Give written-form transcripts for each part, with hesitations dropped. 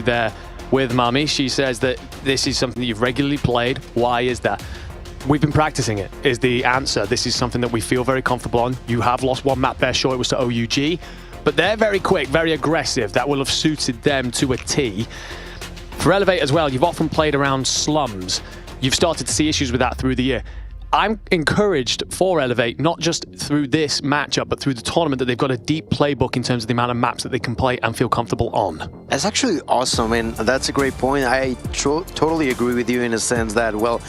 there with Mummy. She says that this is something that you've regularly played. Why is that? We've been practicing it, is the answer. This is something that we feel very comfortable on. You have lost one map there, sure, it was to OUG, but they're very quick, very aggressive. That will have suited them to a T. For Elevate as well, you've often played around slums. You've started to see issues with that through the year. I'm encouraged for Elevate, not just through this matchup, but through the tournament, that they've got a deep playbook in terms of the amount of maps that they can play and feel comfortable on. That's actually awesome, and that's a great point. I totally agree with you in a sense that, well,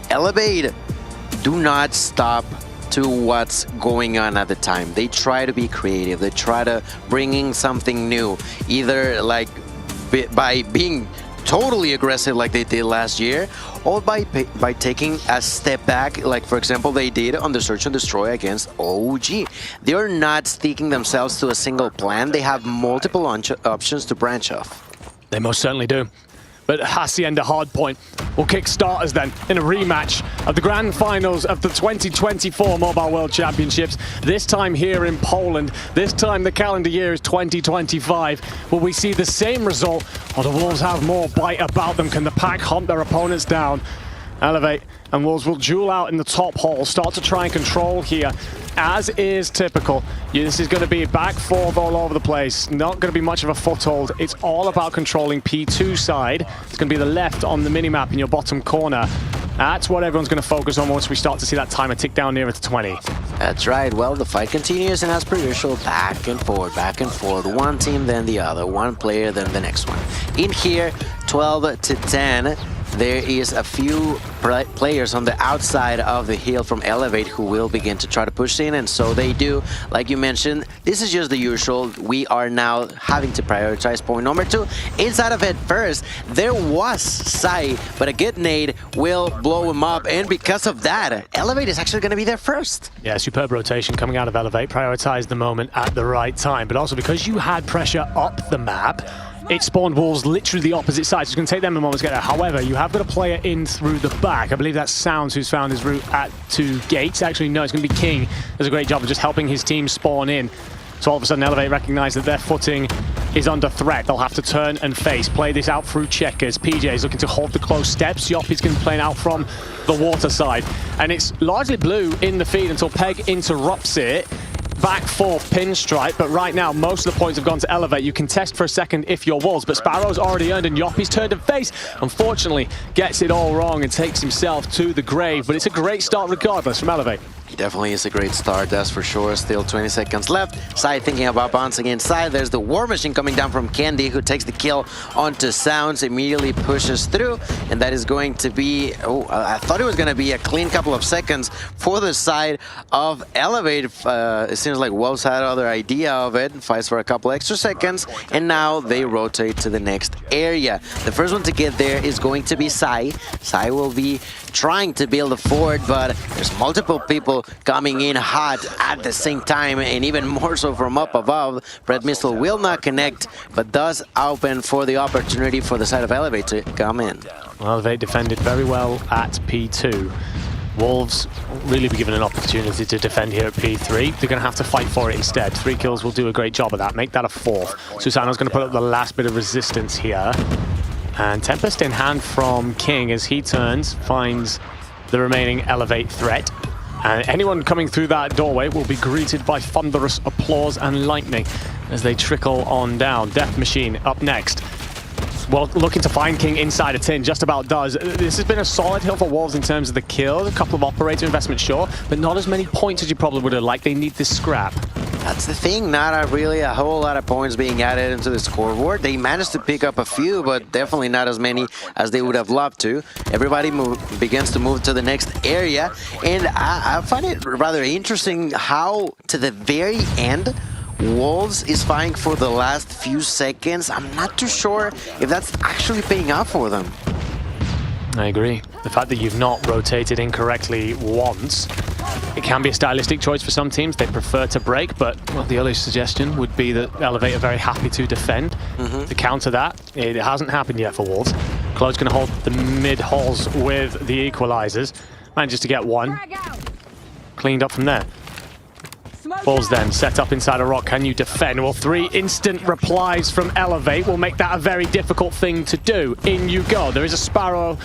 Elevate do not stop to what's going on at the time. They try to be creative. They try to bring in something new, either like by being totally aggressive like they did last year, or by taking a step back, like for example they did on the Search and Destroy against OG. They're not sticking themselves to a single plan. They have multiple options to branch off. They most certainly do. But Hacienda Hardpoint will kick starters then in a rematch of the grand finals of the 2024 Mobile World Championships. This time here in Poland. This time the calendar year is 2025. Will we see the same result, or do Wolves have more bite about them? Can the pack hunt their opponents down? Elevate and Wolves will duel out in the top hole, start to try and control here, as is typical. This is going to be back forth all over the place. Not going to be much of a foothold. It's all about controlling P2 side. It's going to be the left on the minimap in your bottom corner. That's what everyone's going to focus on once we start to see that timer tick down nearer to 20. That's right. Well, the fight continues, and as per usual, back and forth, back and forth. One team, then the other. One player, then the next one. In here, 12 to 10. There is a few players on the outside of the hill from Elevate who will begin to try to push in, and so they do. Like you mentioned, this is just the usual. We are now having to prioritize point number 2. Inside of it first, there was Sai, but a good nade will blow him up, and because of that, Elevate is actually going to be there first. Yeah, superb rotation coming out of Elevate. Prioritize the moment at the right time, but also because you had pressure up the map, it spawned Wolves literally the opposite side, so it's going to take them a moment to get there. However, you have got a player in through the back. I believe that's Sounds who's found his route to Gates. Actually, no, it's going to be King. Does a great job of just helping his team spawn in. So all of a sudden, Elevate recognize that their footing is under threat. They'll have to turn and face, play this out through checkers. PJ is looking to hold the close steps. Yop is going to play out from the water side. And it's largely blue in the feed until Peg interrupts it. Back forth pinstripe, but right now most of the points have gone to Elevate. You can test for a second if you're Wolves, but Sparrow's already earned, and Yoppy's turned and face. Unfortunately, gets it all wrong and takes himself to the grave, but it's a great start regardless from Elevate. It definitely is a great start, that's for sure. Still 20 seconds left. Sai thinking about bouncing inside. There's the War Machine coming down from Candy, who takes the kill onto Sounds, immediately pushes through, and that is going to be, I thought it was going to be a clean couple of seconds for the side of Elevate. It seems like Wolves had other idea of it, fights for a couple extra seconds, and now they rotate to the next area. The first one to get there is going to be Sai. Sai will be trying to build a fort, but there's multiple people coming in hot at the same time, and even more so from up above. Bread Missile will not connect, but does open for the opportunity for the side of Elevate to come in. Well, Elevate defended very well at P2. Wolves really be given an opportunity to defend here at P3. They're going to have to fight for it instead. 3 kills will do a great job of that. Make that a 4th. Susano's going to put up the last bit of resistance here. And Tempest in hand from King as he turns, finds the remaining Elevate threat. And anyone coming through that doorway will be greeted by thunderous applause and lightning as they trickle on down. Death Machine up next. Well, looking to find King inside a tin, just about does. This has been a solid hill for Wolves in terms of the kills. A couple of operator investments, sure, but not as many points as you probably would have liked. They need this scrap. That's the thing, not really a whole lot of points being added into the scoreboard. They managed to pick up a few, but definitely not as many as they would have loved to. Everybody begins to move to the next area, and I find it rather interesting how, to the very end, Wolves is fighting for the last few seconds. I'm not too sure if that's actually paying off for them. I agree. The fact that you've not rotated incorrectly once, it can be a stylistic choice for some teams. They prefer to break, but well, the early suggestion would be that Elevate are very happy to defend. To counter that, it hasn't happened yet for Wolves. Claude's going to hold the mid-holes with the equalizers. Manages to get one. Cleaned up from there. Wolves then set up inside a rock. Can you defend? Well, 3 instant replies from Elevate will make that a very difficult thing to do. In you go. There is a Sparrow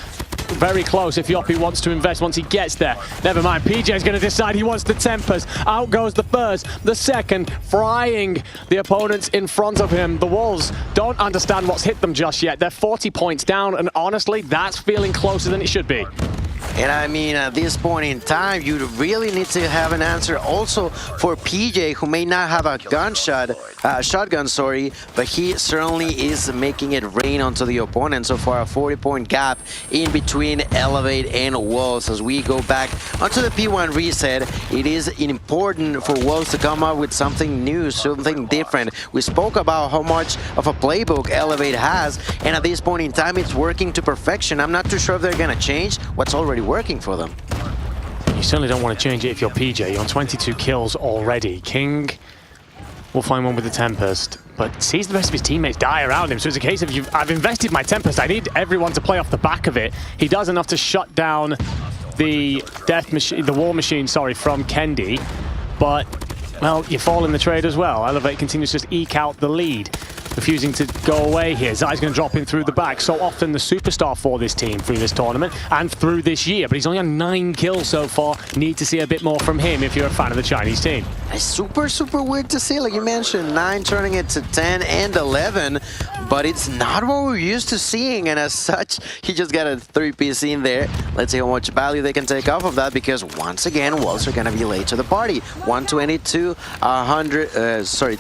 very close if Yoppie wants to invest once he gets there. Never mind, PJ's going to decide he wants the Tempest. Out goes the first, the second, frying the opponents in front of him. The Wolves don't understand what's hit them just yet. They're 40 points down, and honestly, that's feeling closer than it should be. And I mean, at this point in time, you really need to have an answer also for PJ, who may not have a shotgun, but he certainly is making it rain onto the opponent. So far, a 40-point gap in between Elevate and Wolves. As we go back onto the P1 reset, it is important for Wolves to come up with something new, something different. We spoke about how much of a playbook Elevate has, and at this point in time, it's working to perfection. I'm not too sure if they're going to change what's already working for them. You certainly don't want to change it if you're PJ. You're on 22 kills already. King will find one with the Tempest, but sees the rest of his teammates die around him. So it's a case of, I've invested my Tempest. I need everyone to play off the back of it. He does enough to shut down the war machine, sorry, from Kendi, but well, you fall in the trade as well. Elevate continues to just eke out the lead. Refusing to go away here. Zai's going to drop in through the back. So often the superstar for this team through this tournament and through this year. But he's only on 9 kills so far. Need to see a bit more from him if you're a fan of the Chinese team. It's super weird to see. Like you mentioned, 9 turning it to 10 and 11. But it's not what we're used to seeing. And as such, he just got a 3-piece in there. Let's see how much value they can take off of that. Because once again, Wolves are going to be late to the party. 122,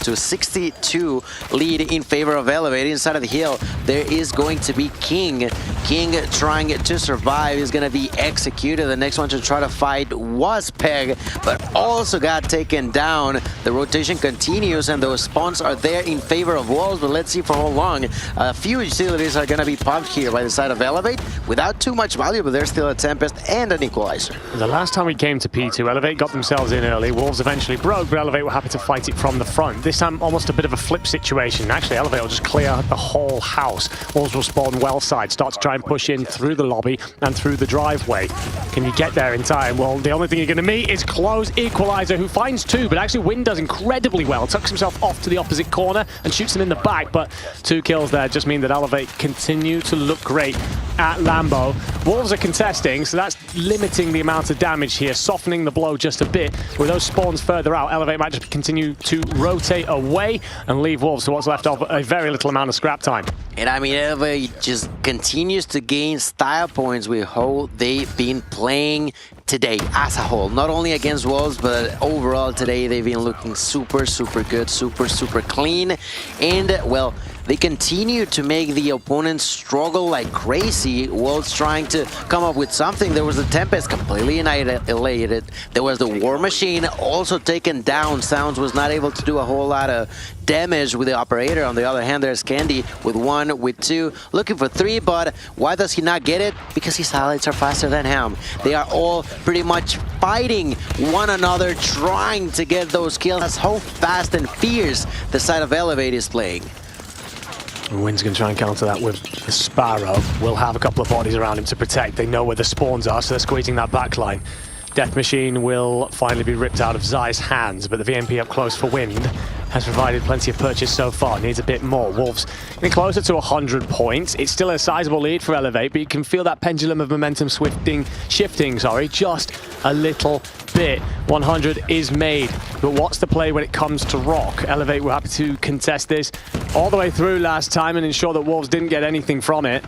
to 62 lead in favor of Elevate. Inside of the hill, there is going to be King. King trying to survive is going to be executed. The next one to try to fight was Peg, but also got taken down. The rotation continues, and those spawns are there in favor of Wolves, but let's see for how long. A few utilities are going to be popped here by the side of Elevate without too much value, but there's still a Tempest and an Equalizer. The last time we came to P2, Elevate got themselves in early. Wolves eventually broke, but Elevate were happy to fight it from the front. This time, almost a bit of a flip situation. Actually, Elevate will just clear the whole house. Wolves will spawn well side, start to try and push in through the lobby and through the driveway. Can you get there in time? Well, the only thing you're going to meet is Close Equalizer, who finds 2, but actually Win does incredibly well. Tucks himself off to the opposite corner and shoots him in the back, but 2 kills there just mean that Elevate continue to look great at Lambo. Wolves are contesting, so that's limiting the amount of damage here, softening the blow just a bit. With those spawns further out, Elevate might just continue to rotate away and leave Wolves to what's left of a very little amount of scrap time. And I mean, Elevate just continues to gain style points with how they've been playing today as a whole. Not only against Wolves, but overall today they've been looking super good, super clean. And, well, they continue to make the opponents struggle like crazy. Wolves trying to come up with something. There was the Tempest completely annihilated. There was the War Machine also taken down. Sounds was not able to do a whole lot of damage with the operator. On the other hand, there's Kendi with 1, with 2, looking for 3, but why does he not get it? Because his highlights are faster than him. They are all pretty much fighting one another, trying to get those kills. That's how fast and fierce the side of Elevate is playing. Win's going to try and counter that with the Sparrow. We'll have a couple of bodies around him to protect. They know where the spawns are, so they're squeezing that back line. Death Machine will finally be ripped out of Zai's hands, but the VMP up close for Wind has provided plenty of purchase so far. Needs a bit more. Wolves getting closer to 100 points. It's still a sizable lead for Elevate, but you can feel that pendulum of momentum shifting, just a little bit. 100 is made, but what's the play when it comes to Rock? Elevate were happy to contest this all the way through last time and ensure that Wolves didn't get anything from it.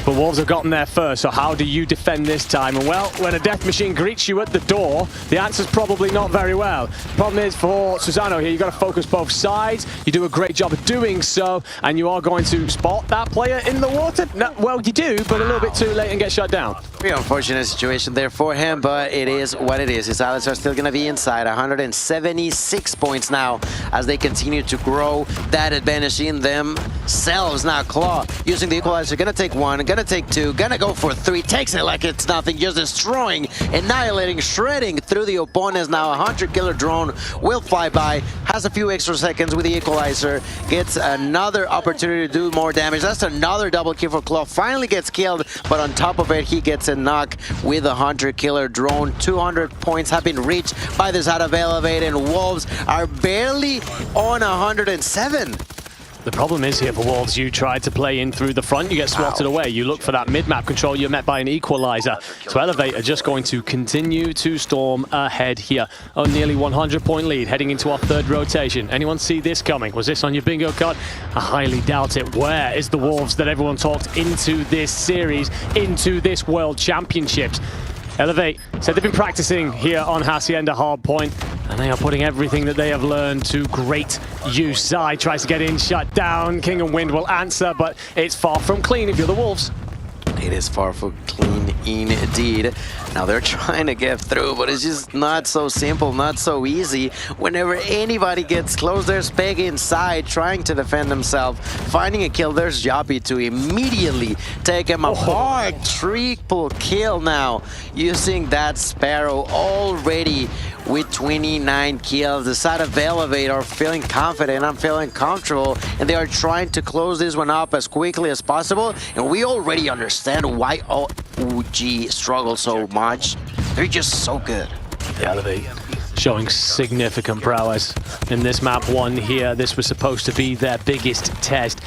But Wolves have gotten there first, so how do you defend this time? And well, when a Death Machine greets you at the door, the answer's probably not very well. Problem is for Susano here, you've got to focus both sides. You do a great job of doing so, and you are going to spot that player in the water? No, well, you do, but a little bit too late and get shut down. Pretty unfortunate situation there for him, but it is what it is. His highlights are still going to be inside. 176 points now as they continue to grow that advantage in themselves. Now, Claw using the Equalizer, going to take 1, gonna take 2, gonna go for 3, takes it like it's nothing, just destroying, annihilating, shredding through the opponents. Now a hunter killer drone will fly by, has a few extra seconds with the equalizer, gets another opportunity to do more damage. That's another double kill for Claw, finally gets killed, but on top of it, he gets a knock with a hunter killer drone. 200 points have been reached by this out of Elevate, and Wolves are barely on 107. The problem is here for Wolves, you tried to play in through the front, you get swatted away. You look for that mid-map control, you're met by an equalizer. So Elevate are just going to continue to storm ahead here. A nearly 100-point lead heading into our third rotation. Anyone see this coming? Was this on your bingo card? I highly doubt it. Where is the Wolves that everyone talked into this series, into this World Championships? Elevate said they've been practicing here on Hacienda Hardpoint, and they are putting everything that they have learned to great use. Zai tries to get in, shut down. King and Wind will answer, but it's far from clean if you're the Wolves. It is far from clean indeed. Now they're trying to get through, but it's just not so simple, not so easy. Whenever anybody gets close, there's Peg inside trying to defend himself. Finding a kill, there's Joppy to immediately take him apart. Triple kill now using that Sparrow already with 29 kills. The side of Elevate are feeling confident, I'm feeling comfortable, and they are trying to close this one up as quickly as possible. And we already understand why OG struggles so much. They're just so good. Elevate showing significant prowess in this map 1 here. This was supposed to be their biggest test.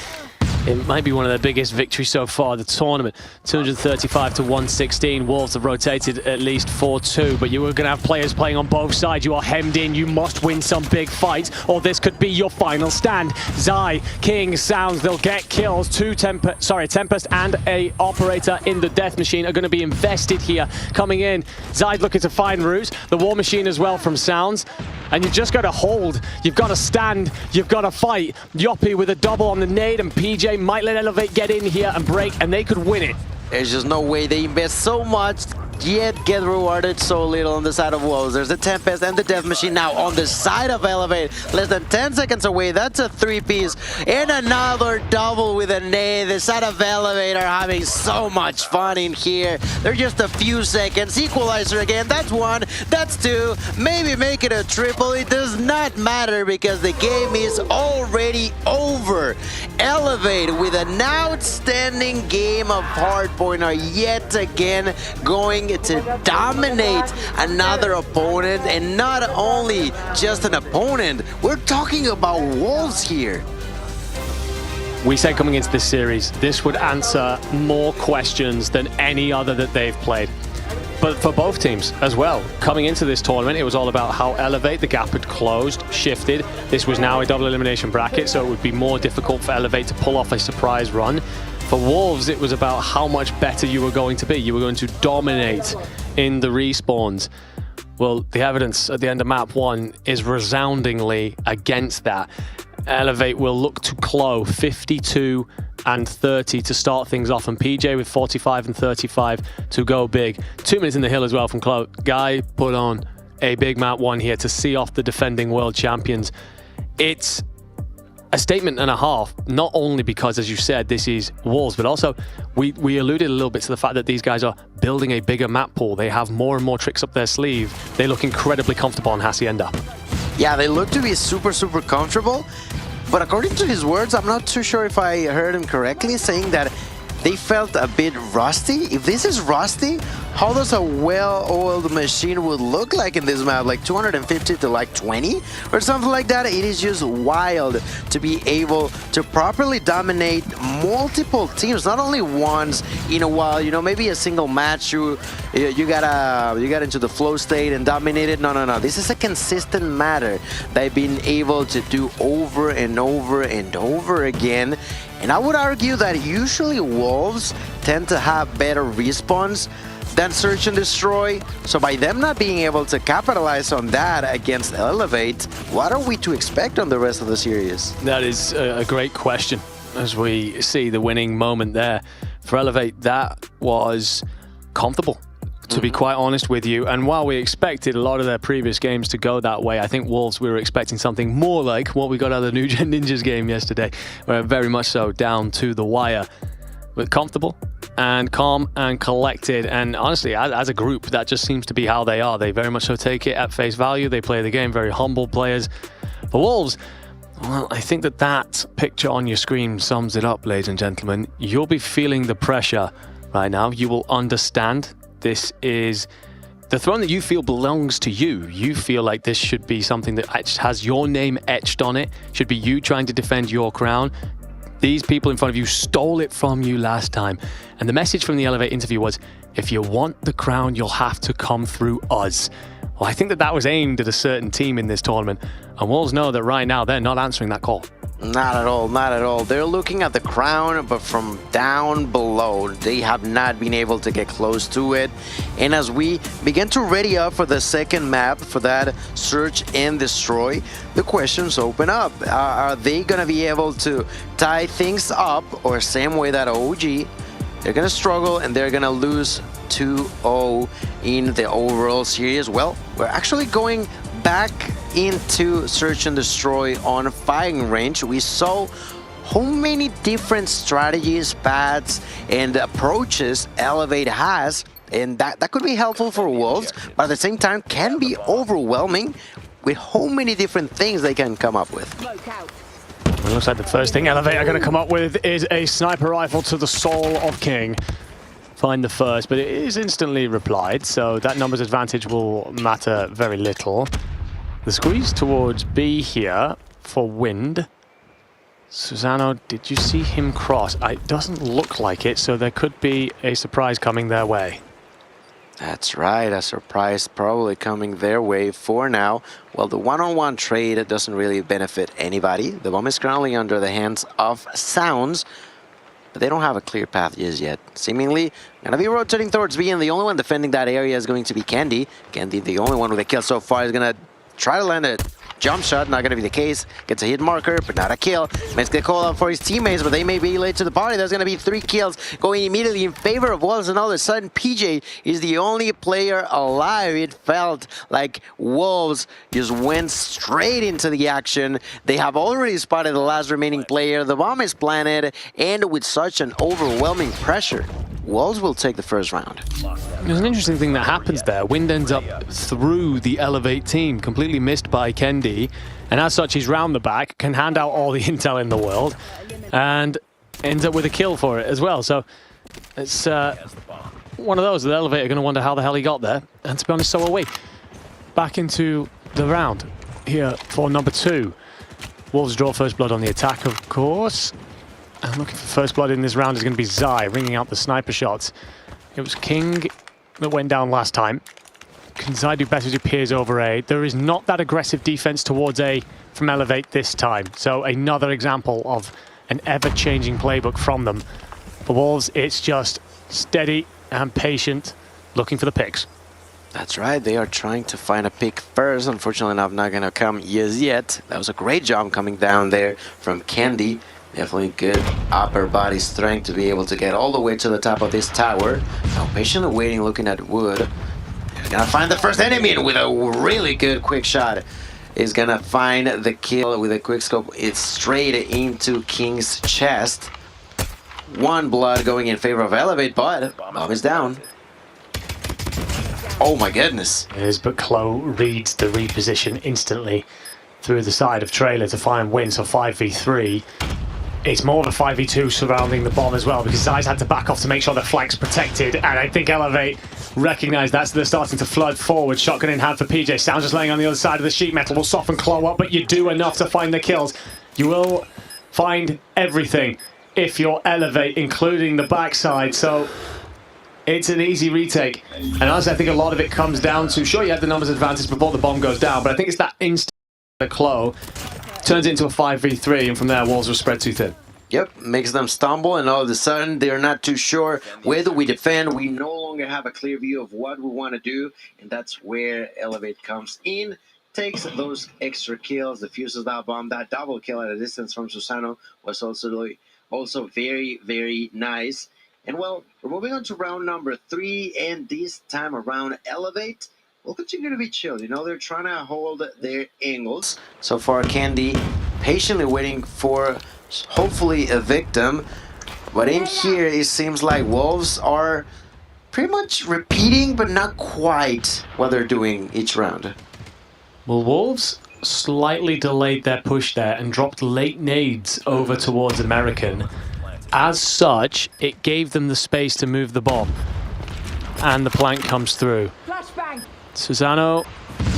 It might be one of their biggest victories so far of the tournament. 235 to 116. Wolves have rotated at least 4-2, but you are going to have players playing on both sides. You are hemmed in. You must win some big fights, or this could be your final stand. Zai, King, Sounds, they'll get kills. Tempest and a Operator in the Death Machine are going to be invested here. Coming in, Zai looking to find routes. The War Machine as well from Sounds. And you've just got to hold, you've got to stand, you've got to fight. Yoppy with a double on the nade, and PJ might let Elevate get in here and break, and they could win it. There's just no way. They invest so much, yet get rewarded so little on the side of Wolves. There's the Tempest and the Death Machine now on the side of Elevate. Less than 10 seconds away. That's a 3-piece. And another double with a nade. The side of Elevate are having so much fun in here. They're just a few seconds. Equalizer again. That's 1. That's 2. Maybe make it a triple. It does not matter because the game is already over. Elevate with an outstanding game of Hardpoint are yet again going to dominate another opponent, and not only just an opponent, we're talking about Wolves here. We said coming into this series, this would answer more questions than any other that they've played. But for both teams as well, coming into this tournament, it was all about how Elevate, the gap had closed, shifted. This was now a double elimination bracket, so it would be more difficult for Elevate to pull off a surprise run. For Wolves, it was about how much better you were going to be. You were going to dominate in the respawns. Well, the evidence at the end of map 1 is resoundingly against that. Elevate will look to Clo 52 and 30 to start things off, and PJ with 45 and 35 to go big. 2 minutes in the hill as well from Clo. Guy put on a big map 1 here to see off the defending world champions. It's a statement and a half, not only because, as you said, this is Wolves, but also we alluded a little bit to the fact that these guys are building a bigger map pool. They have more and more tricks up their sleeve. They look incredibly comfortable on Hacienda. Yeah, they look to be super comfortable, but according to his words, I'm not too sure if I heard him correctly, saying that they felt a bit rusty. If this is rusty, how does a well-oiled machine would look like in this map? Like 250 to like 20 or something like that? It is just wild to be able to properly dominate multiple teams, not only once in a while. You know, maybe a single match you got into the flow state and dominated. No. This is a consistent matter they've been able to do over and over and over again. And I would argue that usually Wolves tend to have better respawns than Search and Destroy. So by them not being able to capitalize on that against Elevate, what are we to expect on the rest of the series? That is a great question. As we see the winning moment there for Elevate, that was comfortable, to be quite honest with you. And while we expected a lot of their previous games to go that way, I think Wolves, we were expecting something more like what we got out of the New Gen Ninjas game yesterday, where very much so down to the wire. But comfortable, and calm and collected. And honestly, as a group, that just seems to be how they are. They very much so take it at face value. They play the game, very humble players. For Wolves, well, I think that picture on your screen sums it up, ladies and gentlemen. You'll be feeling the pressure right now. You will understand this is the throne that you feel belongs to you. You feel like this should be something that has your name etched on it. Should be you trying to defend your crown. These people in front of you stole it from you last time. And the message from the Elevate interview was, if you want the crown, you'll have to come through us. Well, I think that was aimed at a certain team in this tournament. And Wolves know that right now they're not answering that call. Not at all, not at all. They're looking at the crown, but from down below. They have not been able to get close to it. And as we begin to ready up for the second map, for that search and destroy, the questions open up. Are they going to be able to tie things up, or same way that OG, they're going to struggle and they're going to lose 2-0 in the overall series? Well, we're actually going back into search and destroy on firing range. We saw how many different strategies, paths, and approaches Elevate has, and that could be helpful for Wolves, but at the same time can be overwhelming with how many different things they can come up with. It looks like the first thing Elevate are going to come up with is a sniper rifle to the soul of King. Find the first, but it is instantly replied, so that numbers advantage will matter very little. The squeeze towards B here for Wind. Susano, did you see him cross? It doesn't look like it, so there could be a surprise coming their way. That's right, a surprise probably coming their way for now. Well, the one-on-one trade doesn't really benefit anybody. The bomb is currently under the hands of Sounds, but they don't have a clear path just yet. Seemingly gonna be rotating towards B, and the only one defending that area is going to be Candy. Candy, the only one with a kill so far, is gonna try to land a jump shot. Not going to be the case. Gets a hit marker, but not a kill. Makes the call out for his teammates, but they may be late to the party. There's going to be 3 kills going immediately in favor of Wolves, and all of a sudden PJ is the only player alive. It felt like Wolves just went straight into the action. They have already spotted the last remaining player. The bomb is planted, and with such an overwhelming pressure, Wolves will take the first round. There's an interesting thing that happens there. Wind ends up through the Elevate team, completely missed by Kendi, and as such he's round the back, can hand out all the intel in the world, and ends up with a kill for it as well. So it's one of those that Elevate are going to wonder how the hell he got there, and to be honest, so are we. Back into the round here for number 2. Wolves draw first blood on the attack, of course. And looking for first blood in this round is going to be Zai, ringing out the sniper shots. It was King that went down last time. Can Zai do better as he peers over A? There is not that aggressive defense towards A from Elevate this time. So another example of an ever-changing playbook from them. For Wolves, it's just steady and patient, looking for the picks. That's right, they are trying to find a pick first. Unfortunately enough, not going to come yet. That was a great job coming down there from Candy. Definitely good upper body strength to be able to get all the way to the top of this tower. Now patiently waiting, looking at Wood. They're gonna find the first enemy, and with a really good quick shot is gonna find the kill with a quick scope. It's straight into King's chest. 1 blood going in favor of Elevate, but bomb is down. Oh my goodness. It is, but Chloe reads the reposition instantly through the side of Trailer to find Win, so 5v3. It's more of a 5v2 surrounding the bomb as well, because Zai's had to back off to make sure the flank's protected, and I think Elevate recognise that, so they're starting to flood forward. Shotgun in hand for PJ. Sounds just laying on the other side of the sheet metal will soften Chloe up, but you do enough to find the kills. You will find everything if you're Elevate, including the backside, so it's an easy retake. And honestly, I think a lot of it comes down to, sure, you had the numbers advantage before the bomb goes down, but I think it's that instant that Chloe turns into a 5v3, and from there, Wolves will spread too thin. Yep, makes them stumble, and all of a sudden, they're not too sure whether we defend. We no longer have a clear view of what we want to do, and that's where Elevate comes in, takes those extra kills, defuses that bomb. That double kill at a distance from Susano was also very, very nice. And well, we're moving on to round number 3, and this time around, Elevate will continue to be chill. You know, they're trying to hold their angles. So far, Candy patiently waiting for hopefully a victim. But in here, it seems like Wolves are pretty much repeating, but not quite what they're doing each round. Well, Wolves slightly delayed their push there and dropped late nades over towards American. As such, it gave them the space to move the bomb. And the plank comes through. Susano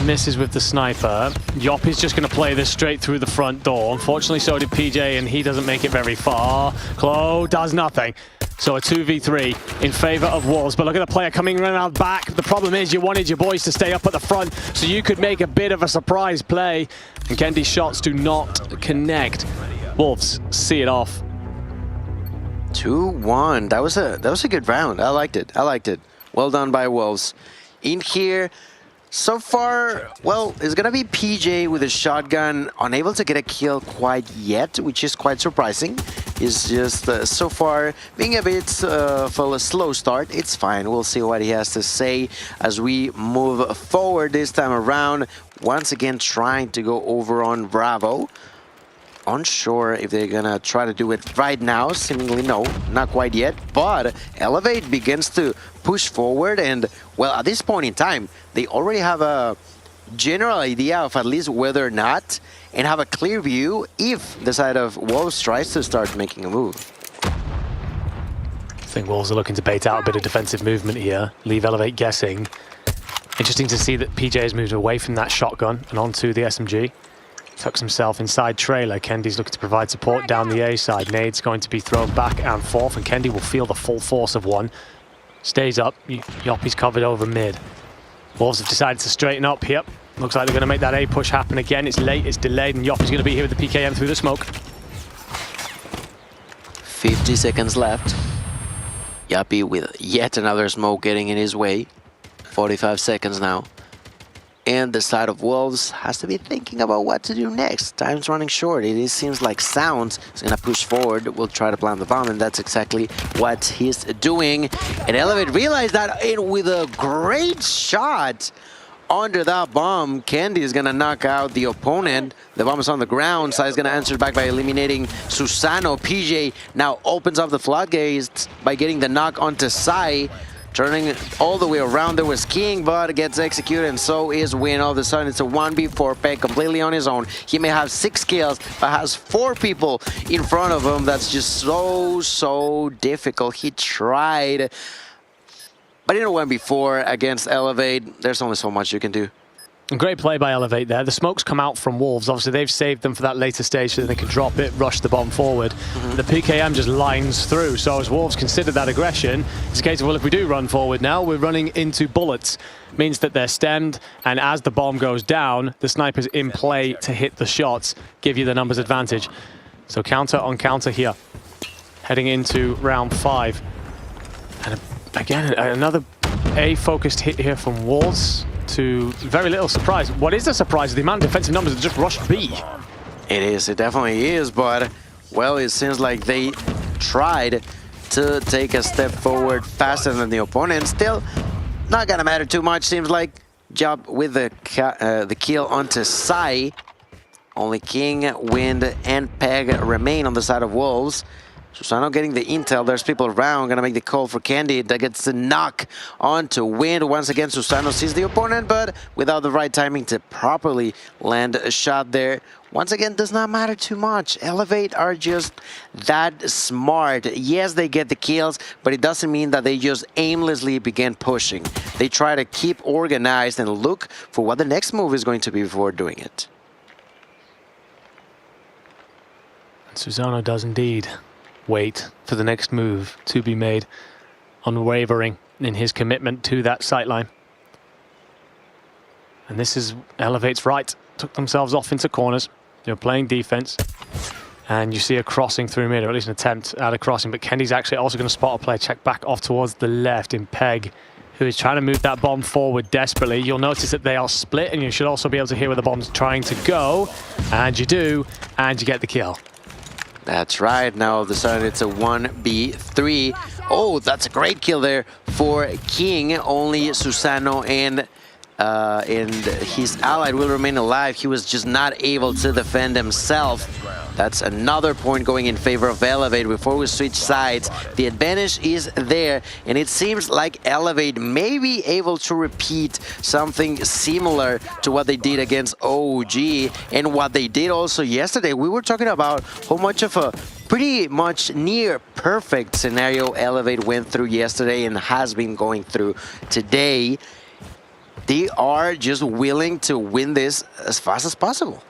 misses with the sniper. Yop is just going to play this straight through the front door. Unfortunately, so did PJ, and he doesn't make it very far. Klo does nothing. So a 2v3 in favor of Wolves. But look at the player coming around back. The problem is you wanted your boys to stay up at the front so you could make a bit of a surprise play. And Kendi's shots do not connect. Wolves see it off. 2-1. That was a good round. I liked it. I liked it. Well done by Wolves. In here, so far, well, it's gonna be PJ with a shotgun, unable to get a kill quite yet, which is quite surprising. He's just so far being a bit for a slow start. It's fine. We'll see what he has to say as we move forward this time around. Once again, trying to go over on Bravo. Unsure if they're gonna try to do it right now. Seemingly no, not quite yet. But Elevate begins to push forward, and well, at this point in time, they already have a general idea of at least whether or not, and have a clear view if the side of Wolves tries to start making a move. I think Wolves are looking to bait out a bit of defensive movement here, leave Elevate guessing. Interesting to see that PJ has moved away from that shotgun and onto the SMG. Tucks himself inside trailer. Kendi's looking to provide support down the A side. Nade's going to be thrown back and forth, and Kendi will feel the full force of one. Stays up. Yoppie's covered over mid. Wolves have decided to straighten up here. Looks like they're going to make that A push happen again. It's late, it's delayed, and Yoppie's going to be here with the PKM through the smoke. 50 seconds left. Yoppie with yet another smoke getting in his way. 45 seconds now. And the side of Wolves has to be thinking about what to do next. Time's running short. It seems like Sounds is going to push forward. We'll try to plant the bomb, and that's exactly what he's doing. And Elevate realized that with a great shot under that bomb, Kendi is going to knock out the opponent. The bomb is on the ground. Sai is going to answer back by eliminating Susano. PJ now opens up the floodgates by getting the knock onto Sai. Turning all the way around there was King, but gets executed, and so is Win. All of a sudden, it's a 1v4 Peg completely on his own. He may have 6 kills, but has 4 people in front of him. That's just so difficult. He tried, but in a 1v4 against Elevate, there's only so much you can do. Great play by Elevate there. The smokes come out from Wolves. Obviously, they've saved them for that later stage so that they can drop it, rush the bomb forward. The PKM just lines through. So as Wolves consider that aggression, it's a case of, well, if we do run forward now, we're running into bullets. Means that they're stemmed, and as the bomb goes down, the sniper's in play to hit the shots, give you the numbers advantage. So counter on counter here. Heading into round 5. And again, another A-focused hit here from Wolves. To very little surprise. What is the surprise? The amount of defensive numbers that just rushed B. It is. It definitely is. But, well, it seems like they tried to take a step forward faster than the opponent. Still, not going to matter too much. Seems like job with the kill onto Sai. Only King, Wind, and Peg remain on the side of Wolves. Susano getting the intel. There's people around. Gonna make the call for Kendi. That gets the knock onto Wind. Once again, Susano sees the opponent, but without the right timing to properly land a shot there. Once again, does not matter too much. Elevate are just that smart. Yes, they get the kills, but it doesn't mean that they just aimlessly begin pushing. They try to keep organized and look for what the next move is going to be before doing it. Susano does indeed wait for the next move to be made, unwavering in his commitment to that sightline. And this is Elevate's right. Took themselves off into corners. They're playing defense. And you see a crossing through mid, or at least an attempt at a crossing. But Kendi's actually also going to spot a player, check back off towards the left in Peg, who is trying to move that bomb forward desperately. You'll notice that they are split, and you should also be able to hear where the bomb's trying to go. And you do, and you get the kill. That's right. Now all of a sudden it's a 1v3. Oh, that's a great kill there for King. Only Susano and and his ally will remain alive. He was just not able to defend himself. That's another point going in favor of Elevate. Before we switch sides, the advantage is there, and it seems like Elevate may be able to repeat something similar to what they did against OG and what they did also yesterday. We were talking about how much of a pretty much near perfect scenario Elevate went through yesterday and has been going through today. They are just willing to win this as fast as possible.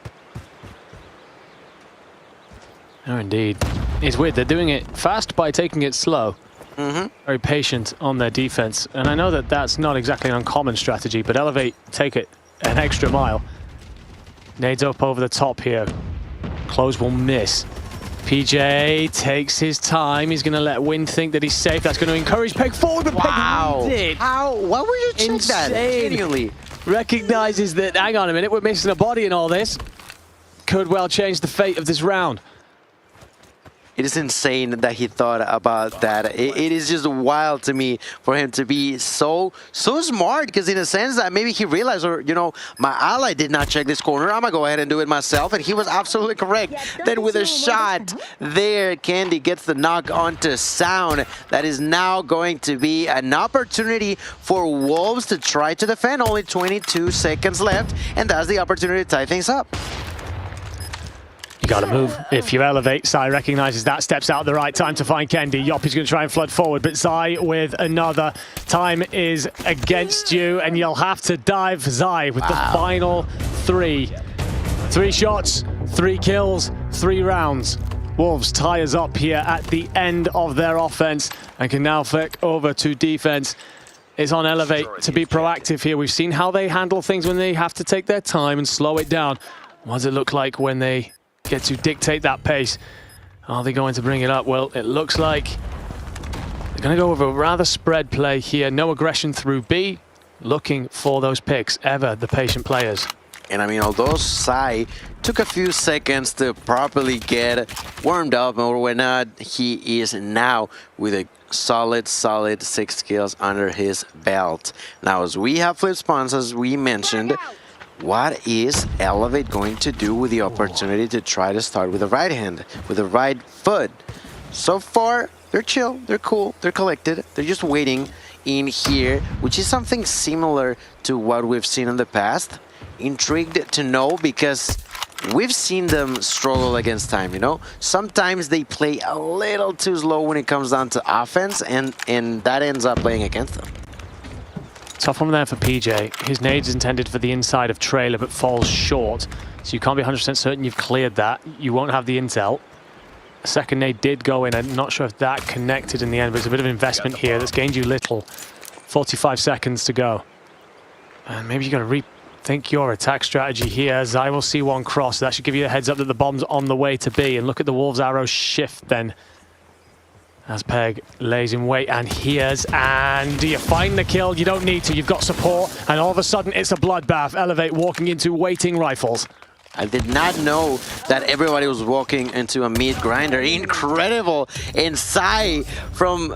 Oh, indeed. It's weird. They're doing it fast by taking it slow. Very patient on their defense. And I know that that's not exactly an uncommon strategy, but Elevate take it an extra mile. Nades up over the top here. Close will miss. PJ takes his time. He's going to let Wind think that he's safe. That's going to encourage Peg forward, but Wow. Peg did. How? Why would you check that? Genuinely. Recognizes that, hang on a minute, we're missing a body in all this. Could well change the fate of this round. It is insane that he thought about that. It is just wild to me for him to be so smart, because in a sense that maybe he realized, or you know, my ally did not check this corner, I'm gonna go ahead and do it myself, and he was absolutely correct. Then with a shot there, Candy gets the knock onto Sound. That is now going to be an opportunity for Wolves to try to defend. Only 22 seconds left, and that's the opportunity to tie things up. You got to move. If you elevate, Zai recognizes that, steps out at the right time to find Kendi. Yop is going to try and flood forward, but Zai with another. Time is against you, and you'll have to dive Zai with the final three. 3 shots, 3 kills, 3 rounds. Wolves tie us up here at the end of their offense and can now flick over to defense. It's on Elevate to be proactive here. We've seen how they handle things when they have to take their time and slow it down. What does it look like when they get to dictate that pace? Are they going to bring it up? Well, it looks like they're going to go with a rather spread play here. No aggression through B, looking for those picks, ever the patient players. And I mean, although Sai took a few seconds to properly get warmed up or whatnot, he is now with a solid 6 kills under his belt. Now, as we have flip spawns, as we mentioned, what is Elevate going to do with the opportunity to try to start with the right hand, with the right foot? So far, they're chill, they're cool, they're collected, they're just waiting in here, which is something similar to what we've seen in the past. Intrigued to know, because we've seen them struggle against time, you know? Sometimes they play a little too slow when it comes down to offense, and that ends up playing against them. Tough one there for PJ. His nade is intended for the inside of trailer, but falls short. So you can't be 100% certain you've cleared that. You won't have the intel. A second nade did go in. I'm not sure if that connected in the end, but it's a bit of investment here that's gained you little. 45 seconds to go. And maybe you're going to rethink your attack strategy here. Zai will see one cross. That should give you a heads up that the bomb's on the way to B. And look at the Wolves' arrow shift then, as Peg lays in wait and hears. And do you find the kill? You don't need to. You've got support. And all of a sudden, it's a bloodbath. Elevate walking into waiting rifles. I did not know that everybody was walking into a meat grinder. Incredible. And Sai, from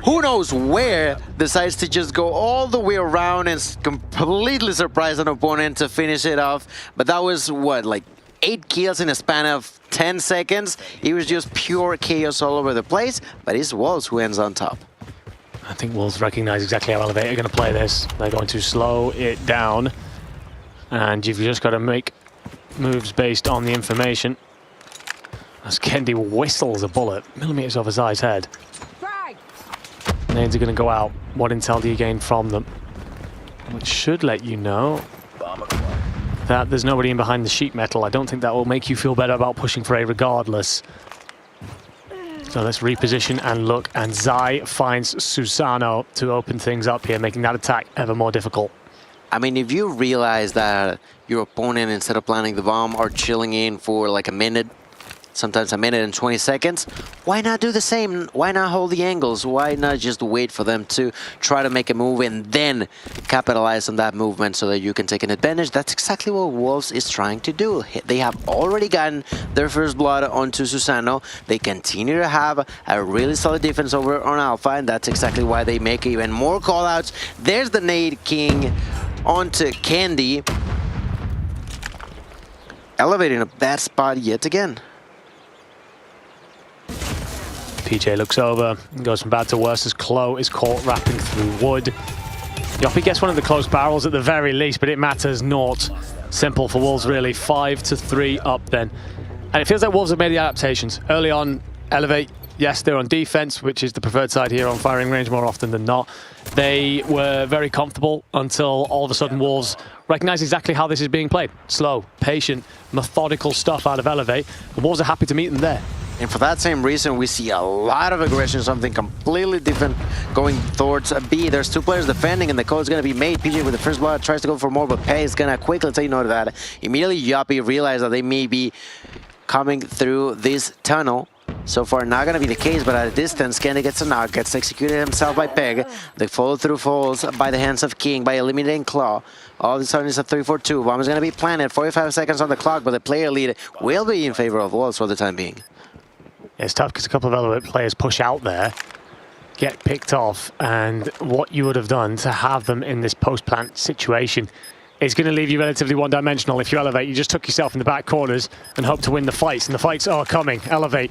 who knows where, decides to just go all the way around and completely surprise an opponent to finish it off. But that was, what, like 8 kills in a span of 10 seconds. It was just pure chaos all over the place, but it's Wolves who ends on top. I think Wolves recognize exactly how Elevate are going to play this. They're going to slow it down, and you've just got to make moves based on the information. As Kendi whistles a bullet millimeters over Zai's head. Nades are going to go out. What intel do you gain from them? Which should let you know that there's nobody in behind the sheet metal. I don't think that will make you feel better about pushing for A regardless. So let's reposition and look, and Zai finds Susano to open things up here, making that attack ever more difficult. I mean, if you realize that your opponent, instead of planting the bomb, are chilling in for like a minute, sometimes a minute and 20 seconds, why not do the same? Why not hold the angles? Why not just wait for them to try to make a move and then capitalize on that movement so that you can take an advantage? That's exactly what Wolves is trying to do. They have already gotten their first blood onto Susano. They continue to have a really solid defense over on Alpha, and that's exactly why they make even more callouts. There's the Nade King onto Candy. Elevating a bad spot yet again. PJ looks over and goes from bad to worse as Klo is caught wrapping through wood. Yoppie gets one of the close barrels at the very least, but it matters not. Simple for Wolves, really. 5-3 up then. And it feels like Wolves have made the adaptations. Early on, Elevate, yes, they're on defense, which is the preferred side here on firing range more often than not. They were very comfortable until all of a sudden Wolves recognize exactly how this is being played. Slow, patient, methodical stuff out of Elevate. The Wolves are happy to meet them there. And for that same reason, we see a lot of aggression, something completely different going towards B. There's two players defending, and the call is going to be made. PJ with the first blood tries to go for more, but Pei is going to quickly say no to that. Immediately, Yoppie realized that they may be coming through this tunnel. So far, not going to be the case, but at a distance, Candy gets a knock, gets executed himself by Peg. The follow-through falls by the hands of King by eliminating Claw. All of a sudden, it's a 3-4-2. Bomb is going to be planted. 45 seconds on the clock, but the player lead will be in favor of Wolves for the time being. It's tough because a couple of Elevate players push out there, get picked off, and what you would have done to have them in this post-plant situation is going to leave you relatively one-dimensional. If you Elevate, you just took yourself in the back corners and hope to win the fights, and the fights are coming. Elevate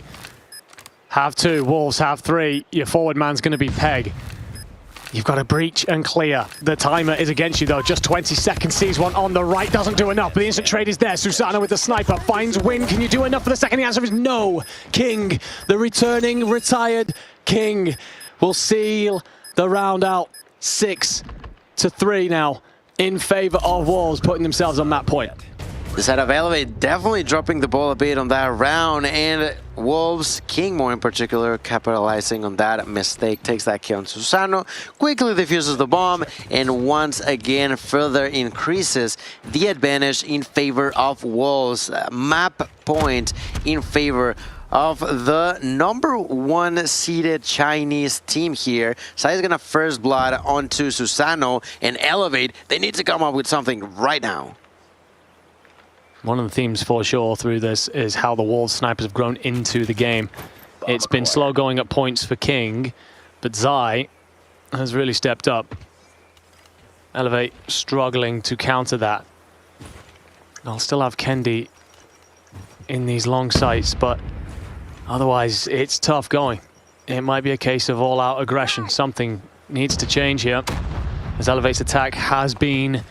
have 2, Wolves have 3. Your forward man's going to be Peg. You've got to breach and clear. The timer is against you, though. Just 20 seconds. Sees one on the right. Doesn't do enough, but the instant trade is there. Susano with the sniper. Finds Win. Can you do enough for the second? The answer is no. King, the returning, retired King, will seal the round out. 6-3 now in favor of Wolves, putting themselves on that point. The side of Elevate definitely dropping the ball a bit on that round, and Wolves, King more in particular, capitalizing on that mistake, takes that kill on Susano, quickly defuses the bomb, and once again further increases the advantage in favor of Wolves. Map point in favor of the #1 seeded Chinese team here. Sai is gonna first blood onto Susano, and Elevate, they need to come up with something right now. One of the themes for sure through this is how the Wolves snipers have grown into the game. It's been slow going at points for King, but Zai has really stepped up. Elevate struggling to counter that. I'll still have Kendi in these long sights, but otherwise it's tough going. It might be a case of all-out aggression. Something needs to change here, as Elevate's attack has been,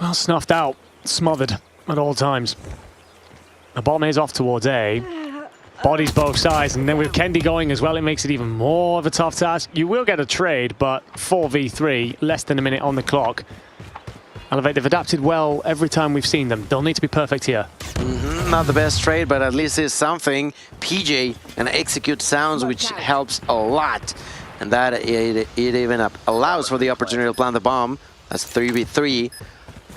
well, snuffed out, smothered at all times. The bomb is off towards A. Bodies both sides, and then with Kendi going as well, it makes it even more of a tough task. You will get a trade, but 4v3, less than a minute on the clock. Elevate, they've adapted well every time we've seen them. They'll need to be perfect here. Not the best trade, but at least it's something. PJ and execute sounds, which helps a lot. And that it even allows for the opportunity to plant the bomb. That's 3v3.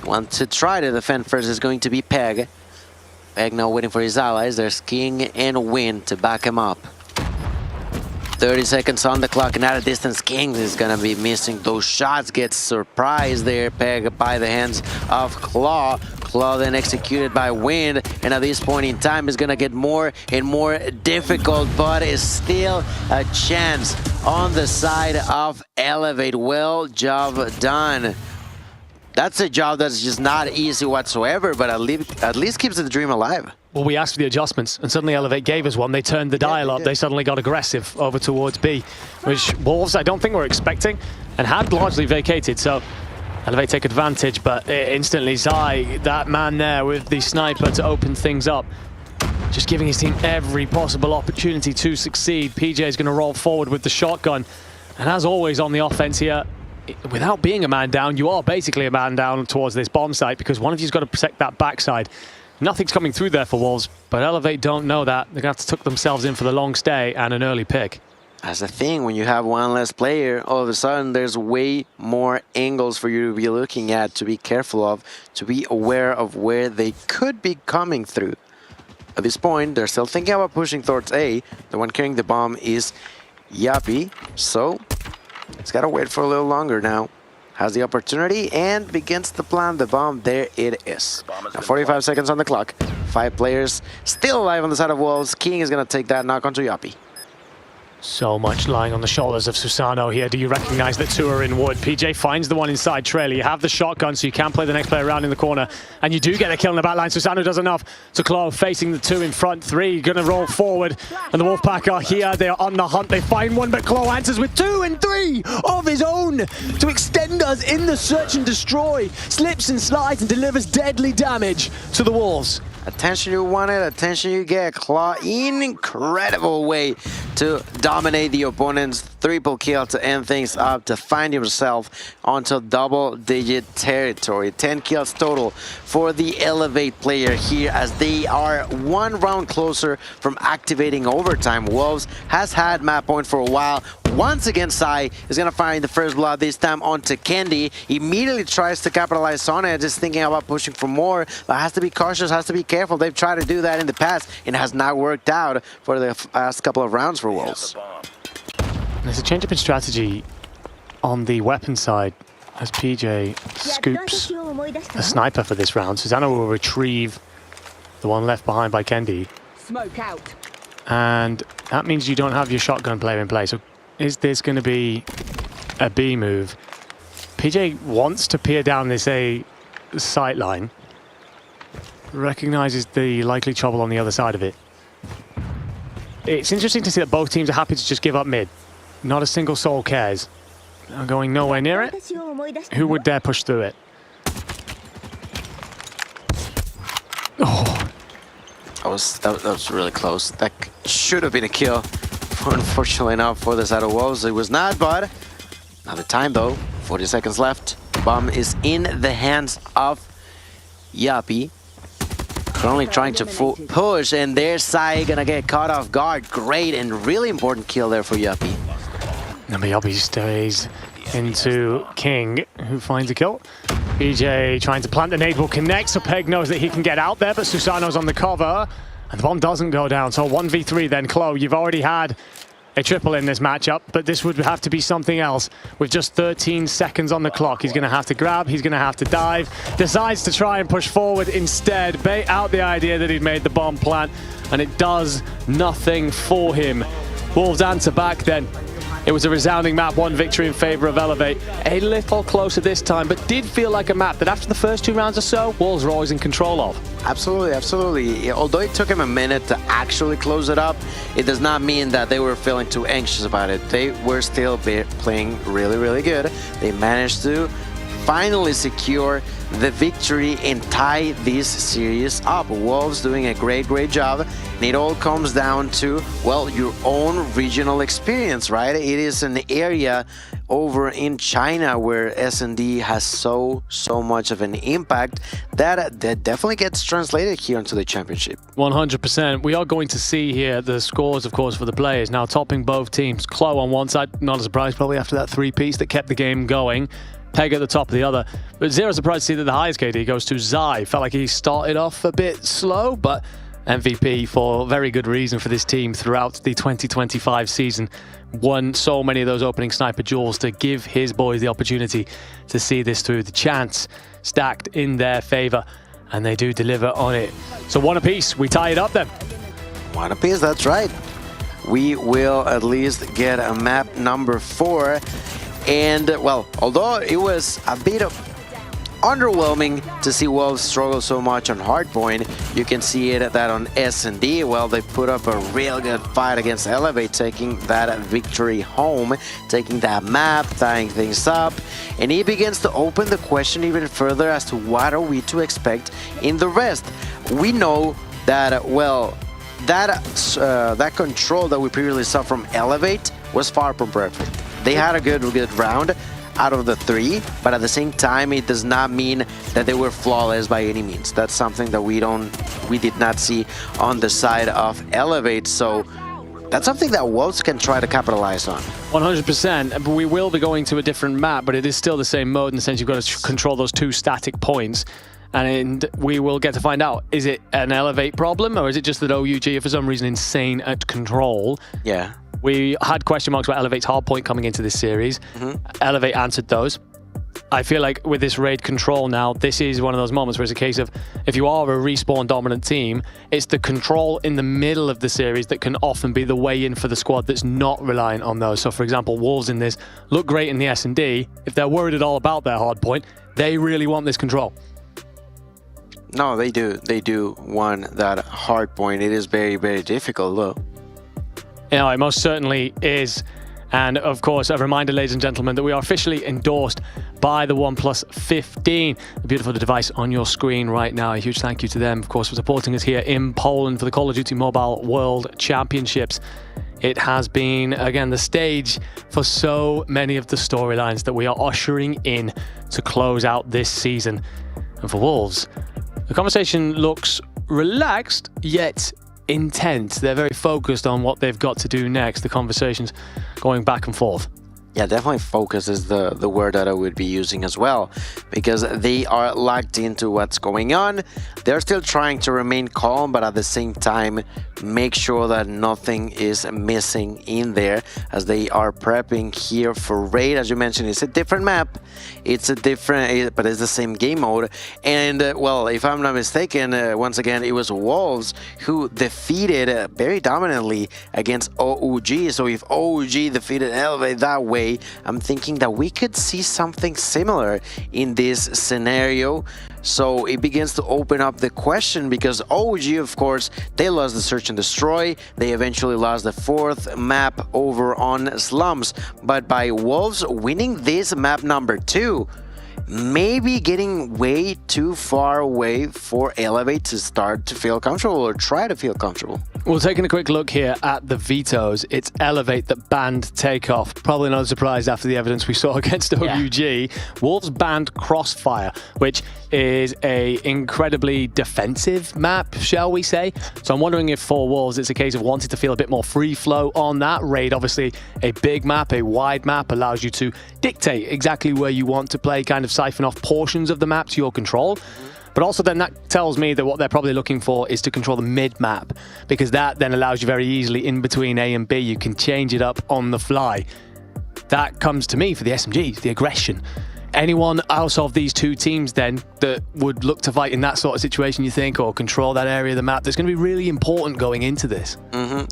One to try to defend first is going to be Peg. Peg now waiting for his allies. There's King and Win to back him up. 30 seconds on the clock, and at a distance, King is gonna be missing those shots. Gets surprised there, Peg, by the hands of Claw. Claw then executed by Wind, and at this point in time is gonna get more and more difficult, but is still a chance on the side of Elevate. Well, job done. That's a job that's just not easy whatsoever, but at least keeps the dream alive. Well, we asked for the adjustments, and suddenly Elevate gave us one. They turned the dial up. They suddenly got aggressive over towards B, which Wolves, I don't think were expecting, and had largely vacated. So Elevate take advantage, but instantly Zai, that man there with the sniper to open things up, just giving his team every possible opportunity to succeed. PJ is going to roll forward with the shotgun, and as always on the offense here, without being a man down, you are basically a man down towards this bomb site, because one of you's got to protect that backside. Nothing's coming through there for Wolves, but Elevate don't know that. They're going to have to tuck themselves in for the long stay and an early pick. That's the thing, when you have one less player, all of a sudden there's way more angles for you to be looking at, to be careful of, to be aware of where they could be coming through. At this point, they're still thinking about pushing towards A. The one carrying the bomb is Yoppie, so it's got to wait for a little longer now. Has the opportunity and begins to plant the bomb. There it is. Now 45 seconds on the clock. 5 players still alive on the side of Wolves. King is going to take that knock onto Yoppie. So much lying on the shoulders of Susano here. Do you recognize that two are in wood? PJ finds the one inside trailer. You have the shotgun, so you can play the next player around in the corner. And you do get a kill in the back line. Susano does enough to Chloe facing the two in front. Three going to roll forward. And the Wolfpack are here. They are on the hunt. They find one, but Chloe answers with 2 and 3 of his own to extend us in the search and destroy. Slips and slides and delivers deadly damage to the Wolves. Attention you wanted, attention you get. Claw, incredible way to dominate the opponent's triple kill to end things up, to find himself onto double-digit territory. 10 kills total for the Elevate player here as they are 1 round closer from activating overtime. Wolves has had map point for a while. Once again, Sai is going to find the first blood, this time onto Candy. Immediately tries to capitalize on it, just thinking about pushing for more, but has to be cautious, has to be careful. They've tried to do that in the past and has not worked out for the past couple of rounds for Wolves. There's a change up in strategy on the weapon side as PJ scoops a sniper for this round. Susano will retrieve the one left behind by Kendi. Smoke out. And that means you don't have your shotgun player in play. So is this going to be a B move? PJ wants to peer down this A sight line. Recognizes the likely trouble on the other side of it. It's interesting to see that both teams are happy to just give up mid. Not a single soul cares. They're going nowhere near it. Who would dare push through it? Oh. That was really close. That should have been a kill. Unfortunately enough for the side of Wolves, it was not, but another time though. 40 seconds left. Bomb is in the hands of Yappy. Currently trying to push, and there's Sai gonna get caught off guard. Great and really important kill there for Yappy. Number Yappy stays into King, who finds a kill. PJ trying to plant the nade will connect, so Peg knows that he can get out there, but Susano's on the cover. And the bomb doesn't go down, so 1v3 then. Chloe, you've already had a triple in this matchup, but this would have to be something else. With just 13 seconds on the clock, he's going to have to grab, he's going to have to dive. Decides to try and push forward instead, bait out the idea that he'd made the bomb plant, and it does nothing for him. Wolves answer back then. It was a resounding map 1 victory in favor of Elevate. A little closer this time, but did feel like a map that after the first 2 rounds or so, Wolves were always in control of. Absolutely, absolutely. Although it took him a minute to actually close it up, it does not mean that they were feeling too anxious about it. They were still playing really, really good. They managed to finally secure the victory and tie this series up. Wolves doing a great job. And it all comes down to, well, your own regional experience, right? It is an area over in China where S&D has so much of an impact that definitely gets translated here into the championship. 100%. We are going to see here the scores, of course, for the players. Now topping both teams. Chloe on one side, not a surprise probably after that 3-piece that kept the game going. Peg at the top of the other. But zero surprise to see that the highest KD goes to Zai. Felt like he started off a bit slow, but MVP for very good reason for this team throughout the 2025 season. Won so many of those opening sniper duels to give his boys the opportunity to see this through. The chance stacked in their favor, and they do deliver on it. So 1 apiece, we tie it up then. 1 apiece, that's right. We will at least get a map number 4. And, well, although it was a bit of underwhelming to see Wolves struggle so much on hardpoint, you can see it that on S&D, well, they put up a real good fight against Elevate, taking that victory home, taking that map, tying things up, and he begins to open the question even further as to what are we to expect in the rest. We know that, well, that control that we previously saw from Elevate was far from perfect. They had a good round out of the 3, but at the same time, it does not mean that they were flawless by any means. That's something that we did not see on the side of Elevate. So that's something that Wolves can try to capitalize on. 100%, but we will be going to a different map, but it is still the same mode in the sense you've got to control those 2 static points. And we will get to find out, is it an Elevate problem, or is it just that OUG are for some reason insane at control? Yeah. We had question marks about Elevate's hardpoint coming into this series. Elevate answered those. I feel like with this raid control now, this is one of those moments where it's a case of, if you are a respawn dominant team, it's the control in the middle of the series that can often be the way in for the squad that's not reliant on those. So for example, Wolves in this look great in the S&D. If they're worried at all about their hard point, they really want this control. No, they do. They do want that hard point. It is very, very difficult, though. It most certainly is. And of course, a reminder, ladies and gentlemen, that we are officially endorsed by the OnePlus 15, the beautiful device on your screen right now. A huge thank you to them, of course, for supporting us here in Poland for the Call of Duty Mobile World Championships. It has been, again, the stage for so many of the storylines that we are ushering in to close out this season. And for Wolves, the conversation looks relaxed, yet intense. They're very focused on what they've got to do next. The conversation's going back and forth. Yeah, definitely focus is the word that I would be using as well, because they are locked into what's going on. They're still trying to remain calm, but at the same time, make sure that nothing is missing in there as they are prepping here for raid. As you mentioned, it's a different map. It's a different, but it's the same game mode. And well, if I'm not mistaken, once again, it was Wolves who defeated very dominantly against OOG. So if OOG defeated Elevate that way, I'm thinking that we could see something similar in this scenario. So it begins to open up the question, because OG, of course, they lost the Search and Destroy. They eventually lost the 4th map over on Slums. But by Wolves winning this map number 2, maybe getting way too far away for Elevate to start to feel comfortable or try to feel comfortable. Well, taking a quick look here at the vetoes, it's Elevate that banned Takeoff. Probably not a surprise after the evidence we saw against OUG. Yeah. Wolves banned Crossfire, which is a incredibly defensive map, shall we say. So I'm wondering if for Wolves it's a case of wanting to feel a bit more free flow on that. Raid, obviously a big map, a wide map, allows you to dictate exactly where you want to play, kind of siphon off portions of the map to your control. But also then that tells me that what they're probably looking for is to control the mid-map, because that then allows you very easily in between A and B. You can change it up on the fly. That comes to me for the SMGs, the aggression. Anyone else of these two teams then that would look to fight in that sort of situation, you think, or control that area of the map, that's going to be really important going into this?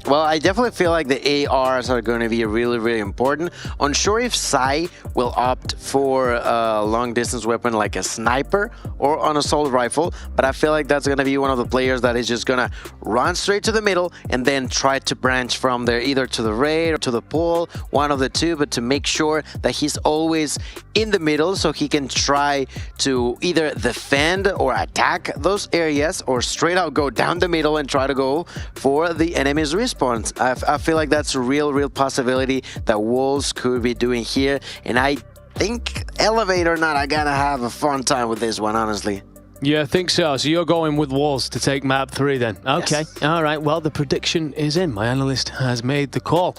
Well, I definitely feel like the ARs are going to be really, really important. Unsure if Sai will opt for a long-distance weapon like a sniper or an assault rifle, but I feel like that's going to be one of the players that is just going to run straight to the middle and then try to branch from there, either to the raid or to the pool, one of the two, but to make sure that he's always in the middle, so he can try to either defend or attack those areas, or straight out go down the middle and try to go for the enemy's respawns. I feel like that's a real possibility that Wolves could be doing here, and I think Elevate or not, I gotta have a fun time with this one, honestly. Yeah, I think so. So you're going with Wolves to take map 3 then? Okay, yes. All right, well, the prediction is in. My analyst has made the call.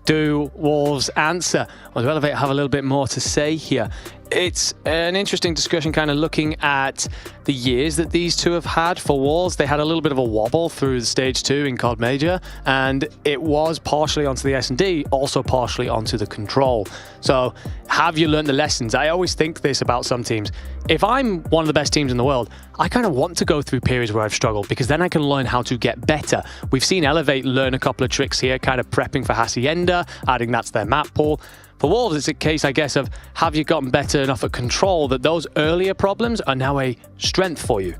Do Wolves answer? Well, do Elevate have a little bit more to say here? It's an interesting discussion, kind of looking at the years that these two have had. For Wolves, they had a little bit of a wobble through the stage 2 in COD Major, and it was partially onto the S&D, also partially onto the control. So have you learned the lessons? I always think this about some teams. If I'm one of the best teams in the world, I kind of want to go through periods where I've struggled, because then I can learn how to get better. We've seen Elevate learn a couple of tricks here, kind of prepping for Hacienda, adding that to their map pool. For Wolves, it's a case, I guess, of have you gotten better enough at control that those earlier problems are now a strength for you?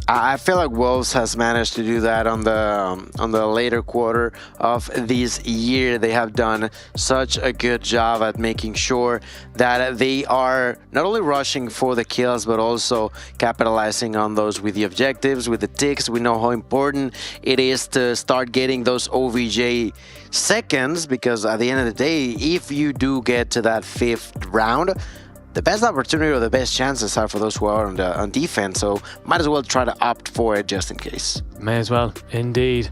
I feel like Wolves has managed to do that on the later quarter of this year. They have done such a good job at making sure that they are not only rushing for the kills, but also capitalizing on those with the objectives, with the ticks. We know how important it is to start getting those OVJ seconds, because at the end of the day, if you do get to that 5th round, the best opportunity or the best chances are for those who are on defense, so might as well try to opt for it just in case. May as well, indeed.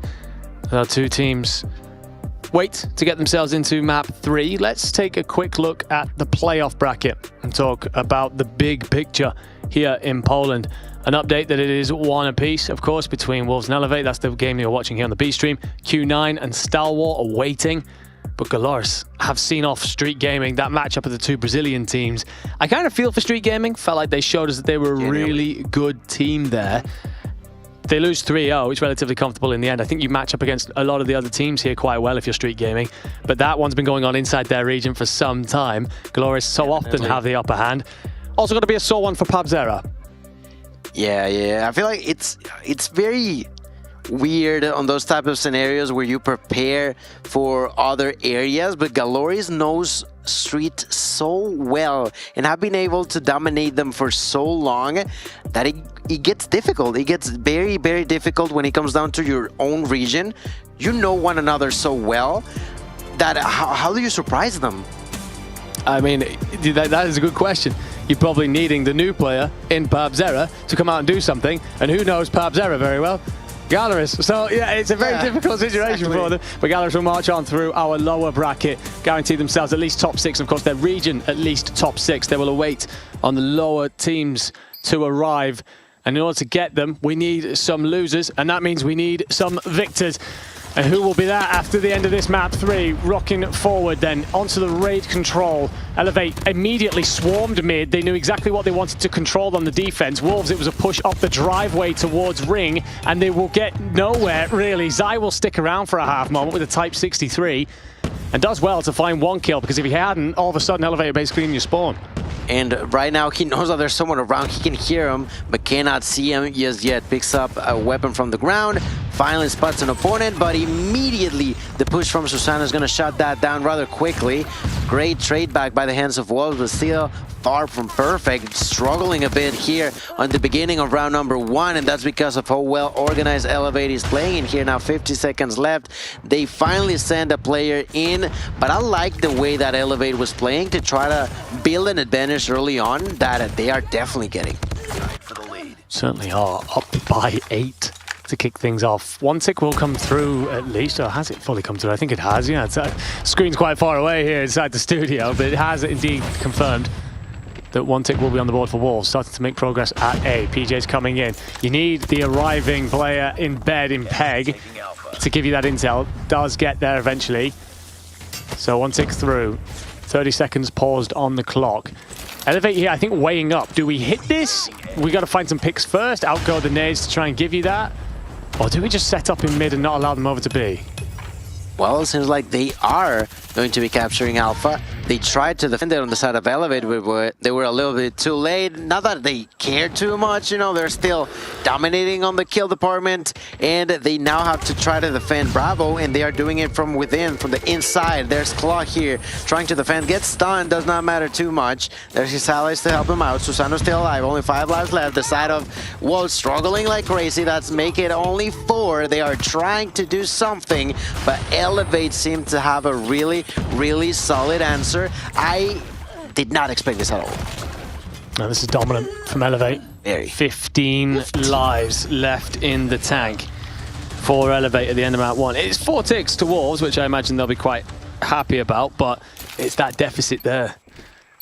Our two teams wait to get themselves into map 3. Let's take a quick look at the playoff bracket and talk about the big picture here in Poland. An update that it is 1 apiece, of course, between Wolves and Elevate. That's the game you're watching here on the B stream. Q9 and Stalwart are waiting. But Galoris have seen off Street Gaming, that matchup of the two Brazilian teams. I kind of feel for Street Gaming. Felt like they showed us that they were a really good team there. They lose 3-0, it's relatively comfortable in the end. I think you match up against a lot of the other teams here quite well if you're Street Gaming. But that one's been going on inside their region for some time. Galoris so often have the upper hand. Also got to be a sore one for Pabzera. Yeah. I feel like it's very weird on those type of scenarios where you prepare for other areas, but Galoris knows Street so well and have been able to dominate them for so long that it gets difficult. It gets very, very difficult when it comes down to your own region. You know one another so well that how do you surprise them? I mean, that is a good question. You're probably needing the new player in Pabzera to come out and do something, and who knows Pabzera very well? Galoris. So yeah, it's a very difficult situation for them. But Galoris will march on through our lower bracket, guarantee themselves at least top 6. Of course, their region at least top 6. They will await on the lower teams to arrive. And in order to get them, we need some losers, and that means we need some victors. And who will be that after the end of this map 3? Rocking forward then onto the raid control. Elevate immediately swarmed mid. They knew exactly what they wanted to control on the defense. Wolves, it was a push up the driveway towards Ring, and they will get nowhere really. Zai will stick around for a half moment with a Type 63 and does well to find 1 kill, because if he hadn't, all of a sudden Elevate basically in your spawn. And right now he knows that there's someone around. He can hear him but cannot see him just yet. Picks up a weapon from the ground, finally spots an opponent, but immediately the push from Susano is going to shut that down rather quickly. Great trade back by the hands of Wolves, but still far from perfect. Struggling a bit here on the beginning of round number 1, and that's because of how well organized Elevate is playing in here. Now 50 seconds left. They finally send a player in, but I like the way that Elevate was playing to try to build an advantage early on that they are definitely getting. Certainly are, up by 8 to kick things off. 1 tick will come through at least, or has it fully come through? I think it has, yeah. It's, screen's quite far away here inside the studio, but it has indeed confirmed that 1 tick will be on the board for Wolves, starting to make progress at A. PJ's coming in. You need the arriving player in bed in Peg to give you that intel. Does get there eventually. So 1 tick through. 30 seconds paused on the clock. Elevate here, I think, weighing up. Do we hit this? We got to find some picks first. Outgo the nades to try and give you that. Or do we just set up in mid and not allow them over to B? Well, it seems like they are going to be capturing Alpha. They tried to defend it on the side of Elevate, but they were a little bit too late. Not that they care too much, you know, they're still dominating on the kill department, and they now have to try to defend Bravo, and they are doing it from within, from the inside. There's Claw here, trying to defend, gets stunned, does not matter too much. There's his allies to help him out. Susano's still alive, only 5 lives left. The side of Wolves struggling like crazy. That's make it only 4. They are trying to do something, but Elevate seemed to have a really, really solid answer. I did not expect this at all. Now this is dominant from Elevate. Very. 15 lives left in the tank for Elevate at the end of map 1. It's 4 ticks to Wolves, which I imagine they'll be quite happy about, but it's that deficit there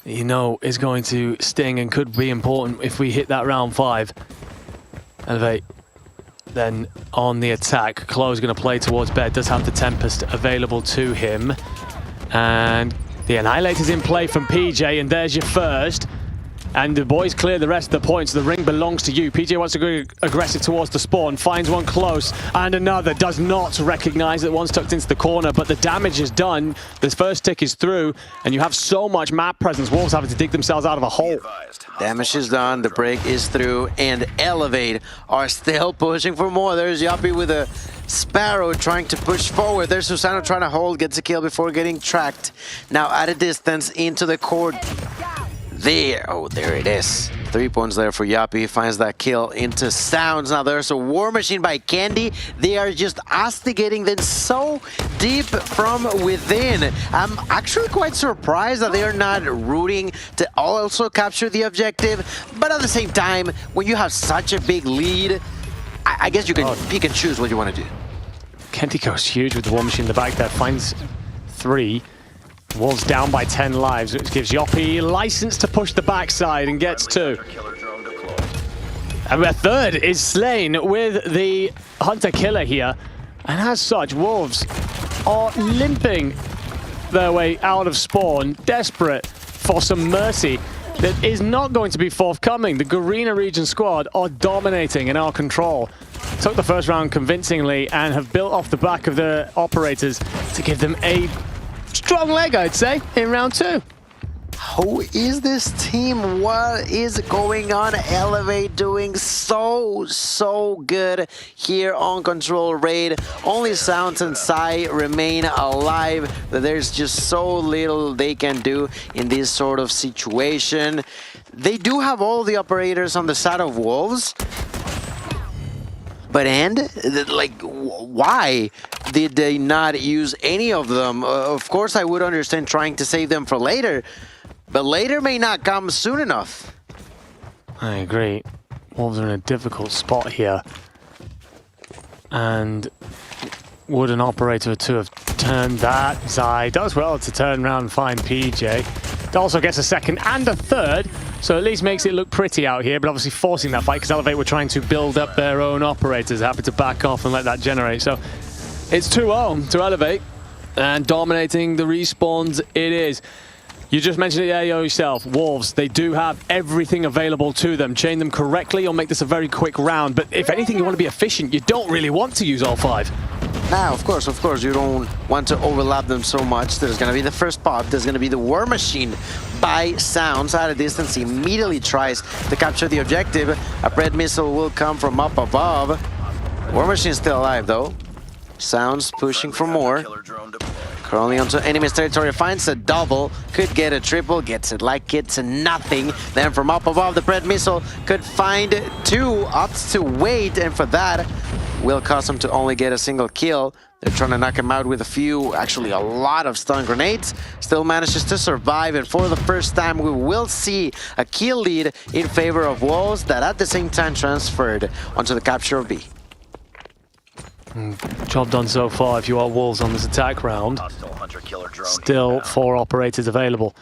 that you know is going to sting and could be important if we hit that round 5. Elevate then on the attack. Chloe's going to play towards bed, does have the Tempest available to him. And the Annihilator's in play from PJ, and there's your first. And the boys clear the rest of the points. The ring belongs to you. PJ wants to go aggressive towards the spawn, finds one close, and another. Does not recognize that one's tucked into the corner, but the damage is done. The first tick is through, and you have so much map presence. Wolves having to dig themselves out of a hole. Damage is done, the break is through, and Elevate are still pushing for more. There's Yappy with a Sparrow trying to push forward. There's Susano trying to hold, gets a kill before getting tracked. Now at a distance into the court. There, oh, there it is. 3 points there for Yappy, finds that kill into Sounds. Now there's a War Machine by Candy. They are just instigating them so deep from within. I'm actually quite surprised that they are not rooting to also capture the objective. But at the same time, when you have such a big lead, I guess you can pick and choose what you want to do. Candy goes huge with the War Machine in the back there, finds 3. Wolves down by 10 lives, which gives Yoppy license to push the backside and gets 2. And a third is slain with the Hunter Killer here. And as such, Wolves are limping their way out of spawn, desperate for some mercy that is not going to be forthcoming. The Garena region squad are dominating and are control. Took the first round convincingly and have built off the back of the operators to give them a strong leg, I'd say, in round 2. Who is this team? What is going on? Elevate doing so good here on Control Raid. Only Sounds and Psy remain alive. There's just so little they can do in this sort of situation. They do have all the operators on the side of Wolves. But why did they not use any of them? Of course, I would understand trying to save them for later. But later may not come soon enough. I agree. Wolves are in a difficult spot here. And would an operator or two have turned that? Zai does well to turn around and find PJ. It also gets a second and a third, so at least makes it look pretty out here, but obviously forcing that fight because Elevate were trying to build up their own operators, happy to back off and let that generate. So it's 2-0 to Elevate, and dominating the respawns it is. You just mentioned it there yourself, Wolves, they do have everything available to them. Chain them correctly, you'll make this a very quick round, but if anything, you want to be efficient. You don't really want to use all 5. Now, of course, you don't want to overlap them so much. There's going to be the first pop. There's going to be the War Machine by Sounds at a distance. He immediately tries to capture the objective. A Pred missile will come from up above. War Machine is still alive, though. Sounds pushing for more. Currently onto enemy's territory, finds a double, could get a triple, gets it like it's nothing. Then from up above, the Pred missile could find 2, opts to wait, and for that, will cause him to only get a single kill. They're trying to knock him out with actually a lot of stun grenades. Still manages to survive, and for the first time, we will see a kill lead in favor of Wolves that at the same time transferred onto the capture of B. Job done so far if you are Wolves on this attack round. Still 4 operators available.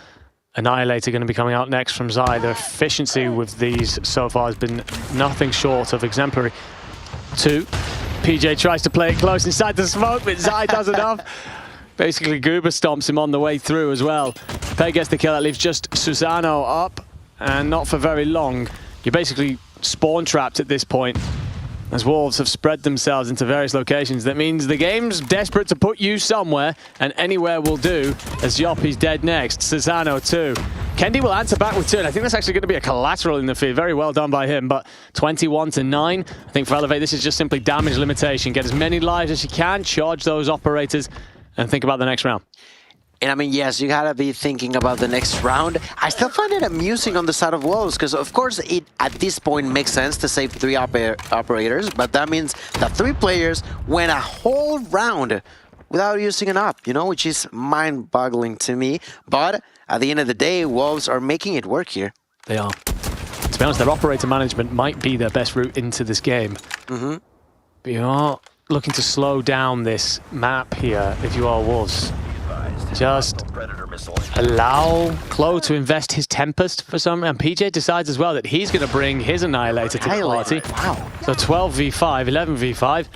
Annihilator going to be coming out next from Zai. The efficiency with these so far has been nothing short of exemplary. 2. PJ tries to play it close inside the smoke, but Zai does enough. Basically, Goober stomps him on the way through as well. Pei gets the kill. That leaves just Susano up, and not for very long. You're basically spawn trapped at this point, as Wolves have spread themselves into various locations. That means the game's desperate to put you somewhere, and anywhere will do, as Yoppy's dead next. Susano 2. Kendi will answer back with 2, and I think that's actually going to be a collateral in the feed. Very well done by him, but 21-9. I think for Elevate, this is just simply damage limitation. Get as many lives as you can, charge those operators, and think about the next round. And I mean, yes, you gotta be thinking about the next round. I still find it amusing on the side of Wolves, because of course it at this point makes sense to save 3 operators, but that means that 3 players went a whole round without using an op, you know, which is mind-boggling to me. But at the end of the day, Wolves are making it work here. They are. To be honest, their operator management might be their best route into this game. But you are looking to slow down this map here if you are Wolves. Just allow Clo to invest his Tempest for some, and PJ decides as well that he's going to bring his Annihilator to the party. Wow. So 12v5, 11v5.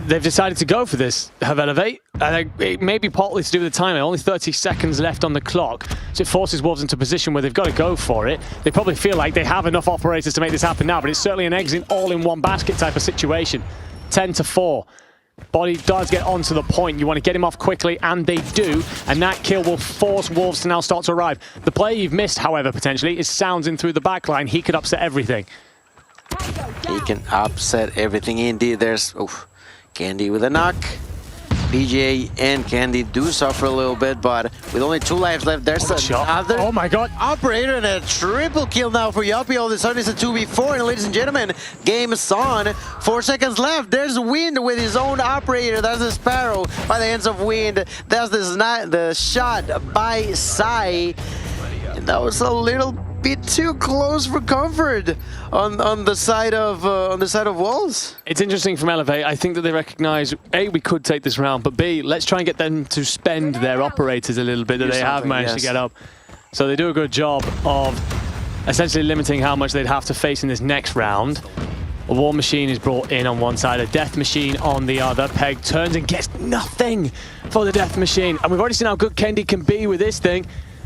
They've decided to go for this, have Elevate. It may be partly to do with the timing. Only 30 seconds left on the clock, so it forces Wolves into a position where they've got to go for it. They probably feel like they have enough operators to make this happen now, but it's certainly an eggs in all in one basket type of situation. 10-4. Body does get onto the point. You want to get him off quickly, and they do. And that kill will force Wolves to now start to arrive. The player you've missed, however, potentially, is Sounds in through the backline. He could upset everything. He can upset everything. Indeed, there's Candy with a knock. PJ and Candy do suffer a little bit, but with only 2 lives left, there's another oh my god, operator, and a triple kill now for Yoppy. All of a sudden it's a 2v4, and ladies and gentlemen, game is on. 4 seconds left. There's Wind with his own operator. That's the Sparrow by the hands of Wind. That's the shot by Sai. And that was a little bit too close for comfort on the side of Wolves. It's interesting from Elevate. I think that they recognize, A, we could take this round, but B, let's try and get them to spend their operators a little bit that they have managed to get up. So they do a good job of essentially limiting how much they'd have to face in this next round. A War Machine is brought in on one side, a Death Machine on the other. Peg turns and gets nothing for the Death Machine. And we've already seen how good Kendi can be with this thing.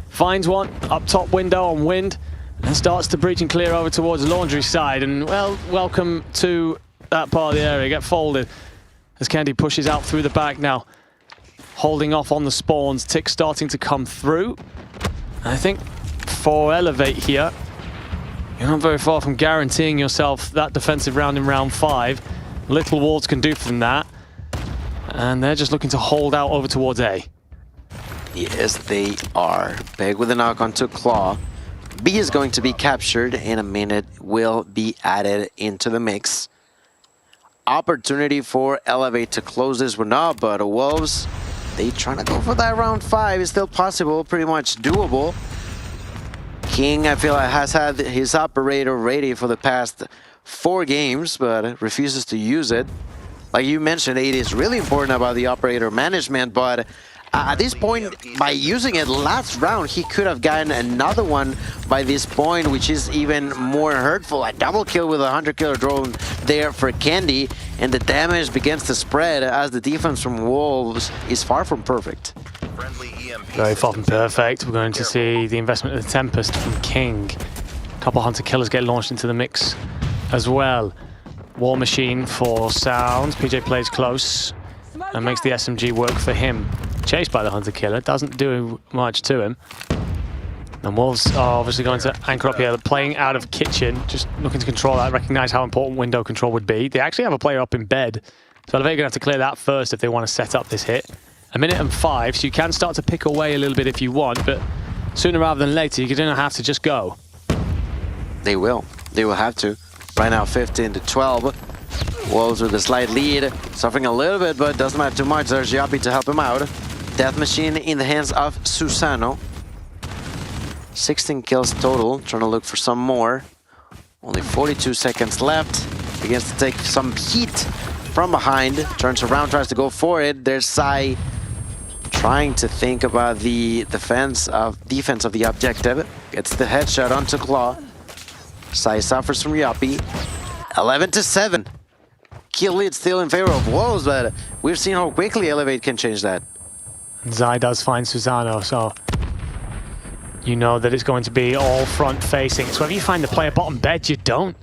Finds one up top window on Wind and starts to breach and clear over towards Laundry side. And, well, welcome to that part of the area. Get folded as Kendi pushes out through the back now. Holding off on the spawns. Tick starting to come through. And I think for Elevate here, you're not very far from guaranteeing yourself that defensive round in round 5. Little Wolves can do from that. And they're just looking to hold out over towards A. Yes, they are. Peg with a knock onto Claw. B is going to be captured in a minute, will be added into the mix. Opportunity for Elevate to close this one up, but the Wolves, they trying to go for that round 5. It's still possible, pretty much doable. King, I feel like, has had his operator ready for the past 4 games, but refuses to use it. Like you mentioned, it is really important about the operator management, but at this point, by using it last round, he could have gotten another one by this point, which is even more hurtful. A double kill with a 100-killer drone there for Kendi, and the damage begins to spread as the defense from Wolves is far from perfect. Very far from perfect. We're going to see the investment of the Tempest from King. A couple Hunter Killers get launched into the mix as well. War Machine for Sounds. PJ plays close and makes the SMG work for him. Chased by the Hunter Killer, doesn't do much to him. And Wolves are obviously going to anchor up here, playing out of kitchen, just looking to control that, recognize how important window control would be. They actually have a player up in bed, so they're going to have to clear that first if they want to set up this hit. 1:05, so you can start to pick away a little bit if you want, but sooner rather than later, you're going to have to just go. They will. They will have to. Right now, 15-12. Wolves with a slight lead, suffering a little bit, but doesn't matter too much. There's Yapi to help him out. Death Machine in the hands of Susano. 16 kills total, trying to look for some more. Only 42 seconds left. Begins to take some heat from behind. Turns around, tries to go for it. There's Sai trying to think about the defense of the objective. Gets the headshot onto Claw. Sai suffers from Yapi. 11-7. Kill lead still in favor of Wolves, but we've seen how quickly Elevate can change that. Zai does find Susano, so you know that it's going to be all front facing. So if you find the player bottom bed, you don't.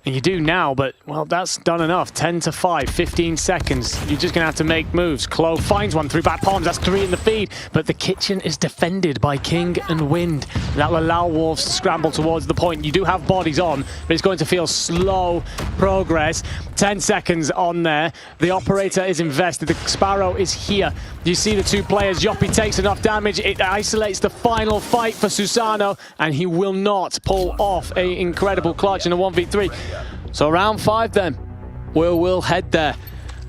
And you do now, but, well, that's done enough. 10-5, 15 seconds. You're just going to have to make moves. Clo finds one through back palms. That's 3 in the feed. But the kitchen is defended by King and Wind. That will allow Wolves to scramble towards the point. You do have bodies on, but it's going to feel slow progress. 10 seconds on there. The operator is invested. The Sparrow is here. You see the 2 players. Yoppy takes enough damage. It isolates the final fight for Susano, and he will not pull off an incredible clutch in a 1v3. So round 5 then, we'll head there,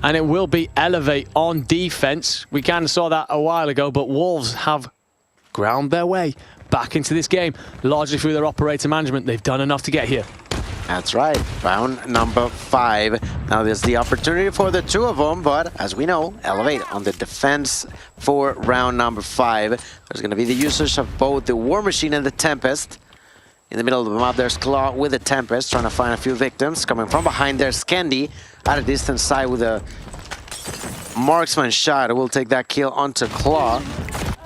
and it will be Elevate on defense. We kind of saw that a while ago, but Wolves have ground their way back into this game, largely through their operator management. They've done enough to get here. That's right, round number 5. Now there's the opportunity for the 2 of them, but as we know, Elevate on the defense for round number 5. There's going to be the usage of both the War Machine and the Tempest. In the middle of the map, there's Claw with the Tempest, trying to find a few victims. Coming from behind, there's Kendi at a distance side with a marksman shot. We'll take that kill onto Claw.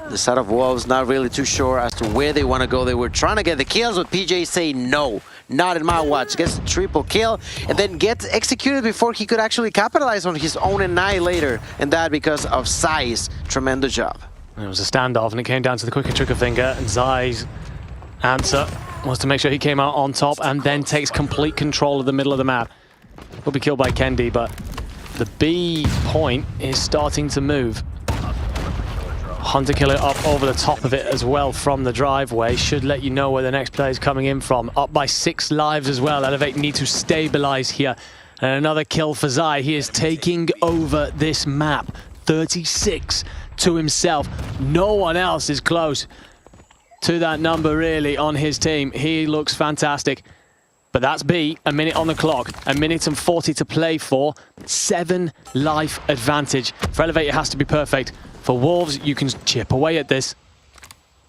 The side of Wolves not really too sure as to where they want to go. They were trying to get the kills, but PJ say no, not in my watch. Gets a triple kill and then gets executed before he could actually capitalize on his own annihilator, and that because of Sai's tremendous job. It was a standoff, and it came down to the quicker trigger finger, and Zai's answer was to make sure he came out on top and then takes complete control of the middle of the map. Will be killed by Kendi, but the B point is starting to move. Hunter Killer up over the top of it as well from the driveway. Should let you know where the next player is coming in from. Up by 6 lives as well. Elevate need to stabilize here. And another kill for Zai. He is taking over this map. 36 to himself. No one else is close to that number really on his team. He looks fantastic. But that's B, a minute on the clock, 1:40 to play for. 7 life advantage. For Elevate, it has to be perfect. For Wolves, you can chip away at this.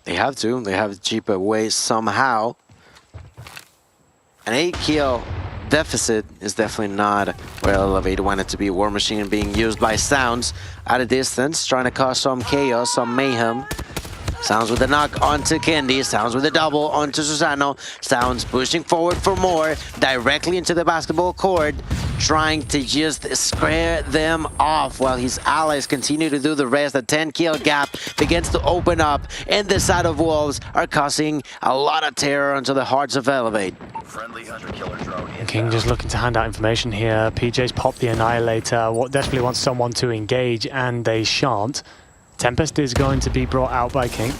They have to. They have to chip away somehow. An 8-kill deficit is definitely not where Elevate wanted to be. War Machine being used by Sounds at a distance, trying to cause some chaos, some mayhem. Sounds with the knock onto Candy. Sounds with the double onto Susano. Sounds pushing forward for more, directly into the basketball court, trying to just scare them off while his allies continue to do the rest. The 10-kill gap begins to open up, and the side of Wolves are causing a lot of terror onto the hearts of Elevate. King just looking to hand out information here. PJ's popped the Annihilator. Desperately wants someone to engage, and they shan't. Tempest is going to be brought out by King.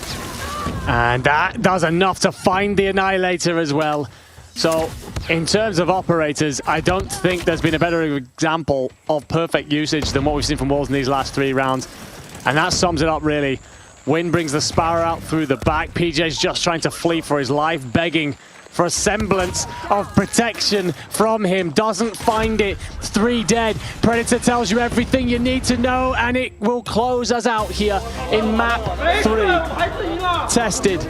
And that does enough to find the Annihilator as well. So, in terms of operators, I don't think there's been a better example of perfect usage than what we've seen from Wolves in these last 3 rounds. And that sums it up, really. Win brings the Sparrow out through the back. PJ's just trying to flee for his life, begging for a semblance of protection from him. Doesn't find it. 3 dead. Predator tells you everything you need to know, and it will close us out here in map 3. Tested,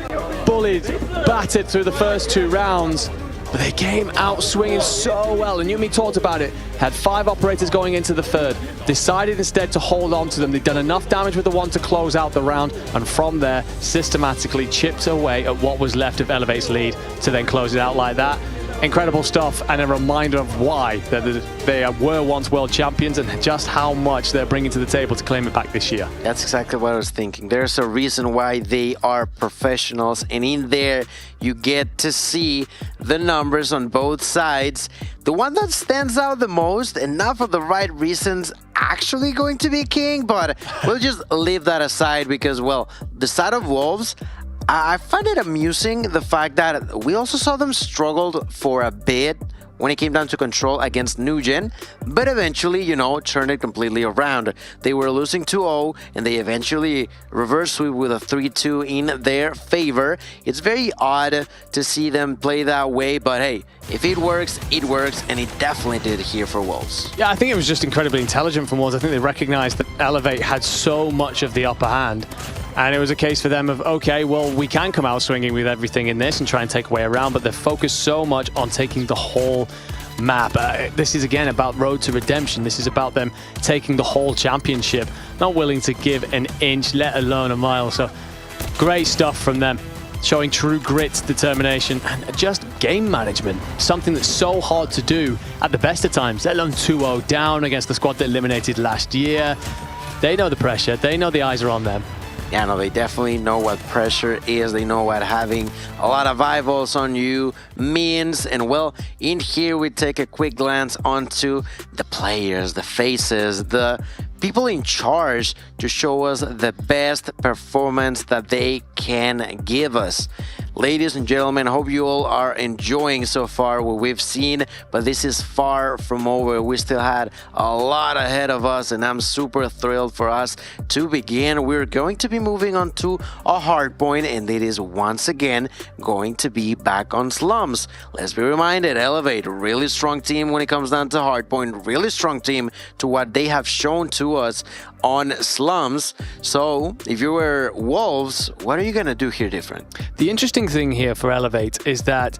bullied, battered through the first 2 rounds. But they came out swinging so well, and Yumi talked about it. Had 5 operators going into the 3rd. Decided instead to hold on to them. They'd done enough damage with the 1 to close out the round, and from there, systematically chipped away at what was left of Elevate's lead to then close it out like that. Incredible stuff, and a reminder of why they were once world champions and just how much they're bringing to the table to claim it back this year. That's exactly what I was thinking. There's a reason why they are professionals, and in there you get to see the numbers on both sides. The one that stands out the most, and not for the right reasons, actually going to be King, but we'll just leave that aside because, well, the side of Wolves, I find it amusing the fact that we also saw them struggled for a bit when it came down to control against Nugent, but eventually, you know, turned it completely around. They were losing 2-0, and they eventually reverse sweep with a 3-2 in their favor. It's very odd to see them play that way, but hey, if it works, and it definitely did here for Wolves. Yeah, I think it was just incredibly intelligent from Wolves. I think they recognized that Elevate had so much of the upper hand. And it was a case for them of, okay, well, we can come out swinging with everything in this and try and take away around, but they're focused so much on taking the whole map. This is, again, about road to redemption. This is about them taking the whole championship, not willing to give an inch, let alone a mile. So great stuff from them, showing true grit, determination, and just game management. Something that's so hard to do at the best of times, let alone 2-0 down against the squad that eliminated last year. They know the pressure. They know the eyes are on them. Yeah, no, they definitely know what pressure is. They know what having a lot of eyeballs on you means. And well, in here we take a quick glance onto the players, the faces, the people in charge to show us the best performance that they can give us. Ladies and gentlemen, I hope you all are enjoying so far what we've seen, but this is far from over. We still had a lot ahead of us, and I'm super thrilled for us to begin. We're going to be moving on to a hard point, and it is once again going to be back on Slums. Let's be reminded, Elevate, really strong team when it comes down to hard point, really strong team to what they have shown to us on Slums. So if you were Wolves, what are you gonna do here different? The interesting thing here for Elevate is that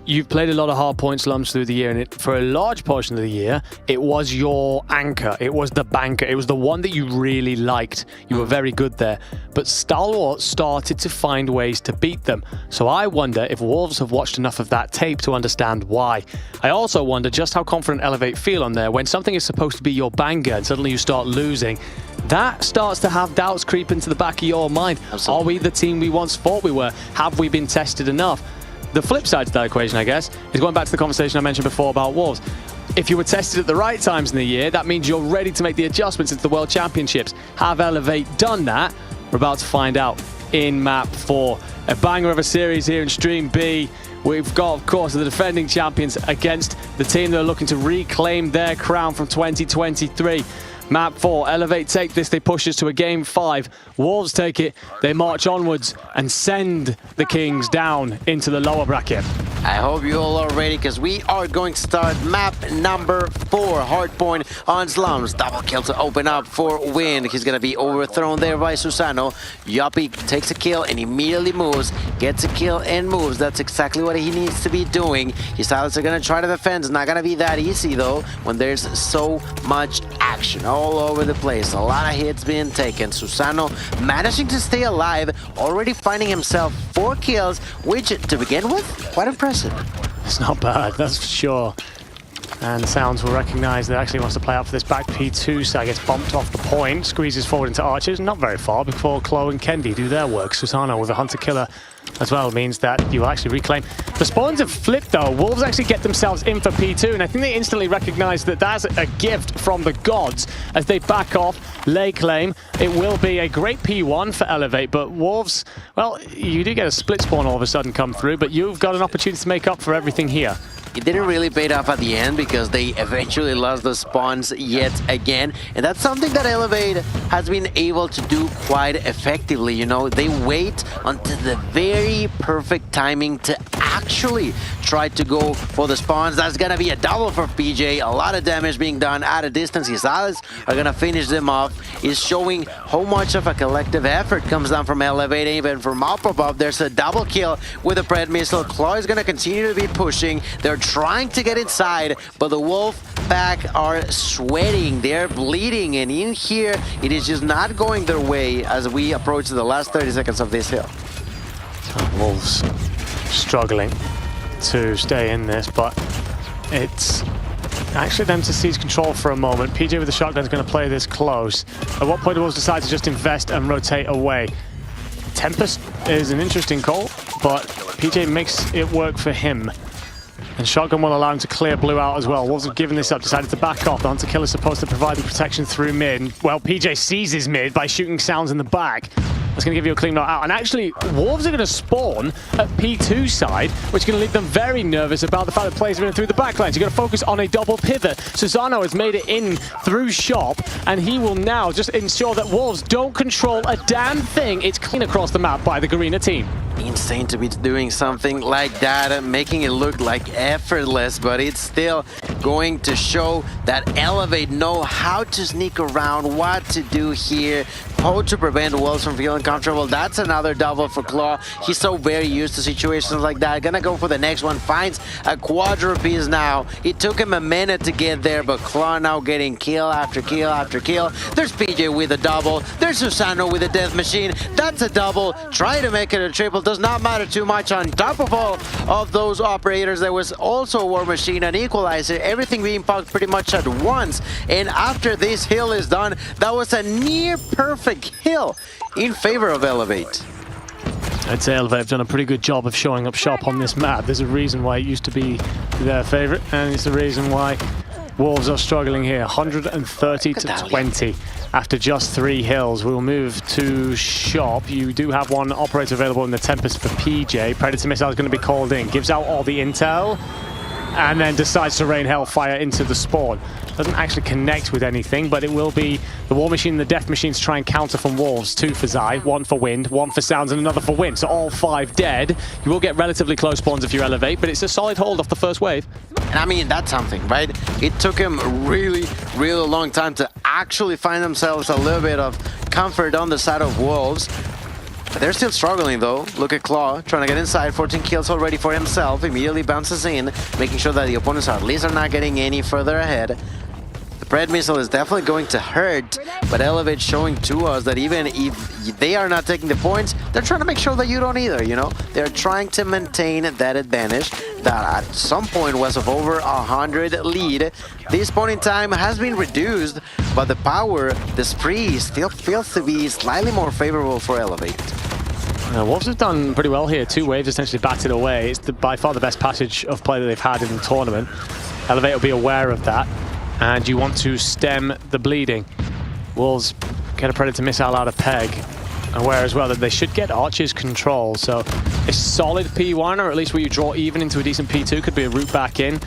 you've played a lot of hard point Slums through the year, and for a large portion of the year, it was your anchor, it was the banker, it was the one that you really liked. You were very good there, but Stalwart started to find ways to beat them. So I wonder if Wolves have watched enough of that tape to understand why. I also wonder just how confident Elevate feel on there when something is supposed to be your banger and suddenly you start losing. That starts to have doubts creep into the back of your mind. Absolutely. Are we the team we once thought we were? Have we been tested enough? The flip side to that equation, I guess, is going back to the conversation I mentioned before about Wolves. If you were tested at the right times in the year, that means you're ready to make the adjustments into the World Championships. Have Elevate done that? We're about to find out in Map 4. A banger of a series here in Stream B. We've got, of course, the defending champions against the team that are looking to reclaim their crown from 2023. Map 4, Elevate take this, they push us to a Game 5. Wolves take it, they march onwards and send the Kings down into the lower bracket. I hope you all are ready, because we are going to start map number 4, Hardpoint on Slums. Double kill to open up for Wind. He's going to be overthrown there by Susano. Yoppy takes a kill and immediately moves, gets a kill and moves. That's exactly what he needs to be doing. His sides are going to try to defend. It's not going to be that easy, though, when there's so much action all over the place. A lot of hits being taken. Susano managing to stay alive, already finding himself 4 kills, which, to begin with, quite impressive. It's not bad, that's for sure. And Sounds will recognize that actually wants to play out for this back P2 side. Gets bumped off the point, squeezes forward into Archers, not very far before Chloe and Kendi do their work. Susano with a Hunter-Killer as well means that you will actually reclaim. The spawns have flipped though. Wolves actually get themselves in for P2, and I think they instantly recognize that that's a gift from the gods as they back off, lay claim. It will be a great P1 for Elevate, but Wolves, well, you do get a split spawn all of a sudden come through, but you've got an opportunity to make up for everything here. It didn't really pay off at the end because they eventually lost the spawns yet again, and that's something that Elevate has been able to do quite effectively. You know, they wait until the very perfect timing to actually try to go for the spawns. That's gonna be a double for PJ. A lot of damage being done at a distance. His allies are gonna finish them off. Is showing how much of a collective effort comes down from Elevate. Even from up above, there's a double kill with a Pred missile. Claw is gonna continue to be pushing. They're trying to get inside, but the Wolf pack are sweating. They're bleeding, and in here, it is just not going their way as we approach the last 30 seconds of this hill. Wolves struggling to stay in this, but it's actually them to seize control for a moment. PJ with the shotgun is going to play this close. At what point do Wolves decide to just invest and rotate away? Tempest is an interesting call, but PJ makes it work for him. And Shotgun will allow him to clear blue out as well. Wolves have given this up, decided to back off. The Hunter-Killer is supposed to provide the protection through mid. Well, PJ seizes mid by shooting Sounds in the back. That's going to give you a clean knot out. And actually, Wolves are going to spawn at P2 side, which is going to leave them very nervous about the fact that players are in through the backlines. You're going to focus on a double pivot. Susano has made it in through shop, and he will now just ensure that Wolves don't control a damn thing. It's clean across the map by the Garena team. Insane to be doing something like that, making it look like effortless, but it's still going to show that Elevate know how to sneak around, what to do here, how to prevent Wolves from feeling comfortable. That's another double for Claw. He's so very used to situations like that. Gonna go for the next one, finds a quadra piece now. It took him a minute to get there, but Claw now getting kill after kill after kill. There's PJ with a double. There's Susano with a death machine. That's a double. Try to make it a triple. Does not matter too much. On top of all of those operators, there was also a War Machine, an Equalizer, everything being popped pretty much at once. And after this hill is done, that was a near perfect hill in favor of Elevate. I'd say Elevate have done a pretty good job of showing up shop on this map. There's a reason why it used to be their favorite, and it's the reason why Wolves are struggling here. 130 to 20 after just 3 hills. We'll move to shop. You do have one operator available in the Tempest for PJ. Predator missile is going to be called in. Gives out all the intel, and then decides to rain hellfire into the spawn. Doesn't actually connect with anything, but it will be the War Machine and the Death Machine to try and counter from Wolves. 2 for Zai, 1 for Wind, 1 for Sounds, and another for Wind. So all 5 dead. You will get relatively close spawns if you Elevate, but it's a solid hold off the first wave. And I mean, that's something, right? It took him a really long time to actually find themselves a little bit of comfort on the side of Wolves. But they're still struggling though. Look at Claw, trying to get inside, 14 kills already for himself, immediately bounces in, making sure that the opponents at least are not getting any further ahead. The Pred missile is definitely going to hurt, but Elevate showing to us that even if they are not taking the points, they're trying to make sure that you don't either, you know? They're trying to maintain that advantage that at some point was of over 100 lead. This point in time has been reduced, but the power, the spree still feels to be slightly more favorable for Elevate. Wolves have done pretty well here. 2 waves essentially batted away. It's by far the best passage of play that they've had in the tournament. Elevate will be aware of that, and you want to stem the bleeding. Wolves get a Predator missile out of Peg, aware as well that they should get Archer's control. So a solid P1, or at least where you draw even into a decent P2, could be a route back in.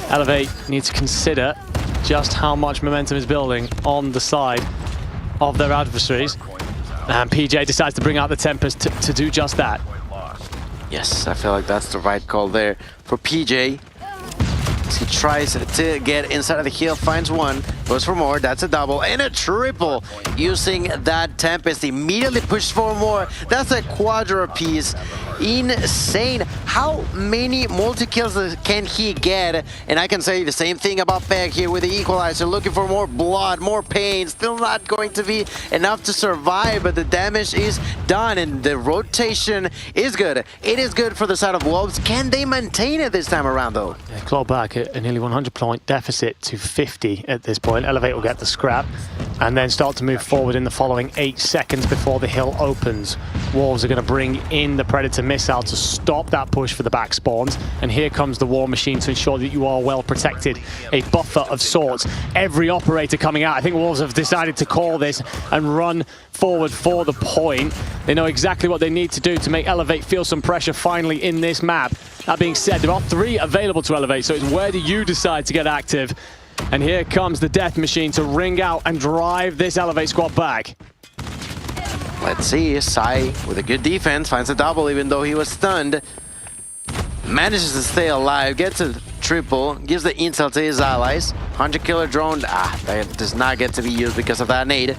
Elevate needs to consider just how much momentum is building on the side of their adversaries. And PJ decides to bring out the Tempest to do just that. Yes, I feel like that's the right call there for PJ. He tries to get inside of the hill, finds one, goes for more. That's a double and a triple using that Tempest. Immediately pushes for more. That's a quadra piece. Insane. How many multi-kills can he get? And I can say the same thing about Peg here with the equalizer. Looking for more blood, more pain. Still not going to be enough to survive, but the damage is done and the rotation is good. It is good for the side of Wolves. Can they maintain it this time around though? Yeah, claw back at a nearly 100-point deficit to 50 at this point. Elevate will get the scrap and then start to move forward in the following 8 seconds before the hill opens. Wolves are going to bring in the Predator missile to stop that push for the back spawns, and here comes the War Machine to ensure that you are well protected. A buffer of sorts. Every operator coming out. I think Wolves have decided to call this and run forward for the point. They know exactly what they need to do to make Elevate feel some pressure finally in this map. That being said, there are 3 available to Elevate, so it's where do you decide to get active? And here comes the Death Machine to ring out and drive this Elevate squad back. Let's see, Sai with a good defense finds a double even though he was stunned. Manages to stay alive, gets a triple, gives the intel to his allies. 100-killer drone, that does not get to be used because of that nade.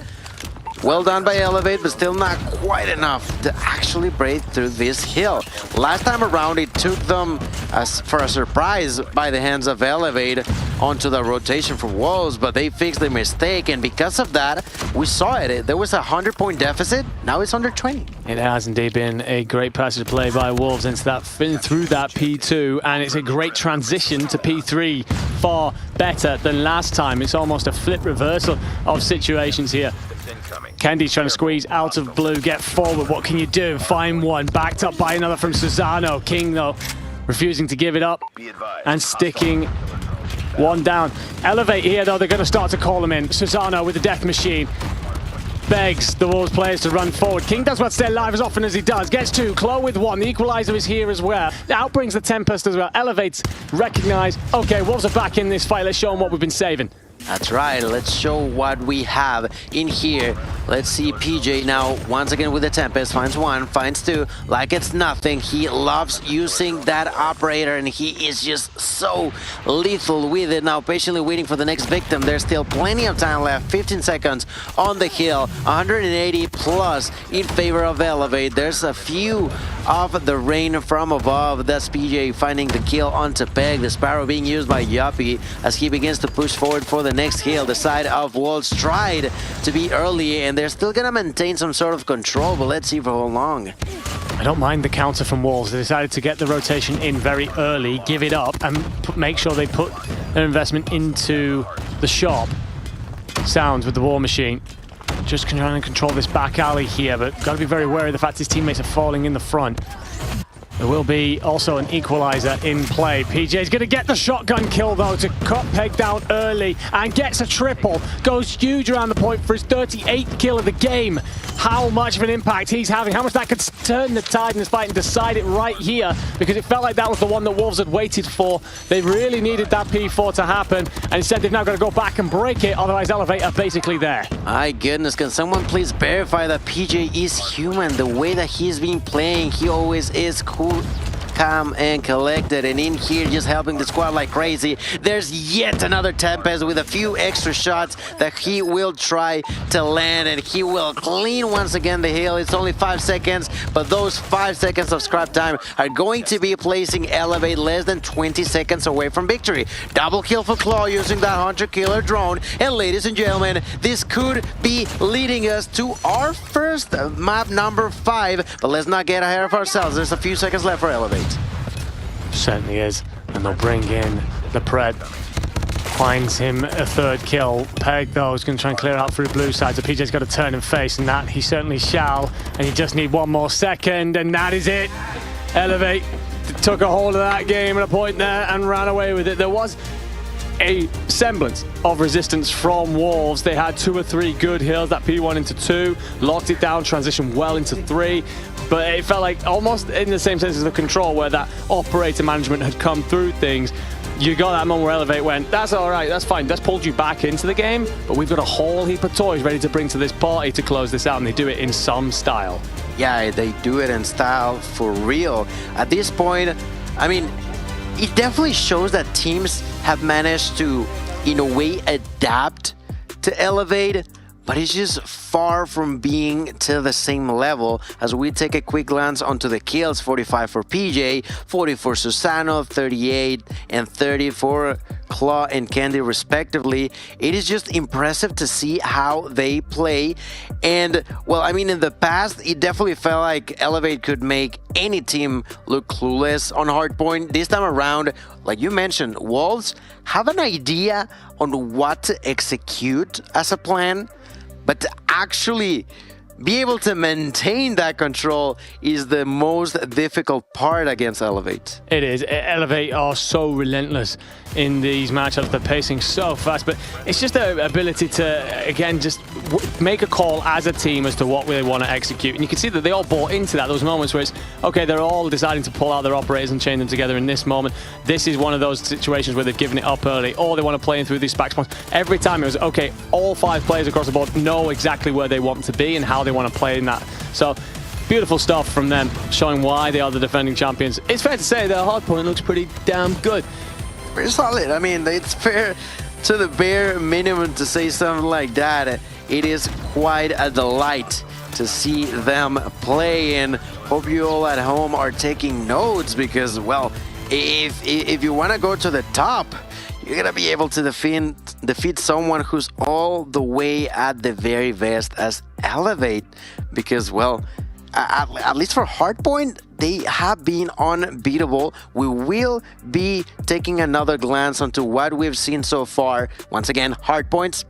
Well done by Elevate, but still not quite enough to actually break through this hill. Last time around, it took them for a surprise by the hands of Elevate onto the rotation for Wolves, but they fixed their mistake, and because of that, we saw it. There was a 100-point deficit, now it's under 20. It has indeed been a great passage of play by Wolves into that, through that P2, and it's a great transition to P3. Far better than last time. It's almost a flip reversal of situations here. Kendi's trying to squeeze out of blue, get forward. What can you do? Find one. Backed up by another from Susano. King, though, refusing to give it up and sticking one down. Elevate here, though. They're going to start to call him in. Susano with the Death Machine begs the Wolves players to run forward. King does what stay alive as often as he does. Gets 2. Claw with 1. The equalizer is here as well. Out brings the Tempest as well. Elevates, recognize. Okay, Wolves are back in this fight. Let's show them what we've been saving. That's right, let's show what we have in here. Let's see PJ now, once again with the Tempest, finds 1, finds 2, like it's nothing. He loves using that operator and he is just so lethal with it. Now patiently waiting for the next victim. There's still plenty of time left, 15 seconds on the hill, 180 plus in favor of Elevate. There's a few of the rain from above. That's PJ finding the kill onto Peg. The Sparrow being used by Yuppie as he begins to push forward for the next hill. The side of Wolves tried to be early and they're still gonna maintain some sort of control, but let's see for how long. I don't mind the counter from Wolves. They decided to get the rotation in very early, give it up, and make sure they put their investment into the shop. Sounds with the War Machine. Just trying to control this back alley here, but got to be very wary of the fact his teammates are falling in the front. There will be also an equalizer in play. PJ's going to get the shotgun kill, though, to cut Peg down early and gets a triple. Goes huge around the point for his 38th kill of the game. How much of an impact he's having, how much that could turn the tide in this fight and decide it right here, because it felt like that was the one that Wolves had waited for. They really needed that P4 to happen, and instead they've now got to go back and break it, otherwise Elevate are basically there. My goodness, can someone please verify that PJ is human? The way that he's been playing, he always is cool, calm and collected, and in here just helping the squad like crazy. There's yet another Tempest with a few extra shots that he will try to land, and he will clean once again the hill. It's only 5 seconds, but those 5 seconds of scrap time are going to be placing Elevate less than 20 seconds away from victory. Double kill for Claw using that 100-killer drone, and ladies and gentlemen, this could be leading us to our first map number 5, but let's not get ahead of ourselves. There's a few seconds left for Elevate. Certainly is, and they'll bring in the Pred. Finds him a 3rd kill. Peg, though, is going to try and clear out through blue side, so PJ's got to turn and face, and that he certainly shall. And you just need 1 more second, and that is it. Elevate took a hold of that game at a point there and ran away with it. There was a semblance of resistance from Wolves. They had 2 or 3 good hills, that P1 into 2, locked it down, transitioned well into 3, but it felt like almost in the same sense as the control, where that operator management had come through things. You got that moment where Elevate went, that's all right, that's fine, that's pulled you back into the game, but we've got a whole heap of toys ready to bring to this party to close this out, and they do it in some style. yeah, they do it in style for real. At this point, I mean, it definitely shows that teams have managed to, in a way, adapt to Elevate, but it's just far from being to the same level. As we take a quick glance onto the kills, 45 for PJ, 40 for Susano, 38 and 30 for Claw and Candy respectively. It is just impressive to see how they play. And well, I mean, in the past, it definitely felt like Elevate could make any team look clueless on Hardpoint. This time around, like you mentioned, Wolves have an idea on what to execute as a plan, but to actually be able to maintain that control is the most difficult part against Elevate. It is. Elevate are so relentless in these matchups. They're pacing so fast, but it's just their ability to, again, just make a call as a team as to what they want to execute. And you can see that they all bought into that. Those moments where it's, okay, they're all deciding to pull out their operators and chain them together in this moment. This is one of those situations where they've given it up early, or they want to play in through these back spawns. Every time it was, okay, all 5 players across the board know exactly where they want to be and how they want to play in that. So beautiful stuff from them, showing why they are the defending champions. It's fair to say their hardpoint looks pretty damn good. Pretty solid. I mean, it's fair to the bare minimum to say something like that. It is quite a delight to see them play, and hope you all at home are taking notes, because, well, if you want to go to the top, you're gonna be able to defeat someone who's all the way at the very best as Elevate, because, well, at least for Hardpoint, they have been unbeatable. We will be taking another glance onto what we've seen so far. Once again, Hardpoints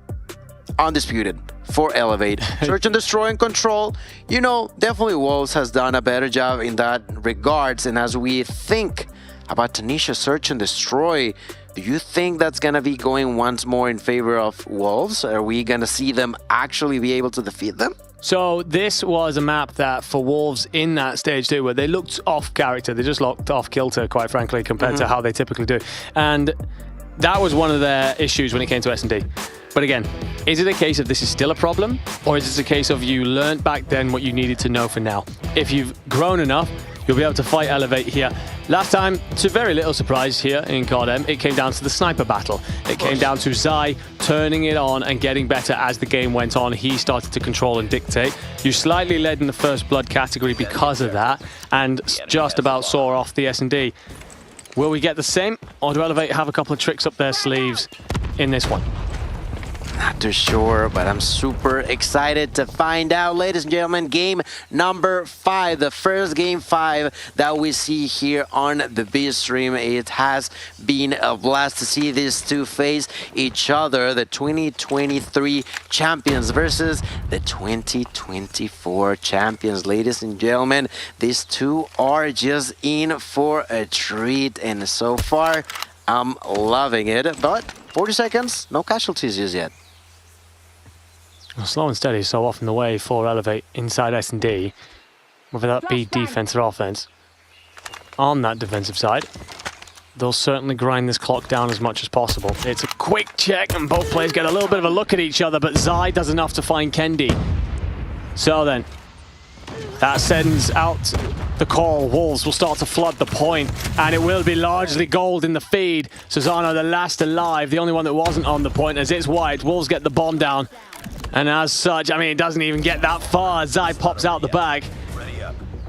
undisputed for Elevate. Search and Destroy and Control, you know, definitely Wolves has done a better job in that regards. And as we think about Tanisha Search and Destroy, do you think that's gonna be going once more in favor of Wolves? Are we gonna see them actually be able to defeat them? So this was a map that for Wolves in that stage 2, where they looked off character, they just looked off kilter, quite frankly, compared to how they typically do. And that was one of their issues when it came to S&D. But again, is it a case of this is still a problem, or is it a case of you learned back then what you needed to know for now? If you've grown enough, you'll be able to fight Elevate here. Last time, to very little surprise here in COD, it came down to the sniper battle. It came down to Zai turning it on and getting better as the game went on. He started to control and dictate. You slightly led in the first blood category because of that, and just about saw off the S&D. Will we get the same, or do Elevate have a couple of tricks up their sleeves in this one? Not too sure, but I'm super excited to find out. Ladies and gentlemen, game number 5, the first game 5 that we see here on the B stream. It has been a blast to see these two face each other, the 2023 champions versus the 2024 champions. Ladies and gentlemen, these two are just in for a treat, and so far, I'm loving it. But 40 seconds, no casualties just yet. Well, slow and steady is so often the way for Elevate inside S&D, whether that be defense or offense. On that defensive side, they'll certainly grind this clock down as much as possible. It's a quick check, and both players get a little bit of a look at each other, but Zai does enough to find Kendi. So then, that sends out the call. Wolves will start to flood the point, and it will be largely gold in the feed. Susano, the last alive, the only one that wasn't on the point, as it's white. Wolves get the bomb down, and as such, I mean, it doesn't even get that far. Zai pops out the bag,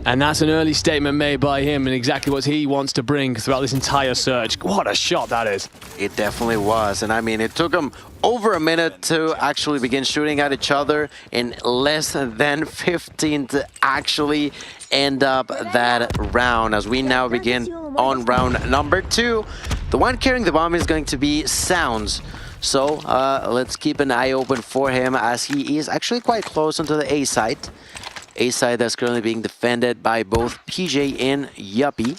and that's an early statement made by him and exactly what he wants to bring throughout this entire search. What a shot that is. It definitely was, and I mean, it took them over a minute to actually begin shooting at each other, in less than 15 to actually end up that round. As we now begin on round number 2, the one carrying the bomb is going to be Sounds. So let's keep an eye open for him, as he is actually quite close onto the A site. A side that's currently being defended by both PJ and Yuppie.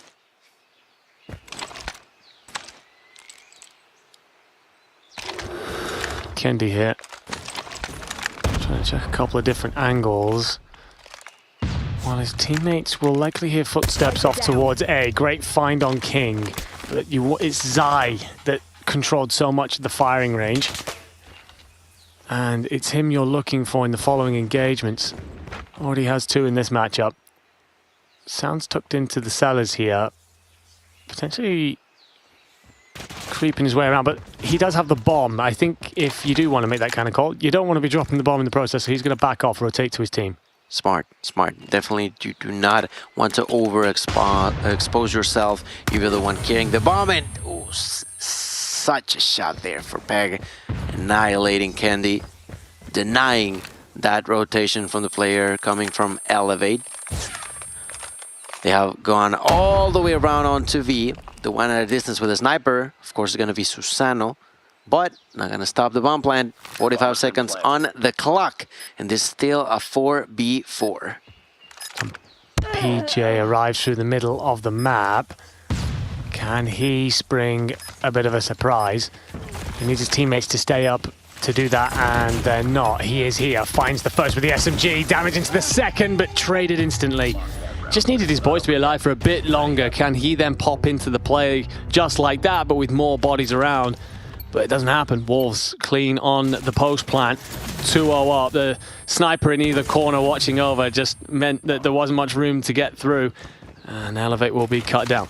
Kendi here. Trying to check a couple of different angles. While his teammates will likely hear footsteps off towards A. Great find on King. But it's Zai that controlled so much of the firing range. And it's him you're looking for in the following engagements. Already has 2 in this matchup. Sounds tucked into the cellars here. Potentially creeping his way around, but he does have the bomb. I think if you do want to make that kind of call, you don't want to be dropping the bomb in the process, so he's going to back off, rotate to his team. Smart, smart. Definitely you do not want to expose yourself. You're the one carrying the bomb, and ooh, such a shot there for Peg. Annihilating Candy, denying that rotation from the player coming from Elevate. They have gone all the way around onto V. The one at a distance with a sniper, of course, is going to be Susano, but not going to stop the bomb plant. 45 seconds on the clock, and this is still a 4v4. PJ arrives through the middle of the map. Can he spring a bit of a surprise? He needs his teammates to stay up to do that, and they're not. He is here, finds the first with the SMG, damage into the second, but traded instantly. Just needed his boys to be alive for a bit longer. Can he then pop into the play just like that, but with more bodies around? But it doesn't happen. Wolves clean on the post plant. 2-0 up. The sniper in either corner watching over just meant that there wasn't much room to get through. And Elevate will be cut down.